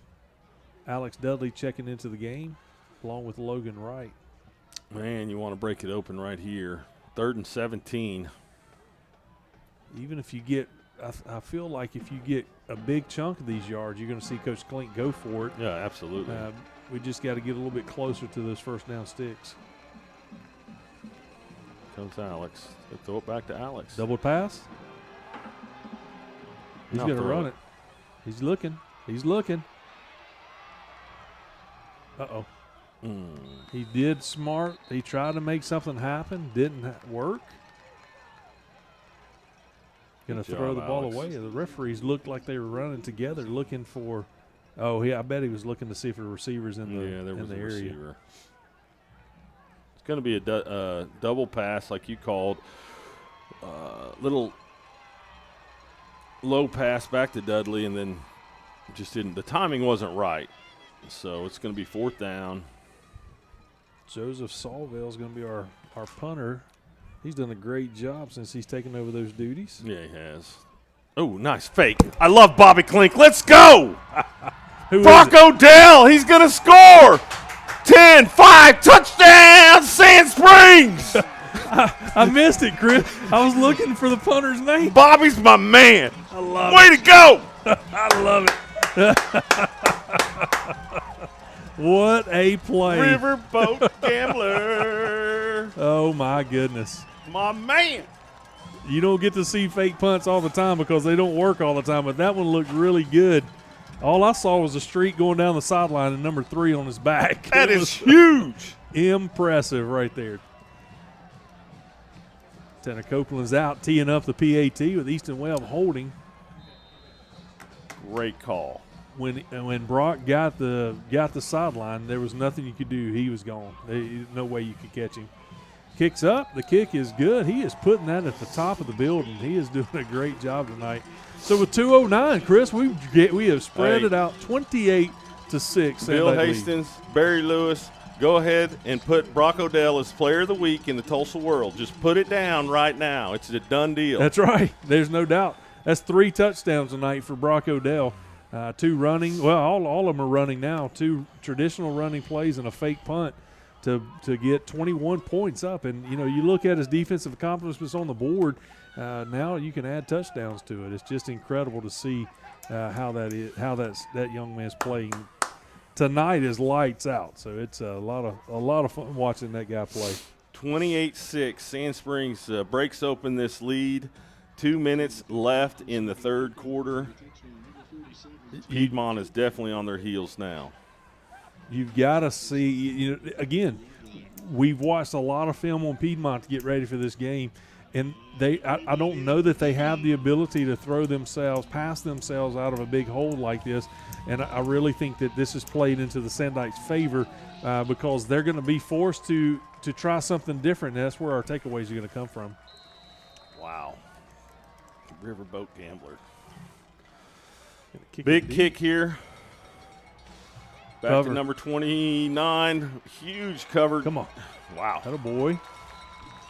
Alex Dudley checking into the game along with Logan Wright. Man, you want to break it open right here. 3rd and 17. Even if you get, I feel like if you get a big chunk of these yards, you're going to see Coach Klink go for it. Yeah, absolutely. We just got to get a little bit closer to those first down sticks. Comes Alex. They throw it back to Alex. Double pass. He's Now going to throw run it. it. He's looking. He's looking. Uh-oh. He did smart. He tried to make something happen. Didn't work. Going to Good throw job, the ball Alex. away. The referees looked like they were running together looking for – I bet he was looking to see if there were receivers in the, there was in the a area. receiver. It's going to be a double pass like you called. Little low pass back to Dudley, and then just didn't – the timing wasn't right. So it's going to be 4th down. Joseph Sawville is going to be our punter. He's done a great job since he's taken over those duties. Yeah, he has. Oh, nice fake. I love Bobby Klink. Let's go. Brock Odell, he's going to score. 10-5, touchdown, Sand Springs. I missed it, Chris. I was looking for the punter's name. Bobby's my man. I love Way it. to go. I love it. What a play. Riverboat Gambler. Oh, my goodness. My man. You don't get to see fake punts all the time because they don't work all the time, but that one looked really good. All I saw was a streak going down the sideline and number 3 on his back. That It is was huge. impressive right there. Tanner Copeland's out teeing up the PAT with Easton Webb holding. Great call. When Brock got the sideline, there was nothing you could do. He was gone. No way you could catch him. Kicks up. The kick is good. He is putting that at the top of the building. He is doing a great job tonight. So with 2:09, Chris, we have spread it out 28-6. Bill Sandbag lead. Hastings, Barry Lewis, go ahead and put Brock Odell as Player of the Week in the Tulsa World. Just put it down right now. It's a done deal. That's right. There's no doubt. That's 3 touchdowns tonight for Brock Odell. 2 running. Well, all of them are running now. 2 traditional running plays and a fake punt to get 21 points up. And, you look at his defensive accomplishments on the board, now you can add touchdowns to it. It's just incredible to see how that young man's playing. Tonight is lights out. So it's a lot of fun watching that guy play. 28-6. Sand Springs breaks open this lead. 2 minutes left in the 3rd quarter. Piedmont is definitely on their heels now. You've got to see, again, we've watched a lot of film on Piedmont to get ready for this game, and I don't know that they have the ability to pass themselves out of a big hole like this, and I really think that this is played into the Sandites' favor because they're going to be forced to try something different, and that's where our takeaways are going to come from. Wow. Riverboat Gambler. Kick Big it deep. kick here. Back Cover. to number 29. Huge cover. Come on. Wow. Attaboy.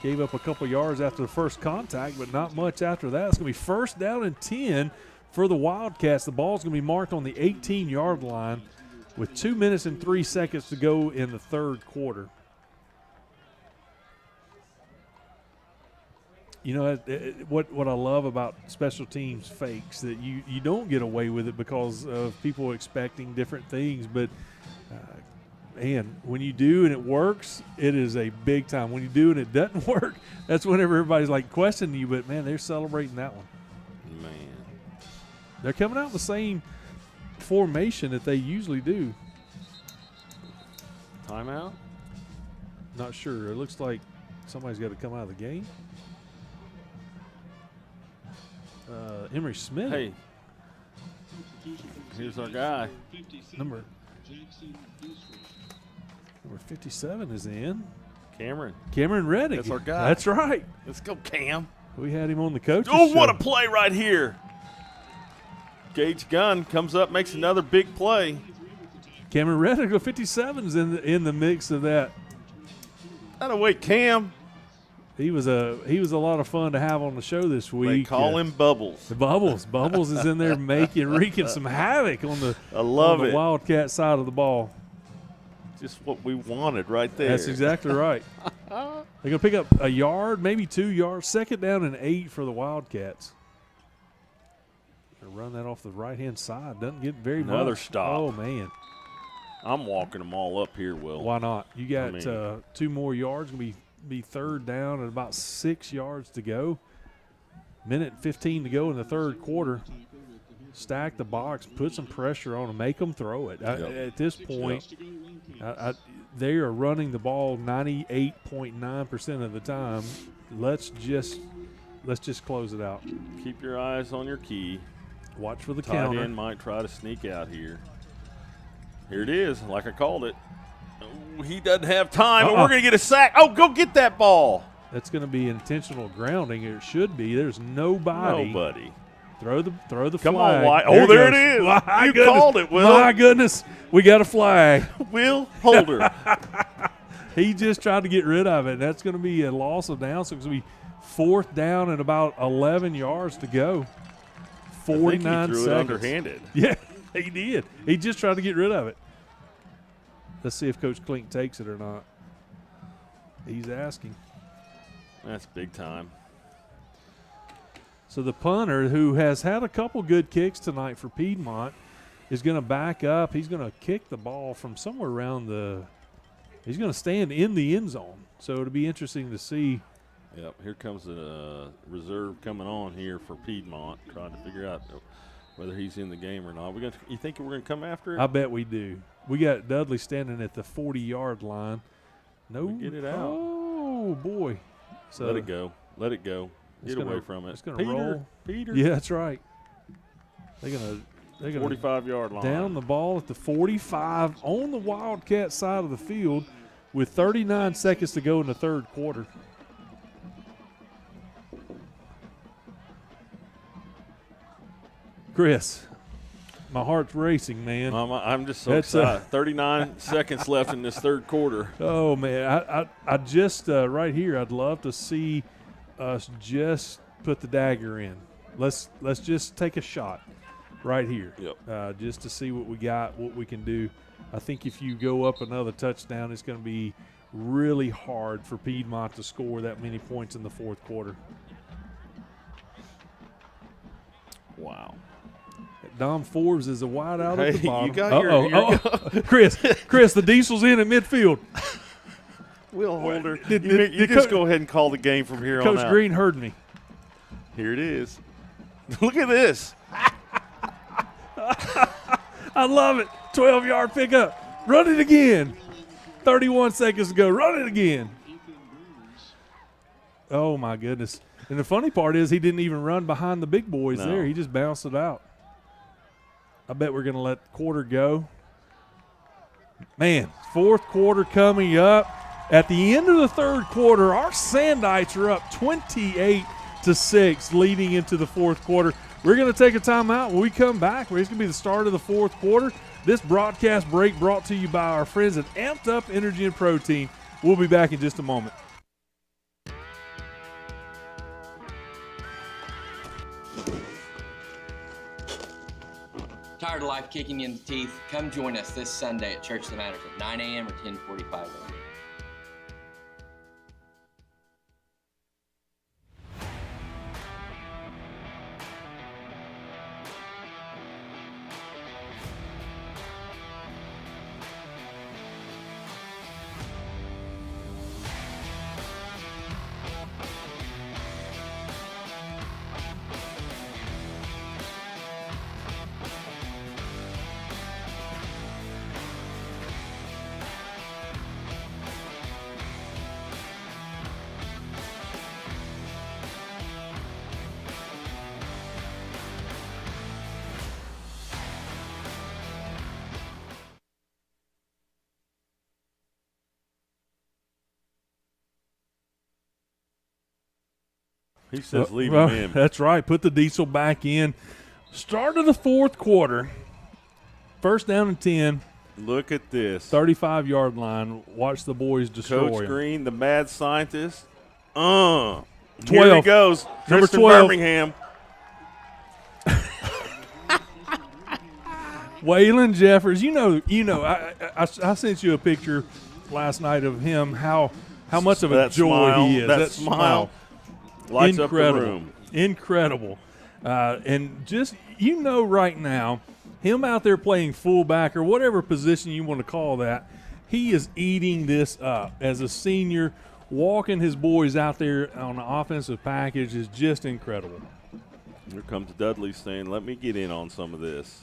Gave up a couple yards after the first contact, but not much after that. It's going to be 1st down and 10 for the Wildcats. The ball's going to be marked on the 18-yard line with 2 minutes and 3 seconds to go in the 3rd quarter. What I love about special teams fakes, that you don't get away with it because of people expecting different things, but man, when you do and it works, it is a big time. When you do and it doesn't work, that's whenever everybody's like questioning you, but man, they're celebrating that one. Man. They're coming out the same formation that they usually do. Timeout? Not sure. It looks like somebody's got to come out of the game. Emery Smith. Hey, here's our guy. Number Number 57 is in. Cameron Reddick. That's our guy. That's right. Let's go, Cam. We had him on the coach's Oh, show. what a play right here. Gage Gunn comes up, makes another big play. Cameron Reddick, 57's in the mix of that. Out of way, Cam. He was a lot of fun to have on the show this week. They call him Bubbles. Bubbles is in there wreaking some havoc on the Wildcat side of the ball. Just what we wanted right there. That's exactly right. They're going to pick up a yard, maybe 2 yards. 2nd down and 8 for the Wildcats. They run that off the right-hand side. Doesn't get very much. Another stop. Oh, man. I'm walking them all up here, Will. Why not? You got 2 more yards. Going to be 3rd down and about 6 yards to go. Minute 15 to go in the 3rd quarter. Stack the box, put some pressure on them, make them throw it. At this point, they are running the ball 98.9% of the time. Let's just close it out. Keep your eyes on your key. Watch for the Tight counter. end might try to sneak out here. Here it is, like I called it. Oh, he doesn't have time, and we're going to get a sack. Oh, go get that ball. That's going to be intentional grounding. It should be. There's nobody. Throw the flag. Come on, White. Oh, there it is. My you goodness. called it, Will. My goodness. We got a flag. Will Holder. He just tried to get rid of it. That's going to be a loss of down. So it's going to be 4th down and about 11 yards to go. 49 I think he threw seconds. it underhanded. Yeah, he did. He just tried to get rid of it. Let's see if Coach Klink takes it or not. He's asking. That's big time. So the punter, who has had a couple good kicks tonight for Piedmont, is going to back up. He's going to kick the ball from somewhere around he's going to stand in the end zone. So it'll be interesting to see. Yep, here comes the reserve coming on here for Piedmont, trying to figure out whether he's in the game or not. You think we're going to come after it? I bet we do. We got Dudley standing at the 40-yard line. No. Get it out. Oh, boy. So Let it go. Let it go. Get away from it. It's going to roll. Peter. Yeah, that's right. They're going to 45-yard line. Down the ball at the 45 on the Wildcat side of the field with 39 seconds to go in the 3rd quarter. Chris, my heart's racing, man. I'm just so excited. 39 seconds left in this 3rd quarter. Oh, man. I just, right here, I'd love to see us just put the dagger in. Let's just take a shot right here. Yep. Just to see what we got, what we can do. I think if you go up another touchdown, it's going to be really hard for Piedmont to score that many points in the 4th quarter. Wow. Dom Forbes is a wide out at the bottom. You got your Chris, the diesel's in at midfield. Will Holder, you just go ahead and call the game from here on out. Coach Green heard me. Here it is. Look at this. I love it. 12-yard pickup. Run it again. 31 seconds to go. Run it again. Oh, my goodness. And the funny part is he didn't even run behind the big boys there. He just bounced it out. I bet we're going to let the quarter go. Man, 4th quarter coming up. At the end of the 3rd quarter, our Sandites are up 28-6 leading into the 4th quarter. We're going to take a timeout. When we come back, it's going to be the start of the 4th quarter. This broadcast break brought to you by our friends at Amped Up Energy and Protein. We'll be back in just a moment. Tired of life kicking you in the teeth? Come join us this Sunday at Church that Matters at 9 a.m. or 10:45 a.m. He says leave him in. That's right. Put the Diesel back in. Start of the fourth quarter. First down and 10. Look at this. 35-yard line. Watch the boys destroy Coach him. Green, the mad scientist. 12. 12. Here he goes. Number Tristan 12. Birmingham. Waylon Jeffers. I sent you a picture last night of him, how much of a That joy smile, he is. that smile lights up the room. Incredible. And just, right now, him out there playing fullback or whatever position you want to call that, he is eating this up. As a senior, walking his boys out there on the offensive package is just incredible. Here comes Dudley saying, let me get in on some of this.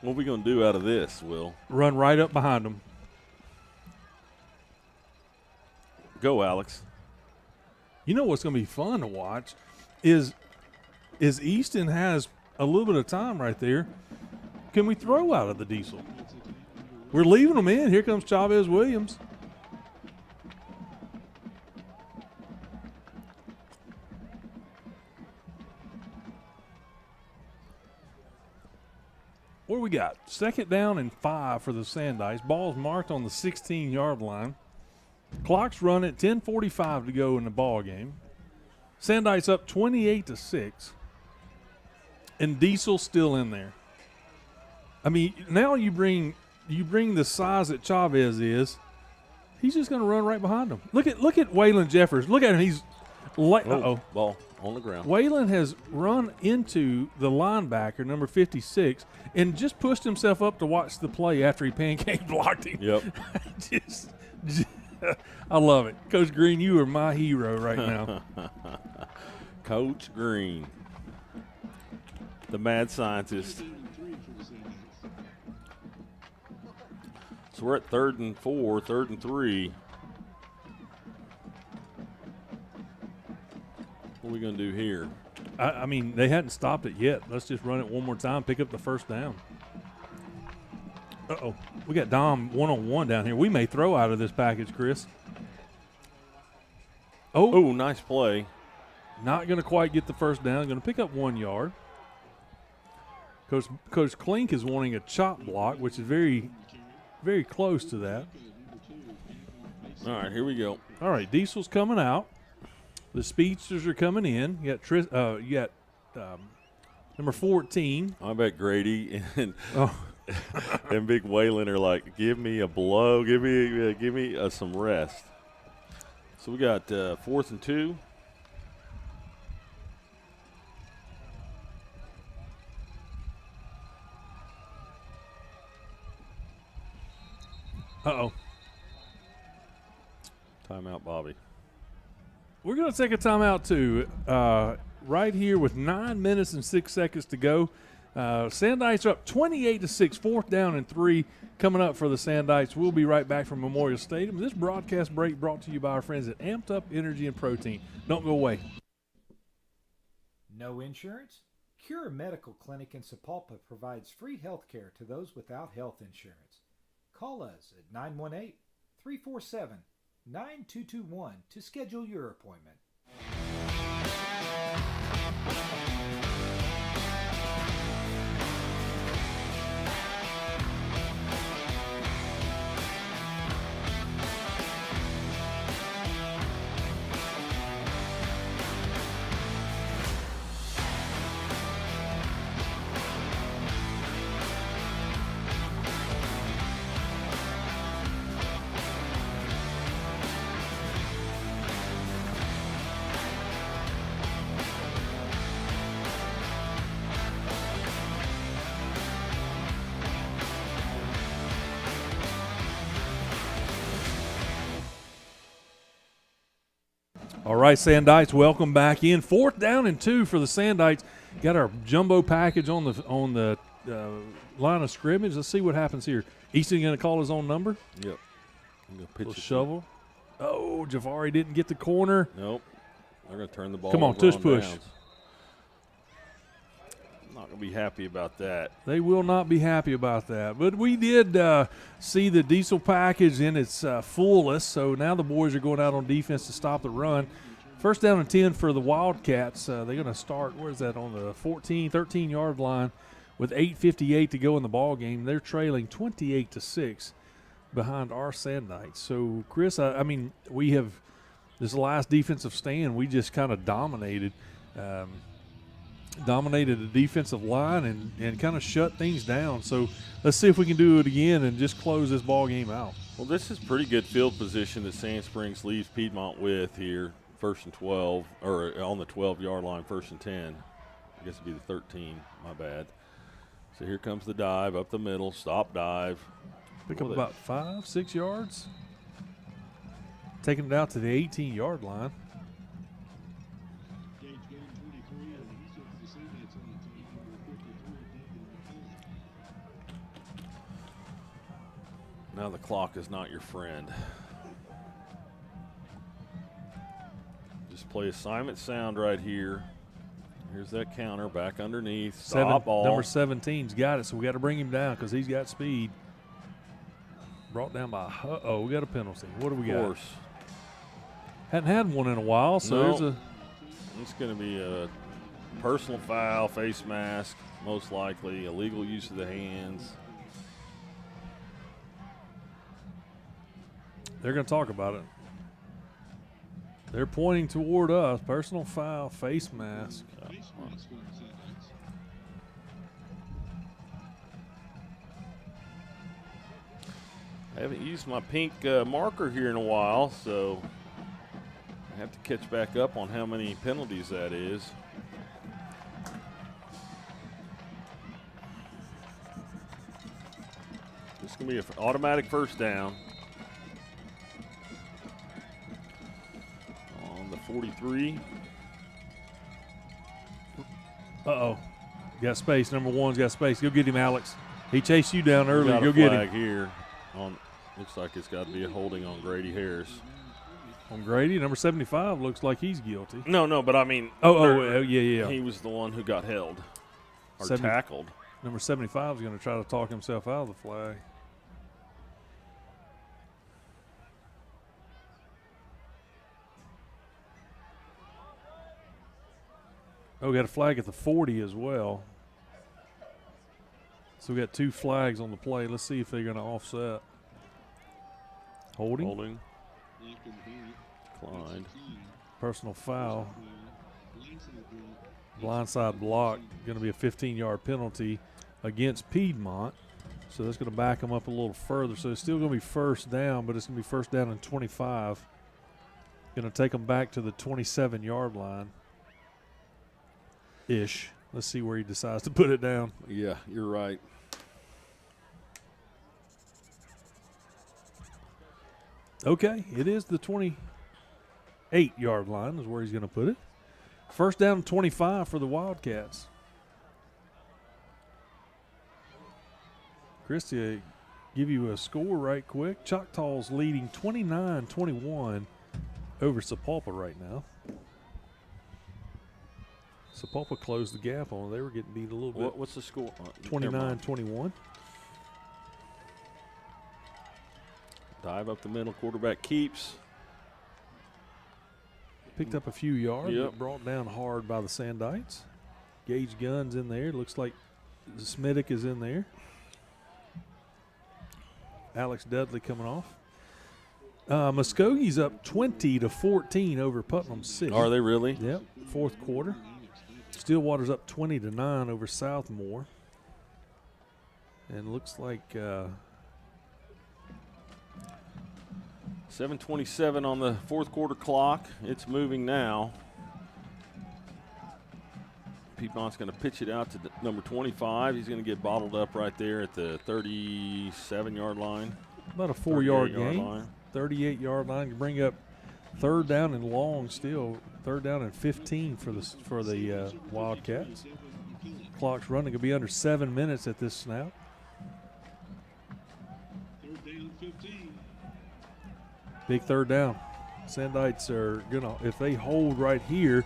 What are we going to do out of this, Will? Run right up behind him. Go, Alex. You know what's going to be fun to watch is Easton has a little bit of time right there. Can we throw out of the Diesel? We're leaving them in. Here comes Chavez Williams. What do we got? Second down and 5 for the Sandites. Ball's marked on the 16-yard line. Clock's running. 10:45 to go in the ball game. Sandites up 28-6, and Diesel's still in there. I mean, now you bring the size that Chavez is. He's just going to run right behind him. Look at Waylon Jeffers. Look at him. He's Ball on the ground. Waylon has run into the linebacker, number 56, and just pushed himself up to watch the play after he pancake blocked him. Yep. just I love it. Coach Green, you are my hero right now. Coach Green, the mad scientist. So we're at 3rd and 4, 3rd and 3. What are we going to do here? I mean, they hadn't stopped it yet. Let's just run it one more time, pick up the first down. Uh-oh. We got Dom one-on-one down here. We may throw out of this package, Chris. Oh, nice play. Not going to quite get the first down. Going to pick up 1 yard. Coach Klink is wanting a chop block, which is very, very close to that. All right, here we go. All right, Diesel's coming out. The speedsters are coming in. You got number 14. I bet Grady and Oh. and Big Waylon are like, give me a blow, give me some rest. So we got 4th and 2. Uh-oh. Timeout, Bobby. We're going to take a timeout, too. Right here with 9 minutes and 6 seconds to go. Sandites are up 28-6, 4th down and 3 coming up for the Sandites. We'll be right back from Memorial Stadium. This broadcast break brought to you by our friends at Amped Up Energy and Protein. Don't go away. No insurance? Cure Medical Clinic in Sapulpa provides free health care to those without health insurance. Call us at 918-347-9221 to schedule your appointment. All right, Sandites, welcome back in. 4th down and 2 for the Sandites. Got our jumbo package on the line of scrimmage. Let's see what happens here. Easton going to call his own number? Yep. I'm gonna pitch Little shovel. Oh, Javari didn't get the corner. Nope. They're going to turn the ball Come on, over tush push. downs. Not going to be happy about that. They will not be happy about that. But we did see the diesel package in its fullest, so now the boys are going out on defense to stop the run. First down and 10 for the Wildcats. They're going to start, where is that, on the 13-yard line with 8:58 to go in the ball game. They're trailing 28-6 behind our Sandites. So, Chris, I mean, we have this last defensive stand, we just kind of dominated the defensive line and kind of shut things down. So let's see if we can do it again and just close this ball game out. Well, this is pretty good field position that Sand Springs leaves Piedmont with here. 1st and 12, or on the 12-yard line, 1st and 10. I guess it'd be the 13, my bad. So here comes the dive up the middle, stop dive. Pick up about 5-6 yards. Taking it out to the 18-yard line. Now the clock is not your friend. Just play assignment sound right here. Here's that counter back underneath. Stop ball. Number 17's got it, so we got to bring him down because he's got speed. Brought down by, we got a penalty. What do we got? Of course. Hadn't had one in a while, so there's a. It's going to be a personal foul, face mask, most likely, illegal use of the hands. They're going to talk about it. They're pointing toward us. Personal foul, face mask. I haven't used my pink marker here in a while, so I have to catch back up on how many penalties that is. This is going to be an automatic first down. On the 43. Got space. Number 1's got space. Go get him, Alex. He chased you down earlier. Got a Go get flag him. Here. Looks like it's got to be a holding on Grady Harris. On Grady, number 75 looks like he's guilty. No, but I mean. Yeah. He was the one who got held or tackled. Number 75 is going to try to talk himself out of the flag. We got a flag at the 40 as well. So we got 2 flags on the play. Let's see if they're going to offset. Holding. Declined. Personal foul. Blindside block. Going to be a 15-yard penalty against Piedmont. So that's going to back them up a little further. So it's still going to be first down, but it's going to be first down and 25. Going to take them back to the 27-yard line. Ish. Let's see where he decides to put it down. Yeah, you're right. Okay, it is the 28-yard line is where he's going to put it. First down and 25 for the Wildcats. Christy, give you a score right quick. Choctaw's leading 29-21 over Sapulpa right now. Sapulpa closed the gap on. They were getting beat a little bit. What's the score? 29-21. Dive up the middle. Quarterback keeps. Picked up a few yards, Yep. but brought down hard by the Sandites. Gage Gunn's in there. Looks like Smitic is in there. Alex Dudley coming off. Muskogee's up 20-14 over Putnam City. Are they really? Yep, fourth quarter. Stillwater's up 20-9 over Southmore. And looks like 7:27 on the fourth quarter clock. It's moving now. Piedmont's going to pitch it out to number 25. He's going to get bottled up right there at the 37-yard line. About a 4-yard gain. Line. 38-yard line. You bring up third down and long still. Third down and 15 for the Wildcats. Clock's running. It'll be under 7 minutes at this snap. Third down, 15. Big third down. Sandites are going to, if they hold right here,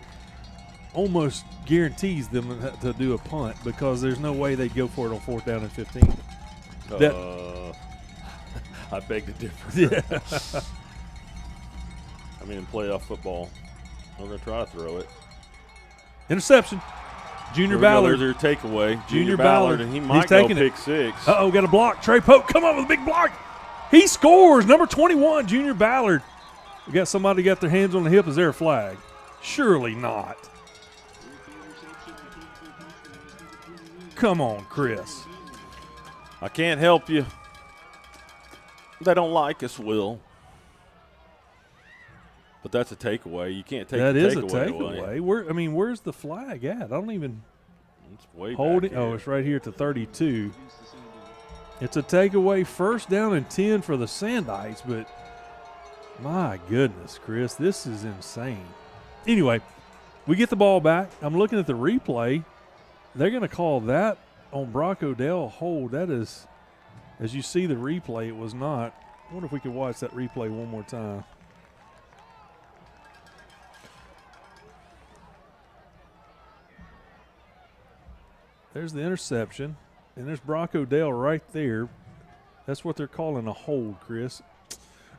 almost guarantees them to do a punt because there's no way they'd go for it on 4th down and 15. I beg to differ. Yeah. I mean, in playoff football, we're going to try to throw it. Interception. Junior Here we go. Ballard. There's their takeaway. Junior Ballard. And he He's might go taking it. pick 6. Uh-oh, got a block. Trey Pope, come on with a big block. He scores. Number 21, Junior Ballard. We got somebody got their hands on the hip. Is there a flag? Surely not. Come on, Chris. I can't help you. They don't like us, Will. But that's a takeaway. You can't take That the is a takeaway away. takeaway. Where's the flag at? I don't even It's way hold back it. Oh, here. it's right here at the 32. It's a takeaway, 1st down and 10 for the Sandites, but my goodness, Chris, this is insane. Anyway, we get the ball back. I'm looking at the replay. They're going to call that on Brock Odell hold. That is, as you see the replay, it was not. I wonder if we could watch that replay one more time. There's the interception, and there's Brock Odell right there. That's what they're calling a hold, Chris.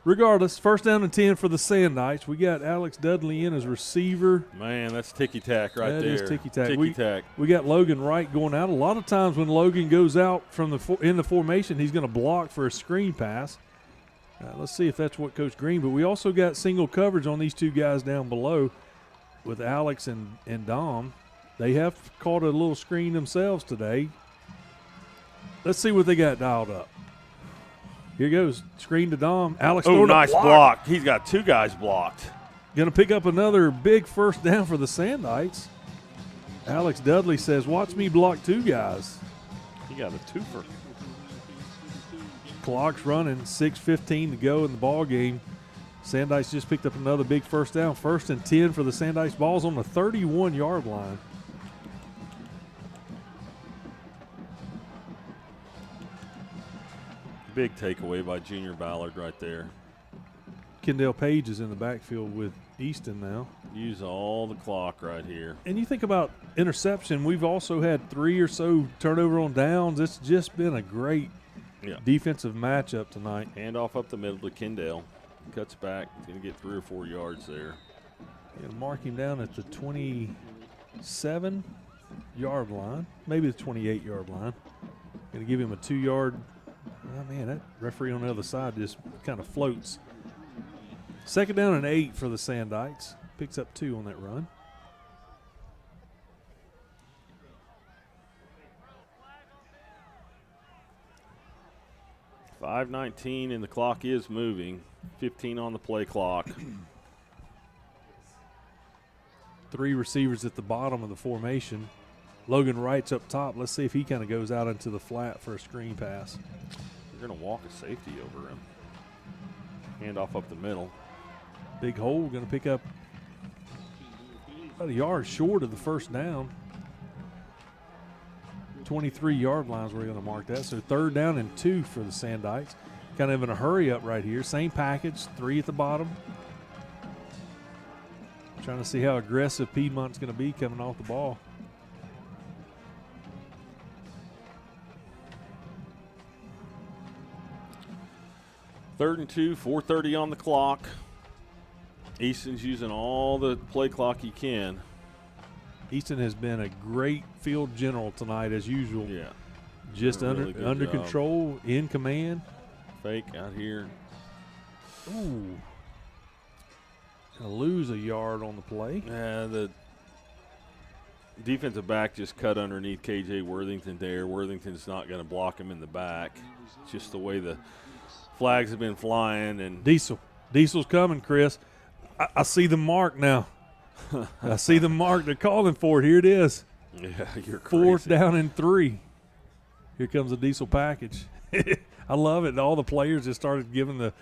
Regardless, 1st down and 10 for the Sandites. We got Alex Dudley in as receiver. Man, that's ticky-tack right there. That is ticky-tack. Ticky-tack. We got Logan Wright going out. A lot of times when Logan goes out from in the formation, he's going to block for a screen pass. Let's see if that's what Coach Green. But we also got single coverage on these two guys down below with Alex and Dom. They have caught a little screen themselves today. Let's see what they got dialed up. Here goes. Screen to Dom. Alex Oh, throwing a nice block. He's got 2 guys blocked. Going to pick up another big 1st down for the Sandites. Alex Dudley says, watch me block 2 guys. He got a 2-fer. Clock's running, 6:15 to go in the ball game. Sandites just picked up another big 1st down. 1st and 10 for the Sandites. Ball's on the 31-yard line. Big takeaway by Junior Ballard right there. Kendall Page is in the backfield with Easton now. Use all the clock right here. And you think about interception, we've also had 3 or so turnover on downs. It's just been a great defensive matchup tonight. Handoff up the middle to Kendall. Cuts back. He's going to get 3 or 4 yards there. And mark him down at the 27-yard line, maybe the 28-yard line. Going to give him a 2-yard. Oh, man, that referee on the other side just kind of floats. 2nd down and 8 for the Sandites. Picks up 2 on that run. .5:19 and the clock is moving. 15 on the play clock. 3 receivers at the bottom of the formation. Logan Wright's up top. Let's see if he kind of goes out into the flat for a screen pass. They're going to walk a safety over him. Handoff up the middle. Big hole, going to pick up about a yard short of the 1st down. 23-yard lines we're going to mark that. So 3rd down and 2 for the Sandites. Kind of in a hurry up right here. Same package, 3 at the bottom. Trying to see how aggressive Piedmont's going to be coming off the ball. Third and 2, 4:30 on the clock. Easton's using all the play clock he can. Easton has been a great field general tonight as usual. Yeah. Just Doing a really under good job. control, in command. Fake out here. Ooh. Gonna lose a yard on the play. The defensive back just cut underneath KJ Worthington there. Worthington's not going to block him in the back. It's just the way the flags have been flying. And Diesel's coming, Chris. I see the mark now. I see the mark. They're calling for it. Here it is. Yeah, you're crazy. 4th down and 3. Here comes the Diesel package. I love it. All the players just started giving the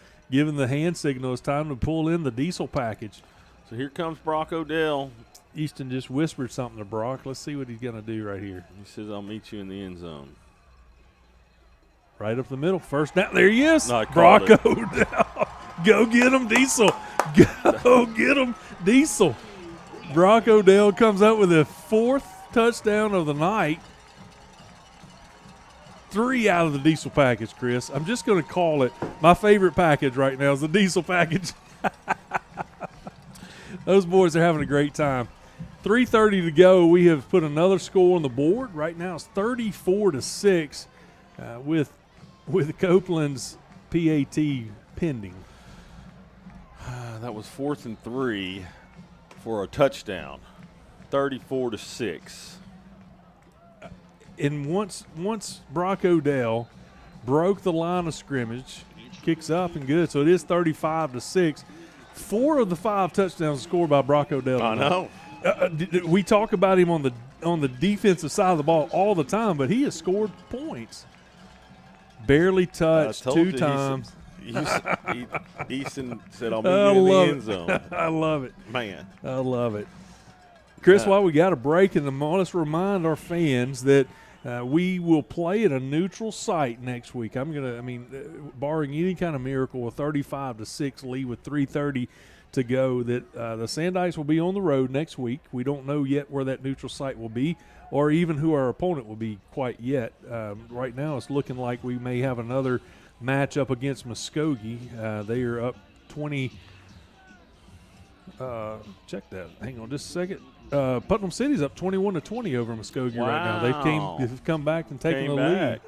hand signal. It's time to pull in the Diesel package. So here comes Brock Odell. Easton just whispered something to Brock. Let's see what he's going to do right here. He says, I'll meet you in the end zone. Right up the middle. 1st down. There he is. No, Brock Odell. Go get him, Diesel. Go get him, Diesel. Brock Odell comes up with a 4th touchdown of the night. 3 out of the diesel package, Chris. I'm just going to call it my favorite package right now is the diesel package. Those boys are having a great time. 3:30 to go. We have put another score on the board. Right now it's 34-6 with Copeland's PAT pending. That was 4th and 3 for a touchdown. 34-6. And once Brock Odell broke the line of scrimmage, kicks up and good. So it is 35-6. 4 of the 5 touchdowns scored by Brock Odell. I know. We talk about him on the defensive side of the ball all the time, but he has scored points. Barely touched 2 times. Easton said, I'll be in the end zone. I love it. Man. I love it. Chris, while we got a break in the moment, let's remind our fans that we will play at a neutral site next week. Barring any kind of miracle, a 35-6 lead with 3:30 to go, that the Sandites will be on the road next week. We don't know yet where that neutral site will be or even who our opponent will be quite yet. Right now it's looking like we may have another match up against Muskogee. They are up 20. Check that. Hang on just a second. Putnam City's up 21-20 over Muskogee right now. They've come back and taken the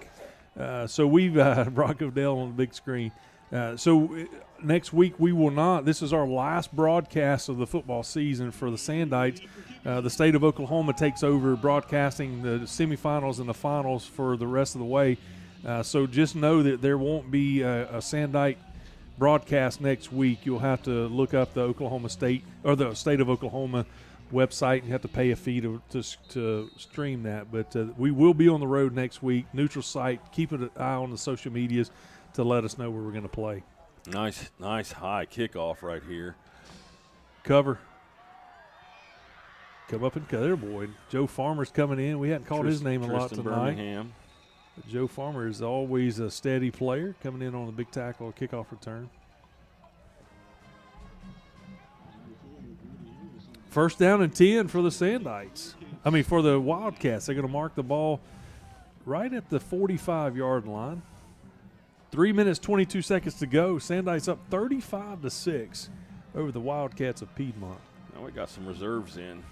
lead. So we've Brock Odell on the big screen. So next week we will not. This is our last broadcast of the football season for the Sandites. The state of Oklahoma takes over broadcasting the semifinals and the finals for the rest of the way. So just know that there won't be a Sandite broadcast next week. You'll have to look up the Oklahoma State or the state of Oklahoma website, and you have to pay a fee to stream that. But we will be on the road next week. Neutral site. Keep an eye on the social medias to let us know where we're going to play. Nice high kickoff right here. Cover. Come up and there, boy. Joe Farmer's coming in. We hadn't called his name a lot tonight. Birmingham. But Joe Farmer is always a steady player coming in on the big tackle kickoff return. First down and 10 for the Sandites. For the Wildcats. They're going to mark the ball right at the 45-yard line. 3 minutes, 22 seconds to go. Sandites up 35-6 over the Wildcats of Piedmont. Now we got some reserves in.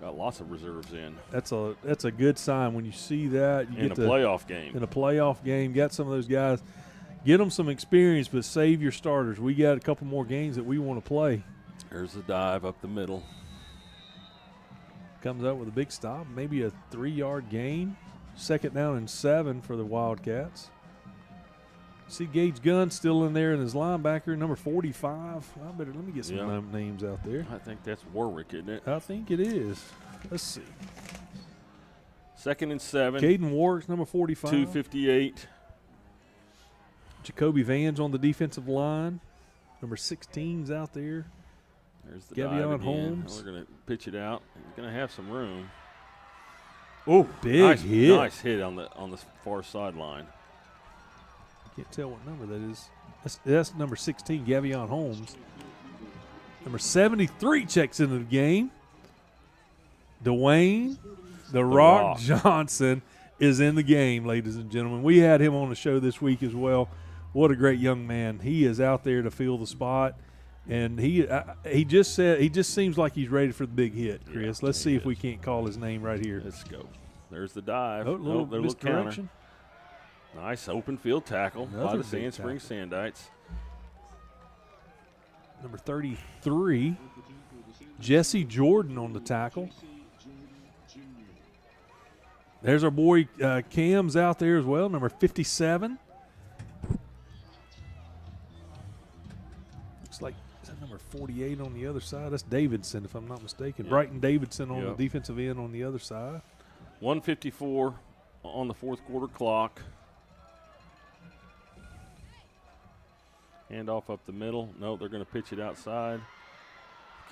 Got lots of reserves in. That's a good sign when you see that. You in a playoff game. In a playoff game, got some of those guys. Get them some experience, but save your starters. We got a couple more games that we want to play. There's the dive up the middle. Comes up with a big stop, maybe a 3-yard gain. 2nd down and 7 for the Wildcats. See Gage Gunn still in there, and his linebacker, number 45. Let me get some names out there. I think that's Warwick, isn't it? I think it is. Let's see. 2nd and 7. Caden Warwick's number 45. 258. Jacoby Vans on the defensive line. Number 16's out there. There's the Gavion dive again. Holmes. We're going to pitch it out. He's going to have some room. Oh, big hit. Nice hit on the far sideline. Can't tell what number that is. That's number 16, Gavion Holmes. Number 73 checks into the game. Dwayne The Rock Johnson is in the game, ladies and gentlemen. We had him on the show this week as well. What a great young man. He is out there to fill the spot. And he just seems like he's ready for the big hit, Chris. Let's see if we can't call his name right here. Let's go. There's the dive. Little misdirection. Nice open field tackle by the Sand Springs Sandites. Number 33, Jesse Jordan on the tackle. There's our boy Cam's out there as well, number 57. Looks like is that number 48 on the other side? That's Davidson, if I'm not mistaken. Yep. Brighton Davidson on the defensive end on the other side. 1:54 on the 4th quarter clock. Hand off up the middle. No, they're going to pitch it outside.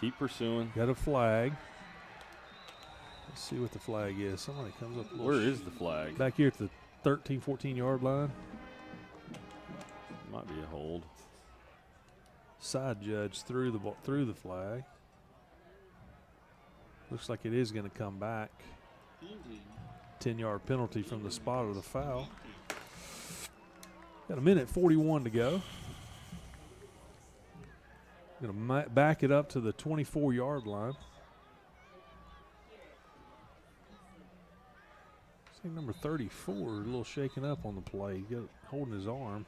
Keep pursuing. Got a flag. Let's see what the flag is. Somebody comes up. Where is the flag? Back here at the 13, 14-yard line. Might be a hold. Side judge threw the flag. Looks like it is going to come back. 10-yard penalty from the spot of the foul. Got a minute 41 to go. Going to back it up to the 24-yard line. I think number 34 a little shaken up on the play. Got holding his arm.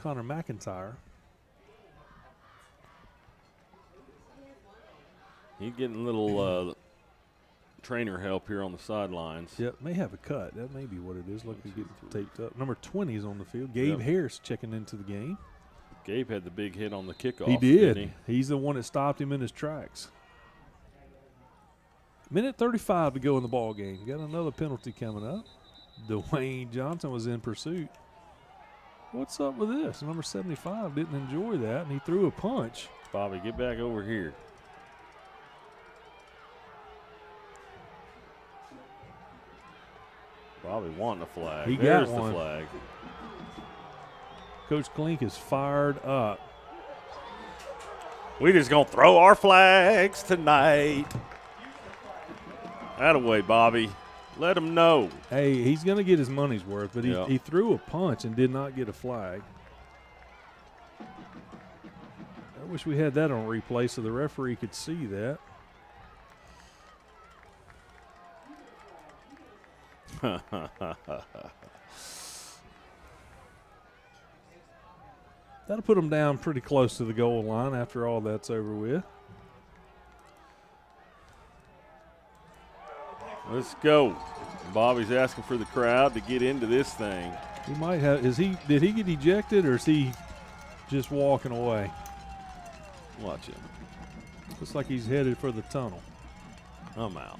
Connor McIntyre. He's getting a little trainer help here on the sidelines. Yep, may have a cut. That may be what it is. Look, he's getting taped up. Number 20 is on the field. Gabe Harris checking into the game. Gabe had the big hit on the kickoff. He did. Didn't He's the one that stopped him in his tracks. Minute 35 to go in the ball game. Got another penalty coming up. Dwayne Johnson was in pursuit. What's up with this? Number 75 didn't enjoy that, and he threw a punch. Bobby, get back over here. Bobby wanting a flag. He There's got one. The flag. Coach Klink is fired up. We just going to throw our flags tonight. Attaboy, Bobby. Let him know. Hey, he's going to get his money's worth, but he threw a punch and did not get a flag. I wish we had that on replay so the referee could see that. That'll put them down pretty close to the goal line after all that's over with. Let's go. Bobby's asking for the crowd to get into this thing. He might have. Did he get ejected or is he just walking away? Watch him. Looks like he's headed for the tunnel. I'm out.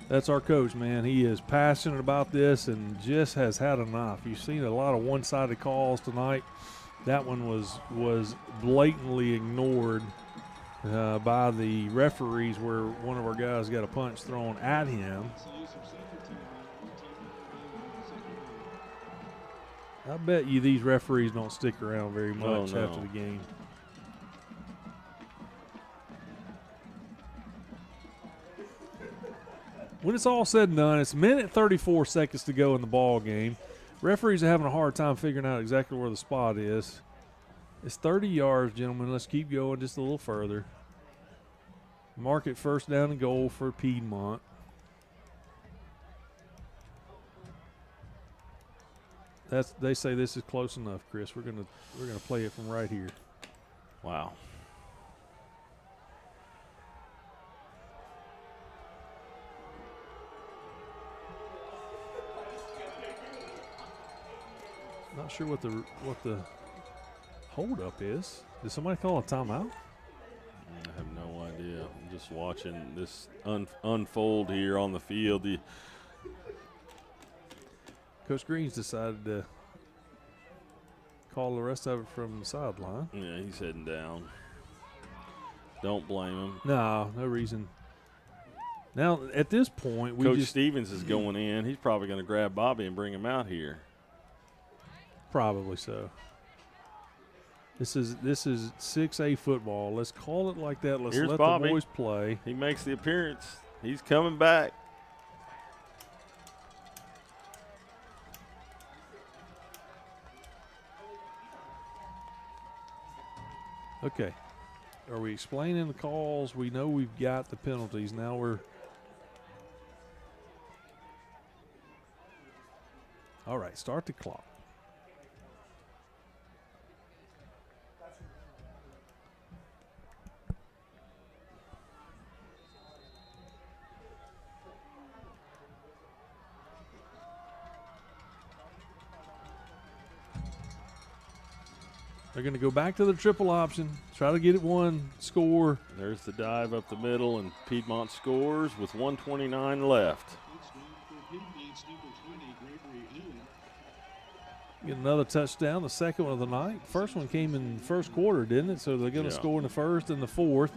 That's our coach, man. He is passionate about this and just has had enough. You've seen a lot of one-sided calls tonight. That one was blatantly ignored by the referees where one of our guys got a punch thrown at him. I bet you these referees don't stick around very much after the game. When it's all said and done, it's a minute 34 seconds to go in the ball game. Referees are having a hard time figuring out exactly where the spot is. It's 30 yards, gentlemen. Let's keep going just a little further. Mark it first down and goal for Piedmont. They say this is close enough, Chris. We're gonna play it from right here. Wow. Not sure what the holdup is. Did somebody call a timeout? I have no idea. I'm just watching this unfold here on the field. Coach Green's decided to call the rest of it from the sideline. Yeah, he's heading down. Don't blame him. No reason. Now, at this point, Coach Stevens is going in. He's probably going to grab Bobby and bring him out here. Probably so. This is 6A football. Let's call it like that. Let's Here's let Bobby. the boys play. He makes the appearance. He's coming back. Okay. Are we explaining the calls? We know we've got the penalties. Now we're all right. Start the clock. They're going to go back to the triple option, try to get it one, score. There's the dive up the middle, and Piedmont scores with 1:29 left. Get another touchdown, the second one of the night. First one came in the first quarter, didn't it? So they're going to score in the first and the fourth.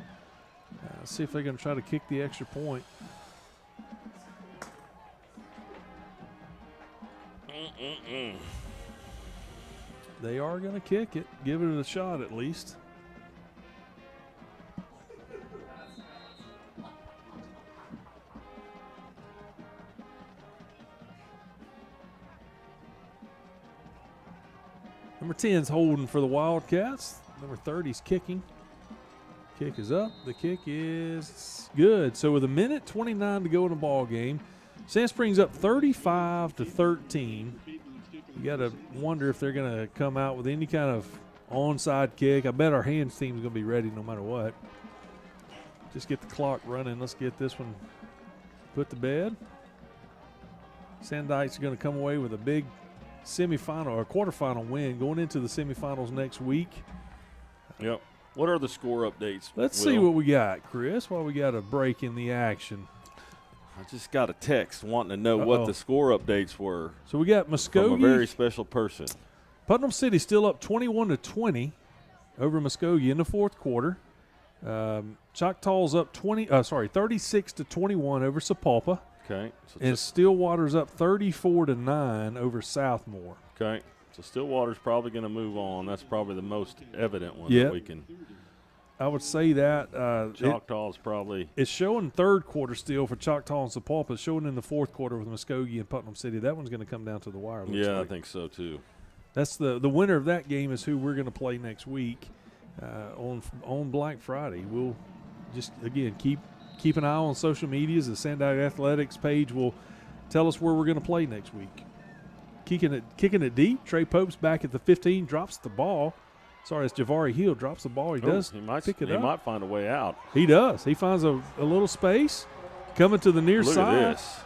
Let's see if they're going to try to kick the extra point. They are going to kick it. Give it a shot at least. Number 10's holding for the Wildcats. Number 30's kicking. Kick is up. The kick is good. So with 1:29 to go in the ball game, Sand Springs up 35-13. You got to wonder if they're going to come out with any kind of onside kick. I bet our hands team's going to be ready no matter what. Just get the clock running. Let's get this one put to bed. Sandites are going to come away with a big semifinal or quarterfinal win going into the semifinals next week. Yep. What are the score updates? Let's see what we got, Chris, while we got a break in the action. I just got a text wanting to know what the score updates were. So we got Muskogee. From a very special person. Putnam City still up 21-20 over Muskogee in the fourth quarter. Choctaw's up 36-21 over Sapulpa. Okay. And Stillwater's up 34-9 over Southmore. Okay. So Stillwater's probably going to move on. That's probably the most evident one that we can. I would say that. Choctaw's probably. It's showing third quarter still for Choctaw and Sapulpa. It's showing in the fourth quarter with Muskogee and Putnam City. That one's going to come down to the wire. Yeah, I think so too. That's the winner of that game is who we're going to play next week on Black Friday. We'll just, again, keep an eye on social medias. The Sandow Athletics page will tell us where we're going to play next week. Kicking it deep. Trey Pope's back at the 15, drops the ball. Sorry, it's Javari Hill, drops the ball. He does pick it up. He might find a way out. He does. He finds a little space coming to the near side. Look at this.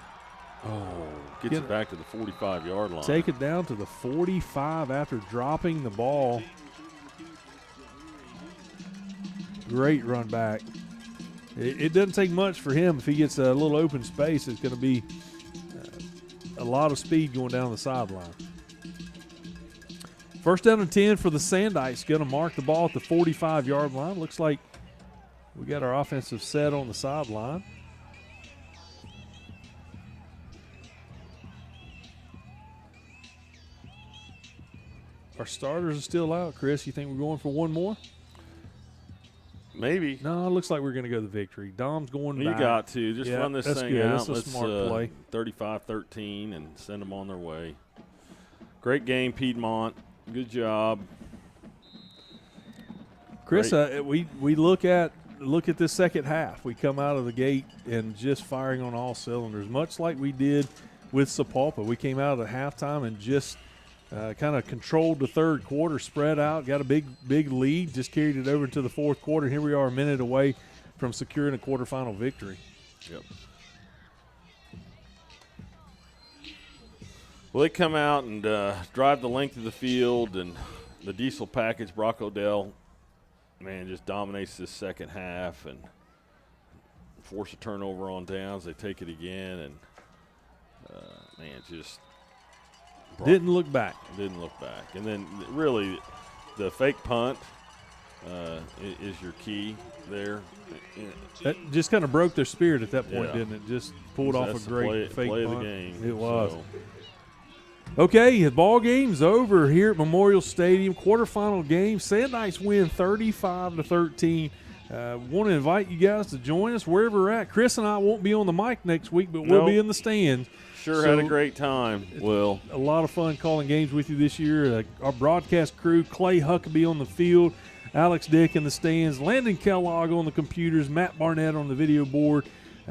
Oh, gets it back to the 45-yard line. Take it down to the 45 after dropping the ball. Great run back. It doesn't take much for him. If he gets a little open space, it's going to be a lot of speed going down the sideline. First down and 10 for the Sandites. Going to mark the ball at the 45-yard line. Looks like we got our offensive set on the sideline. Our starters are still out. Chris, you think we're going for one more? Maybe. No, it looks like we're going to go the victory. Dom's going back. You got to. Just run this thing good. out. That's a smart play. 35-13 and send them on their way. Great game, Piedmont. Good job. Chris, we look at this second half. We come out of the gate and just firing on all cylinders, much like we did with Sapulpa. We came out of the halftime and just kind of controlled the third quarter, spread out, got a big lead, just carried it over into the fourth quarter. Here we are a minute away from securing a quarterfinal victory. Yep. Well, they come out and drive the length of the field, and the diesel package, Brock Odell, man, just dominates this second half and force a turnover on downs. They take it again, and, man, just – Didn't look back. And then really the fake punt is your key there. That just kind of broke their spirit at that point, didn't it? Just pulled off a great fake play punt. Of the game. It was. So. Okay, the ball game's over here at Memorial Stadium. Quarterfinal game. Sandites win 35-13. Want to invite you guys to join us wherever we're at. Chris and I won't be on the mic next week, but we'll be in the stands. Sure had a great time, Will. A lot of fun calling games with you this year. Our broadcast crew, Clay Huckabee on the field, Alex Dick in the stands, Landon Kellogg on the computers, Matt Barnett on the video board.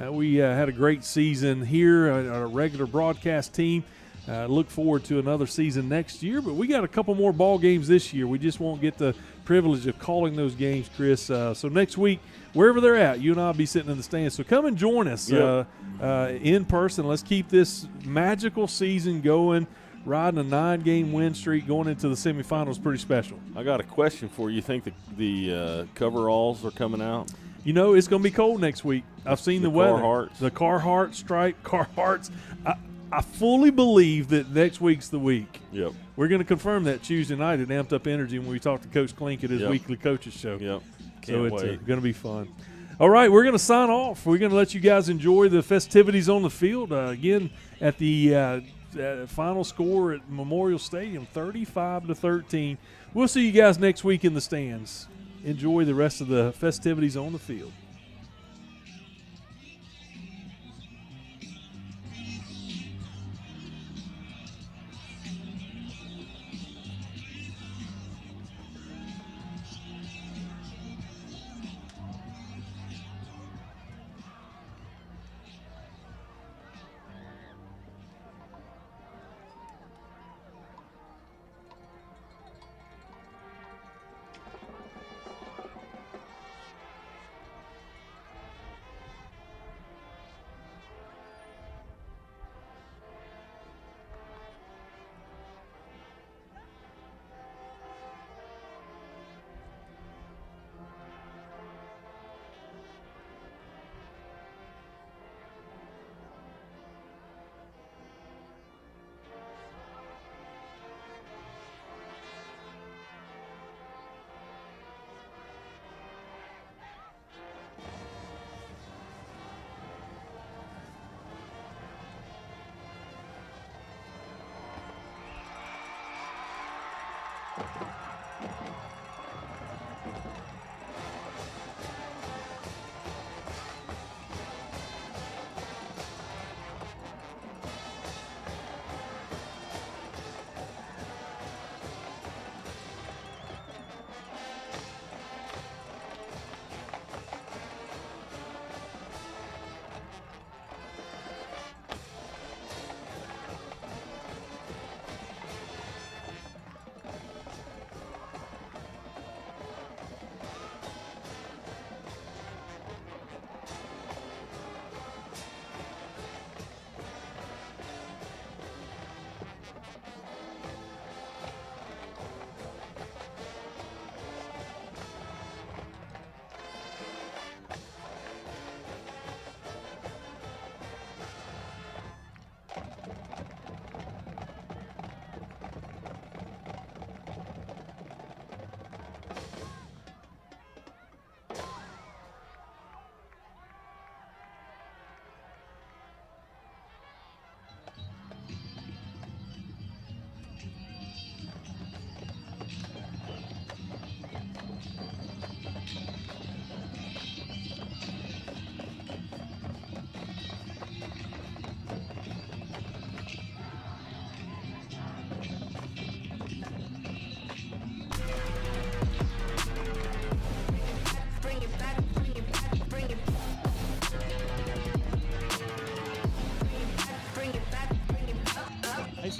We had a great season here, our regular broadcast team. Look forward to another season next year, but we got a couple more ball games this year. We just won't get the privilege of calling those games, Chris. So next week, wherever they're at, you and I will be sitting in the stands. So come and join us in person. Let's keep this magical season going. Riding a 9-game win streak going into the semifinals, pretty special. I got a question for you. You think the coveralls are coming out? You know, it's going to be cold next week. I've seen the weather. Carhartts. The Carhartt stripe, Carhartts. I fully believe that next week's the week. Yep. We're going to confirm that Tuesday night at Amped Up Energy when we talk to Coach Klink at his weekly coaches show. Yep. So it's going to be fun. All right, we're going to sign off. We're going to let you guys enjoy the festivities on the field. Again, at the final score at Memorial Stadium, 35-13. We'll see you guys next week in the stands. Enjoy the rest of the festivities on the field.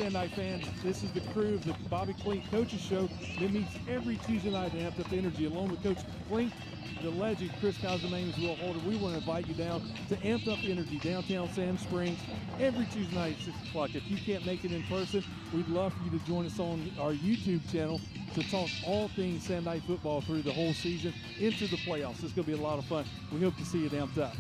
Sandite fans, this is the crew of the Bobby Klink Coaches Show that meets every Tuesday night to amp up energy. Along with Coach Klink, the legend Chris Cosmanes, Will Holder, we want to invite you down to Amped Up Energy, downtown Sand Springs, every Tuesday night at 6 o'clock. If you can't make it in person, we'd love for you to join us on our YouTube channel to talk all things Sandite football through the whole season into the playoffs. It's going to be a lot of fun. We hope to see you at Amped Up.